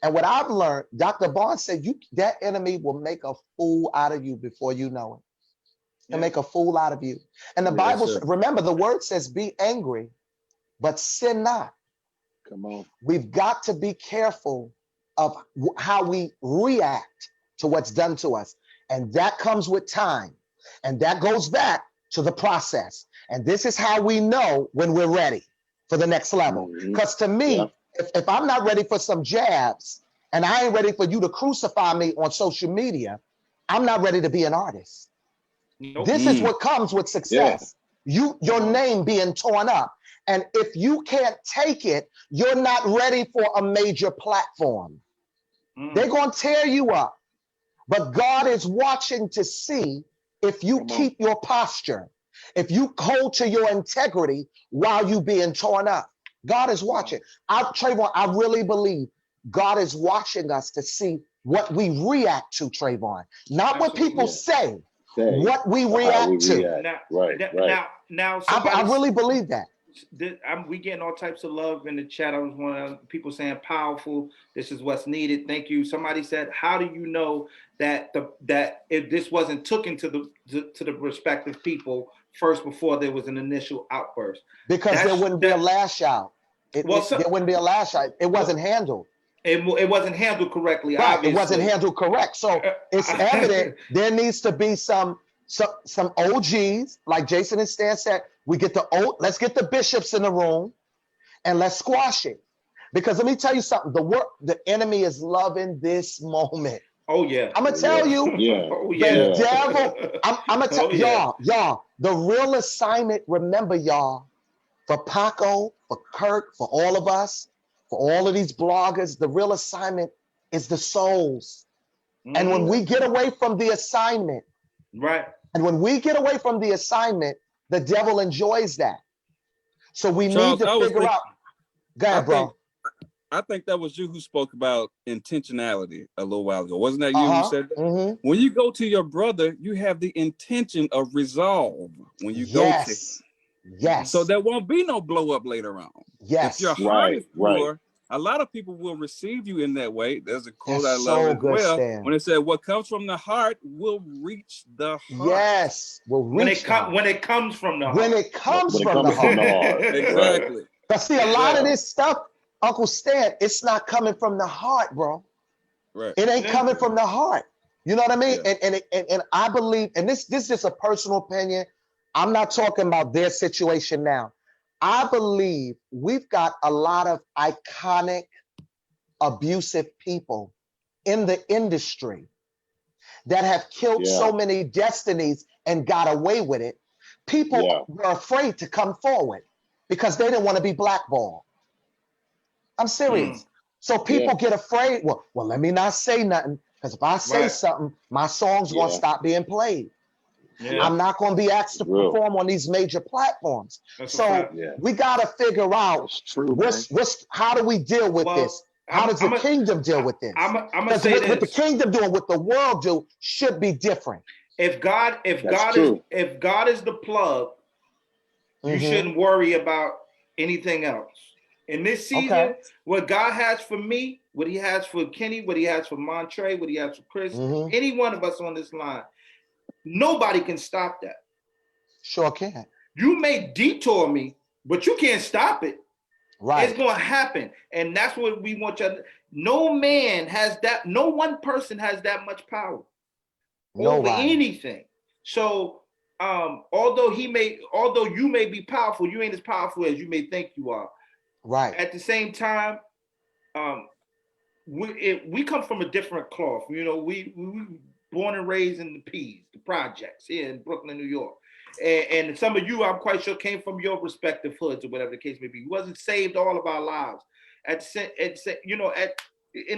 And what I've learned, Dr. Barnes said, that enemy will make a fool out of you before you know it. He'll make a fool out of you. And the Bible, remember, the word says, be angry, but sin not. Come on. We've got to be careful of how we react to what's done to us. And that comes with time. And that goes back to the process. And this is how we know when we're ready for the next level. Because to me, if I'm not ready for some jabs and I ain't ready for you to crucify me on social media, I'm not ready to be an artist. Nope. This is what comes with success. Your name being torn up. And if you can't take it, you're not ready for a major platform. They're going to tear you up. But God is watching to see if you keep your posture, if you hold to your integrity while you being torn up. God is watching. Trayvon, I really believe God is watching us to see what we react to, Trayvon. Not what people say, what we react to. Now, I really believe that. We getting all types of love in the chat. I was one of people saying powerful. This is what's needed. Thank you. Somebody said, how do you know that that if this wasn't taken to the respective people first before there was an initial outburst? Because there wouldn't be a lash out. There wouldn't be a lash out. It wasn't handled. It wasn't handled correctly. Right, obviously. it wasn't handled correct. So it's evident there needs to be some OGs, like Jason and Stan said. Let's get the bishops in the room and let's squash it. Because let me tell you something, the enemy is loving this moment. Oh yeah. I'm gonna tell you, the devil, I'm gonna tell y'all, the real assignment, remember y'all, for Paco, for Kirk, for all of us, for all of these bloggers, the real assignment is the souls. And when we get away from the assignment, and when we get away from the assignment, the devil enjoys that. So we need to figure out. Go ahead, bro. I think that was you who spoke about intentionality a little while ago. Wasn't that you who said that? When you go to your brother, you have the intention of resolve when you go to him. Yes. So there won't be no blow up later on. Yes. If your heart is pure, a lot of people will receive you in that way. There's a quote I love as well. Stan. When it said, what comes from the heart will reach the heart. Yes. When it comes from the heart. When it comes from the heart. Exactly. But see, a lot of this stuff, Uncle Stan, it's not coming from the heart, bro. Right. It ain't coming from the heart. You know what I mean? And I believe, and this is just a personal opinion. I'm not talking about their situation now. I believe we've got a lot of iconic, abusive people in the industry that have killed so many destinies and got away with it. People were afraid to come forward because they didn't want to be blackballed. I'm serious. So people get afraid. Well, let me not say nothing, because if I say something, my song's going to stop being played. I'm not going to be asked to perform on these major platforms. We got to figure out how do we deal with this? How does the kingdom deal with this? I'm gonna say what the kingdom doing, what the world do, should be different. If God is the plug, you shouldn't worry about anything else. In this season, what God has for me, what He has for Kenny, what He has for Montrae, what He has for Chris, any one of us on this line, nobody can stop that. Sure can. You may detour me, but you can't stop it. Right. It's going to happen. And that's what we want you. No man has that. No one person has that much power over Nobody. anything. So, although you may be powerful, you ain't as powerful as you may think you are. Right. At the same time, we come from a different cloth. You know, we born and raised in the P's, the projects here in Brooklyn, New York. And some of you, I'm quite sure, came from your respective hoods or whatever the case may be. We wasn't saved all of our lives. In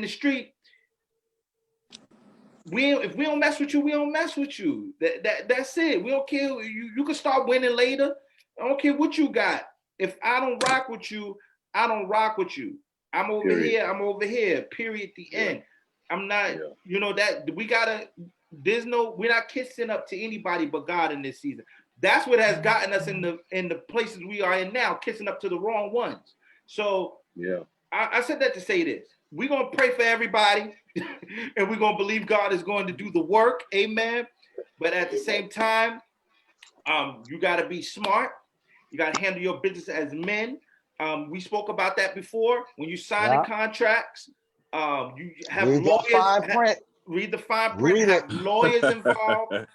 the street, if we don't mess with you, we don't mess with you. That's it. We don't care. You can start winning later. I don't care what you got. If I don't rock with you, I don't rock with you. I'm over here. I'm over here. Period. The end. I'm not. You know that we gotta. We're not kissing up to anybody but God in this season. That's what has gotten us in the places we are in now, kissing up to the wrong ones. So I said that to say this. We're gonna pray for everybody, and we're gonna believe God is going to do the work. Amen. But at the same time, you gotta be smart. You gotta handle your business as men. We spoke about that before. When you sign contracts, you have lawyers. Read the fine print. Have lawyers involved.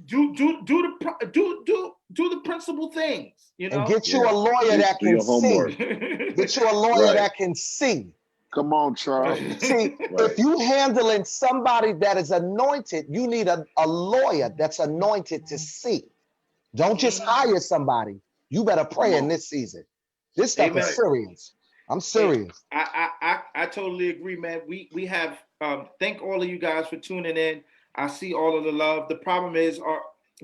Do the principal things, you know. And get you a lawyer that can see. Get you a lawyer that can see. Come on, Charles. See, if you handling somebody that is anointed, you need a lawyer that's anointed to see. Don't just hire somebody. You better pray in this season. This stuff is serious. I'm serious. I totally agree, man. We have thank all of you guys for tuning in. I see all of the love. The problem is,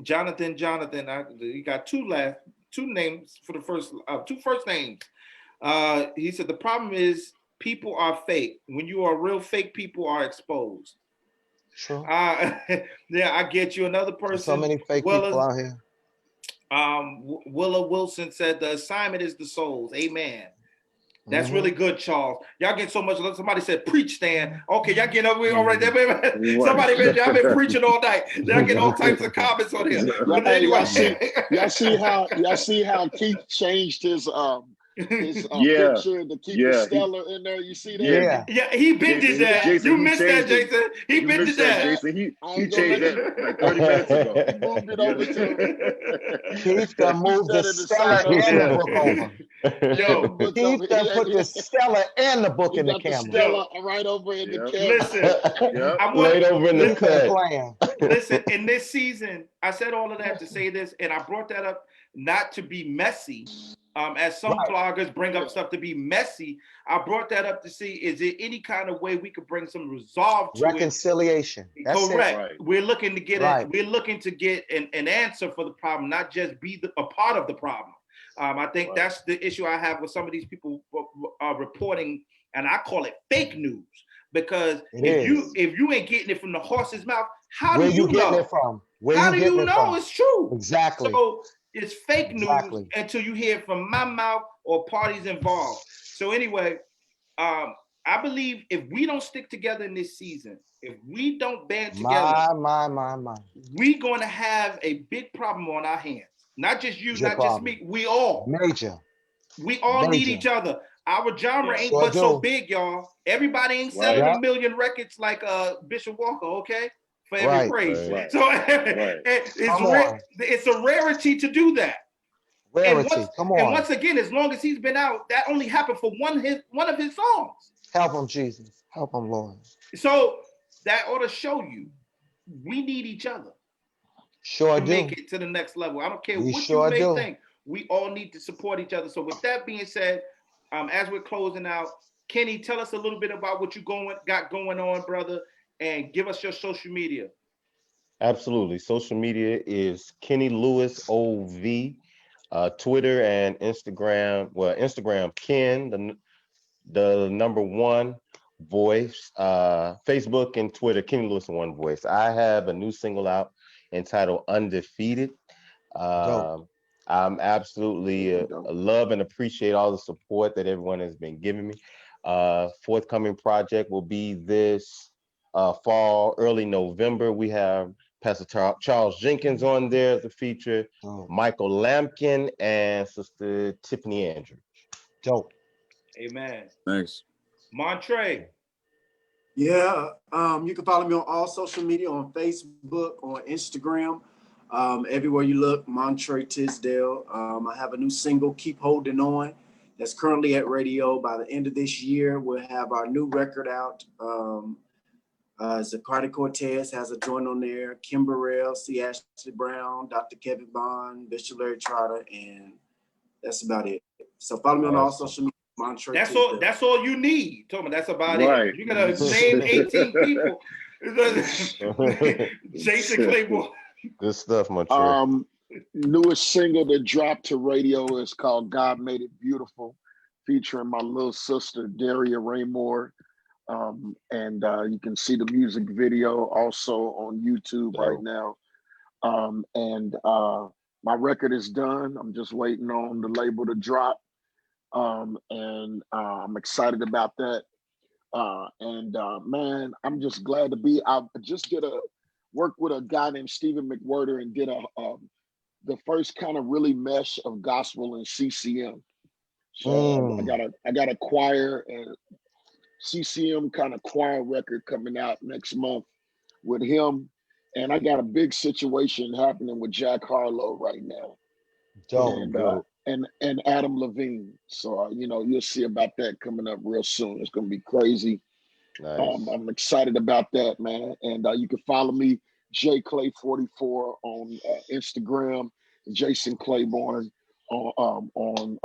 Jonathan. You got two names for the two first names. He said the problem is people are fake. When you are real, fake people are exposed. Sure. Yeah, I get you. Another person. There's so many fake people out here. Willa Wilson said the assignment is the souls. Amen. That's really good, Charles. Y'all get so much. Somebody said preach, Stan. Okay, y'all get over all right. Somebody been y'all been preaching all night. Y'all get all types of comments on here. But anyway, y'all see how Keith changed his picture to keep the Stellar in there. You see that? Yeah, he been did that. Jason, you missed that, Jason. He been did that. Jason, he changed that like 30 minutes ago. He moved it over to. Keith done moved the Stellar and the book over. Yo, Keith done put the Stellar and the book in the camera. Stella right over in the camera. Listen, I laid over in the cut. Listen, in this season, I said all of that to say this, and I brought that up not to be messy. As some bloggers bring up stuff to be messy, I brought that up to see, is there any kind of way we could bring some resolve to reconciliation? That's correct. Right. We're looking to get we're looking to get an answer for the problem, not just be a part of the problem. I think that's the issue I have with some of these people reporting, and I call it fake news, because if you ain't getting it from the horse's mouth, how do you know? It from? How do you know it's true? Exactly. So it's fake news until you hear it from my mouth or parties involved. So anyway, I believe if we don't stick together in this season, if we don't band together, we're going to have a big problem on our hands. Not just you, not just me. We all. We all need each other. Our genre ain't but so big, y'all. Everybody ain't selling a million records like Bishop Walker, okay? For every praise. Right. So it's a rarity to do that. Rarity. Come on. And once again, as long as he's been out, that only happened for one of his songs. Help him, Jesus. Help him, Lord. So that ought to show you we need each other. Sure do. Make it to the next level. I don't care what you may think. We all need to support each other. So with that being said, as we're closing out, Kenny, tell us a little bit about what you got going on, brother, and give us your social media. Absolutely. Social media is Kenny Lewis OV, Twitter and Instagram. Well, Instagram, Ken, the number one voice, Facebook and Twitter, Kenny Lewis one voice. I have a new single out entitled Undefeated. I'm absolutely love and appreciate all the support that everyone has been giving me. Forthcoming project will be this fall, early November. We have Pastor Charles Jenkins on there as a feature, Michael Lampkin, and Sister Tiffany Andrews. Dope. Amen. Thanks. Montrae. Yeah, you can follow me on all social media, on Facebook, on Instagram, everywhere you look, Montrae Tisdale. I have a new single, Keep Holding On, that's currently at radio. By the end of this year, we'll have our new record out. Zacardi Cortez has a joint on there, Kim Burrell, C. Ashley Brown, Dr. Kevin Bond, Bishop Larry Trotter, and that's about it. So follow me on all social media. Montrae That's Tisdale. all. That's all you need. Told me that's about Right. it. You're gonna name 18 people. Jason Claiborne. Good stuff, Montrae. Newest single that dropped to radio is called God Made It Beautiful, featuring my little sister, Daria Raymore. And you can see the music video also on YouTube right now. My record is done. I'm just waiting on the label to drop. I'm excited about that. Man, I'm just glad to be. I just did work with a guy named Stephen McWhirter and did the first kind of really mesh of gospel and CCM. So I got a choir and CCM kind of choir record coming out next month with him, and I got a big situation happening with Jack Harlow right now. And Adam Levine. So you'll see about that coming up real soon. It's gonna be crazy. Nice. I'm excited about that, man. And you can follow me, JClay44 on Instagram, Jason Claiborne on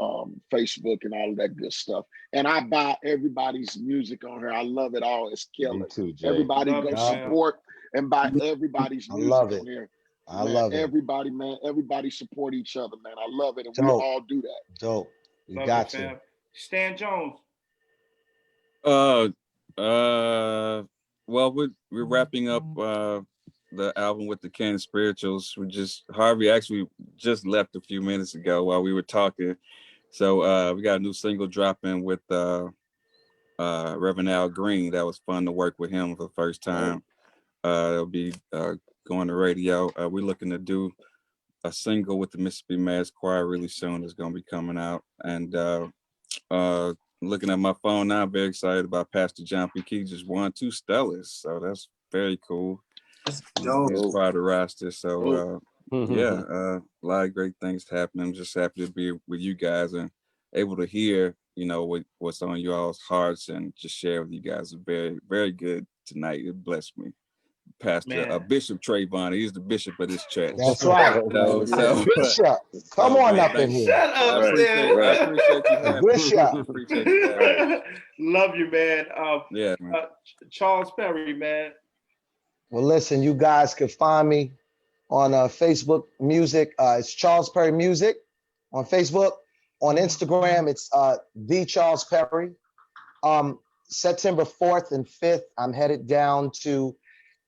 Facebook and all of that good stuff. And I buy everybody's music on here. I love it all. It's killer. Me too, Jay. Everybody Love go it, support and buy everybody's I music love it. on here. I Man, love it. everybody, man, everybody support each other, man. I love it, and we Dope. all do that. Dope. You Love got it, to. fam. Stan Jones. Well, we're wrapping up the album with the Cannon Spirituals. Harvey actually just left a few minutes ago while we were talking. So we got a new single dropping with Reverend Al Green. That was fun to work with him for the first time. It'll be going to radio. We're looking to do a single with the Mississippi Mass Choir really soon. It's going to be coming out. And looking at my phone now, I'm very excited about Pastor John P. Key just won 2 Stellars. So that's very cool. That's He's dope. part of the roster. So a lot of great things happening. I'm just happy to be with you guys and able to hear, what's on you all's hearts and just share with you guys. Very, very good tonight. It blessed me. Pastor Bishop Trevone, he's the bishop of this church. That's right. Bishop, come on up in here. Shut up, Stan. I appreciate you having me. Bishop. Appreciate you having me. Love you, man. Yeah, man. Charles Perry, man. Well, listen, you guys can find me on Facebook Music. It's Charles Perry Music on Facebook. On Instagram, it's the Charles Perry. September 4th and 5th, I'm headed down to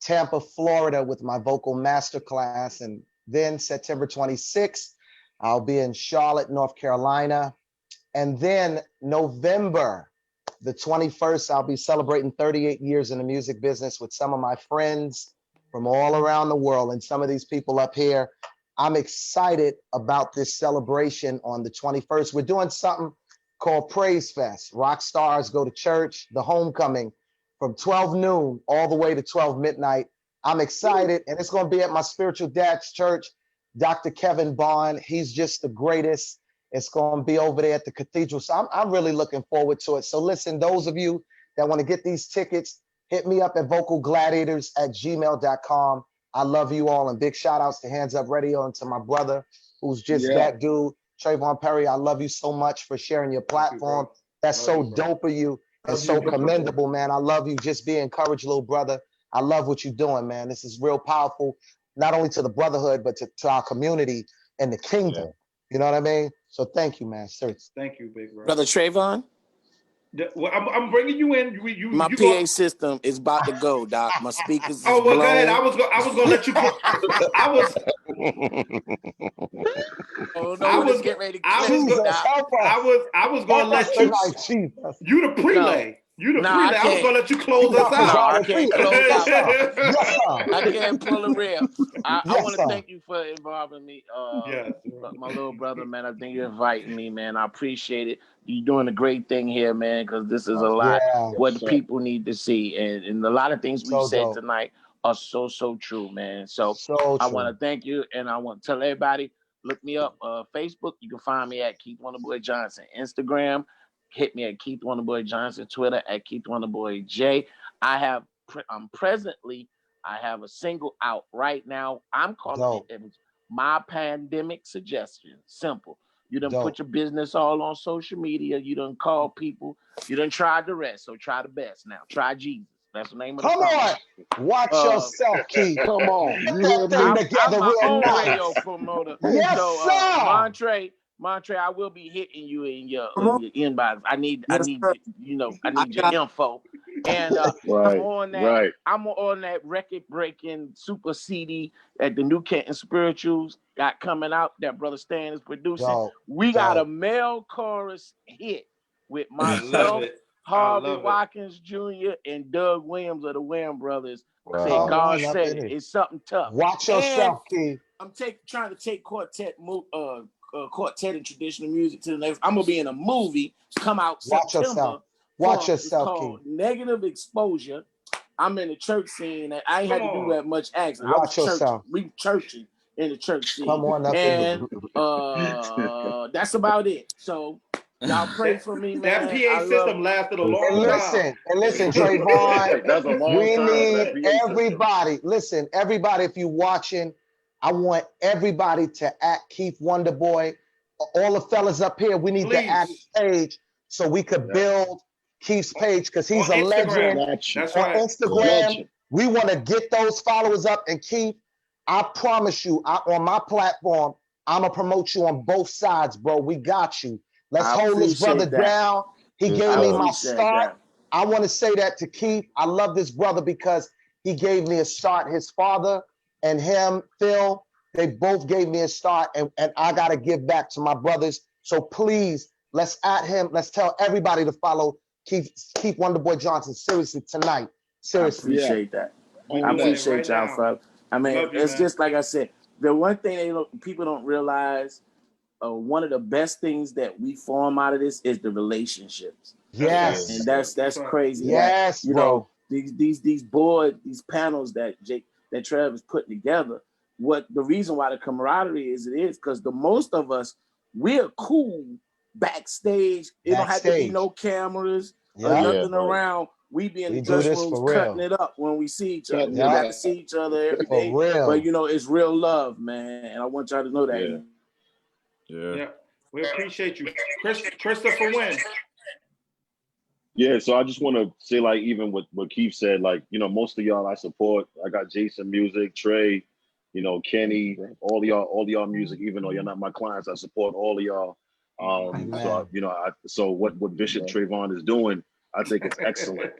Tampa, Florida with my vocal masterclass. And then September 26th, I'll be in Charlotte, North Carolina. And then November the 21st, I'll be celebrating 38 years in the music business with some of my friends from all around the world and some of these people up here. I'm excited about this celebration on the 21st. We're doing something called Praise Fest. Rock stars go to church, the homecoming, from 12 noon all the way to 12 midnight. I'm excited, and it's going to be at my spiritual dad's church, Dr. Kevin Bond. He's just the greatest. It's going to be over there at the cathedral. So I'm really looking forward to it. So listen, those of you that want to get these tickets, hit me up at vocalgladiators@gmail.com. I love you all, and big shout outs to Hands Up Radio and to my brother, who's just that dude, Trevone Perry. I love you so much for sharing your platform. That's so dope of you. And so commendable, man. I love you. Just be encouraged, little brother. I love what you're doing, man. This is real powerful, not only to the brotherhood, but to our community and the kingdom. Yeah. You know what I mean? So thank you, man. Seriously. Thank you, big bro. Brother Trevone? Well, I'm bringing you in. My PA system is about to go, Doc. My speakers is blown. Go ahead. I was gonna let you go. I was get ready to I was gonna let you. You the prelay. You the prelay. I was gonna let you close us out. I can't close out. Yes, sir. I can't pull a real. I Yes, want to sir. thank you for involving me. Yes. My little brother, man. I think you're inviting me, man. I appreciate it. You're doing a great thing here, man, because this is a lot Yeah. what Yes, the sir. people need to see. And a lot of things we So said dope. tonight are so true, man. So So I true. want to thank you, and I want to tell everybody, look me up. Facebook, you can find me at Keith Wonderboy Johnson. Instagram, hit me at Keith Wonderboy Johnson. Twitter at Keith Wonderboy J. I'm presently, I have a single out right now. I'm calling it My Pandemic Suggestion. Simple. You done put your business all on social media. You done call people. You done tried the rest. So try the best now. Try Jesus. That's the name of the Come song. on. Watch yourself, Keith. Come on. Put You that hear thing me? together I'm my real own nice. radio promoter. Yes, So sir. Montrae, I will be hitting you in your Come on. inbox. I need Yes, sir. I I need your got info. And I'm Right. on that. Right. I'm on that record breaking super CD that the New Canton Spirituals got coming out that Brother Stan is producing. Dope. We got a Dope. male chorus hit with I love myself, it. I Harvey love it. Watkins Jr., and Doug Williams of the Wham Brothers. Say Come God on up said in it. it. It's something tough. Watch And yourself, Keith. I'm trying to take quartet and traditional music to the next. I'm gonna be in a movie come out Watch September. yourself. Watch It's yourself, called Keith. Negative Exposure. I'm in the church scene. I ain't had to do that much acting. I was Watch yourself. we churching in the church scene. Come on up in it. And that's about it. So y'all pray for me, man. That PA system lasted a long And time. listen, Trevone, That's a long we time for that need PA system. everybody. Listen, everybody, if you're watching, I want everybody to at Keith Wonderboy. All the fellas up here, we need to add his page so we could build Keith's page because he's On a Instagram. legend. Got you. That's On right. Instagram, Legend. we want to get those followers up. And Keith, I promise you, on my platform, I'm going to promote you on both sides, bro. We got you. Let's I hold this brother appreciate that. down. He Yes, gave sir. me my Appreciate start. that. I want to say that to Keith. I love this brother because he gave me a start. His father and him, Phil, they both gave me a start, and I got to give back to my brothers. So please, let's at him. Let's tell everybody to follow Keith Wonderboy Johnson. Seriously, tonight. Seriously. I appreciate that. We I doing it appreciate right y'all, now. fella. I mean, Love you, it's man. just like I said. The one thing people don't realize, one of the best things that we form out of this is the relationships. Yes. And that's right. crazy. Yes, that, you bro. know, these boards, these panels that Trev is putting together. What the reason why the camaraderie is because the most of us, we're cool backstage. It don't have to be Backstage. no cameras or Yeah. nothing around. We be in We the do dress this rooms for cutting real. it up when we see each other. Cutting We it got up. to see each other every For day. real. But it's real love, man. And I want y'all to know that. Yeah. Yeah. We appreciate you. Christopher Wynn. Yeah, so I just want to say, like, even what Keith said, like, most of y'all I support. I got Jason Music, Trey, Kenny, all y'all music, even though you're not my clients, I support all of y'all. So what Bishop Trevone is doing, I think it's excellent.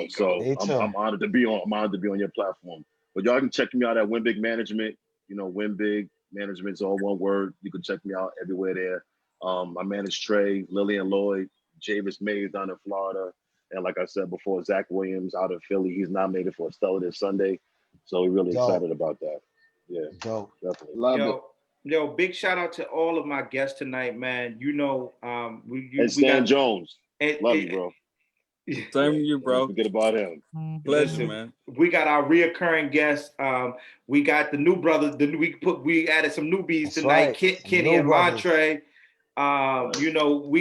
So I'm honored to be on your platform. But y'all can check me out at Winbig Management. Winbig Management's all one word. You can check me out everywhere there. I manage Trey, Lillian Lloyd, Javis Mays down in Florida. And like I said before, Zach Williams out of Philly. He's nominated for a Stellar this Sunday. So we're really excited about that. Yeah. Dope. Definitely. Love it. Yo, big shout out to all of my guests tonight, man. And Stan Jones. Love you, bro. Same to you, bro. Don't forget about him. Pleasure, man. We got our reoccurring guests. We got the new brothers. We added some newbies tonight. right. Kenny New and brothers. Montrae.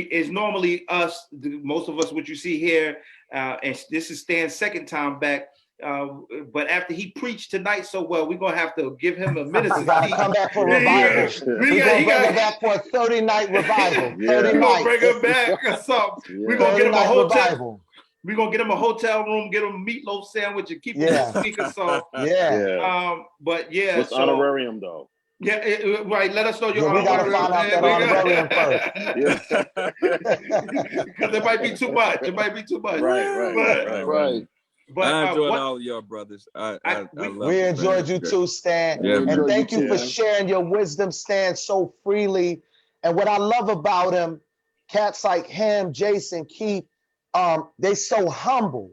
It's normally us. Most of us, what you see here, and this is Stan's second time back. But after he preached tonight so well, we're gonna have to give him a minute. We gotta come back for revival. We're gonna bring it back for a 30-night revival. 30 We're gonna nights. bring him back or something. Yeah. We're gonna get him a 30-night hotel. revival. We're gonna get him a hotel room, get him a meatloaf sandwich, and keep him in the speaker. So Yeah. but yeah, What's honorarium though? Yeah, right. Let us know your we gotta find out that honorarium first. Because it might be too much. It might be too much. Right. But I enjoyed all y'all brothers. I love we it, enjoyed man. you too, Stan. Yeah, and man. thank you for sharing your wisdom, Stan, so freely. And what I love about him, cats like him, Jason, Keith, they so humble.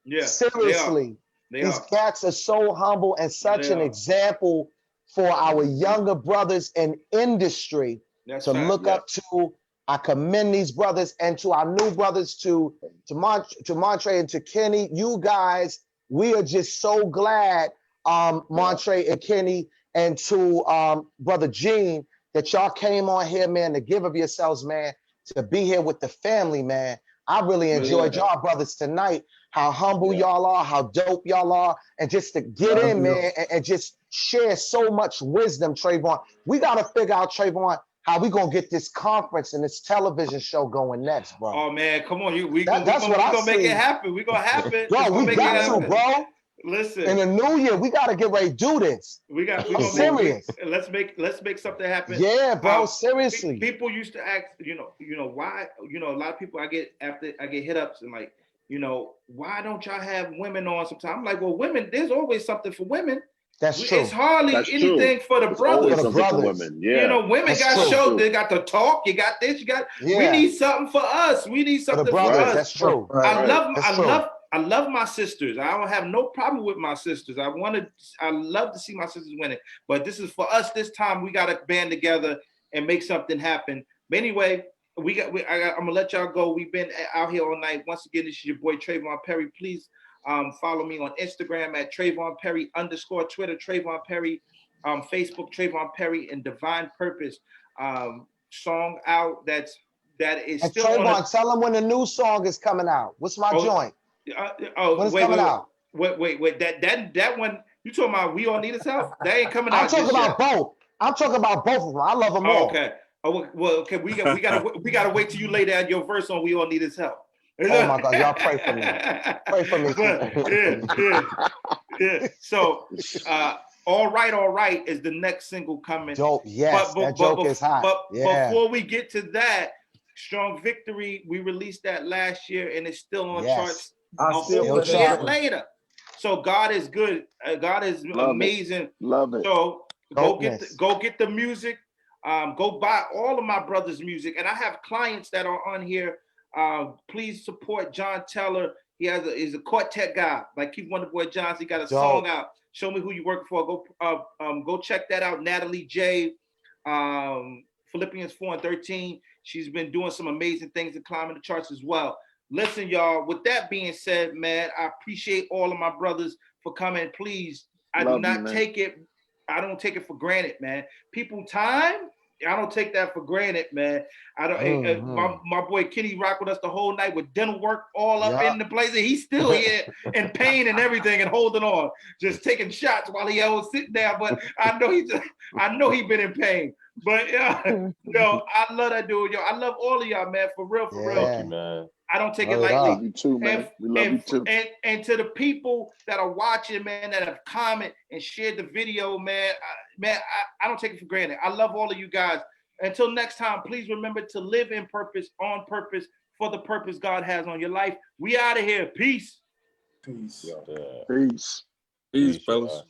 Yeah. Seriously. They These are. cats are so humble and such They an are. example for our younger brothers in industry That's to fact. look Yeah. up to. I commend these brothers and to our new brothers, to Montrae and to Kenny. You guys, we are just so glad, Montrae and Kenny, and to Brother Gene, that y'all came on here, man, to give of yourselves, man, to be here with the family, man. I really enjoyed Yeah. y'all brothers tonight, how humble Yeah. y'all are, how dope y'all are, and just to get Love in, you. man, and just share so much wisdom, Trevone. We got to figure out, Trevone, how we gonna get this conference and this television show going next, bro. Oh man, come on, That's what I gonna make it see. happen. We gonna happen. It's Bro, gonna we make it got to, happen. bro. In Listen, the new year, we got to get ready to do this. we It's gonna make serious. let's make something happen. Yeah, bro, seriously. People used to ask, why, a lot of people I get hit ups and like, why don't y'all have women on sometimes? I'm like, well, women, there's always something for women. That's true. It's hardly That's anything true. for the It's brothers. always For the something for brothers. women. Yeah. Women That's got true. shows, they got to talk, you got this, we Yeah, need something for us. We need for the something for brothers. us. That's true. Right. I love my sisters. I don't have no problem with my sisters. I love to see my sisters winning. But this is for us this time. We gotta band together and make something happen. But anyway, I'm gonna let y'all go. We've been out here all night. Once again, this is your boy Trevone Perry. Please follow me on Instagram at Trevone Perry _ Twitter, Trevone Perry, Facebook, Trevone Perry, and Divine Purpose. Song out that is And still on Trevone, tell them when the new song is coming out. What's my joint? When it's coming out? Wait. That one you talking about? We all need his help. That ain't coming I'm out talking just about yet. both. I'm talking about both of them. I love them Oh, all. okay. Oh, well, okay. We gotta wait till you lay down your verse on "We All Need His Help." Oh my God, y'all pray for me. Pray for me. But, yeah. So, all right is the next single coming. Dope. Yes, that joke is hot. But Yeah. before we get to that, Strong Victory, we released that last year and it's still on charts I a still whole put year that one. later. So God is good. God is Love amazing. it. Love it. So go get Dopeness. the music. Go buy all of my brother's music. And I have clients that are on here. Please support John Teller. He's a quartet guy. Like Keith Wonderboy Johnson. He got a song out. Show me who you work for. Go check that out. Natalie J. Philippians 4:13. She's been doing some amazing things and climbing the charts as well. Listen, y'all, with that being said, man, I appreciate all of my brothers for coming. Please, I do not take it. I don't take it for granted, man. People time, I don't take that for granted, man. I don't. My boy Kenny rocked with us the whole night with dental work all up in the place, and he's still here in pain and everything and holding on, just taking shots while he was sitting there. But I know he been in pain. But I love that dude, yo. I love all of y'all, man. For real, for real. Thank you, man. I don't take it We lightly. love you too, man. We love you too. And to the people that are watching, man, that have commented and shared the video, man, I don't take it for granted. I love all of you guys. Until next time, please remember to live in purpose, on purpose, for the purpose God has on your life. We out of here. Peace. Peace. Peace. Peace, fellas.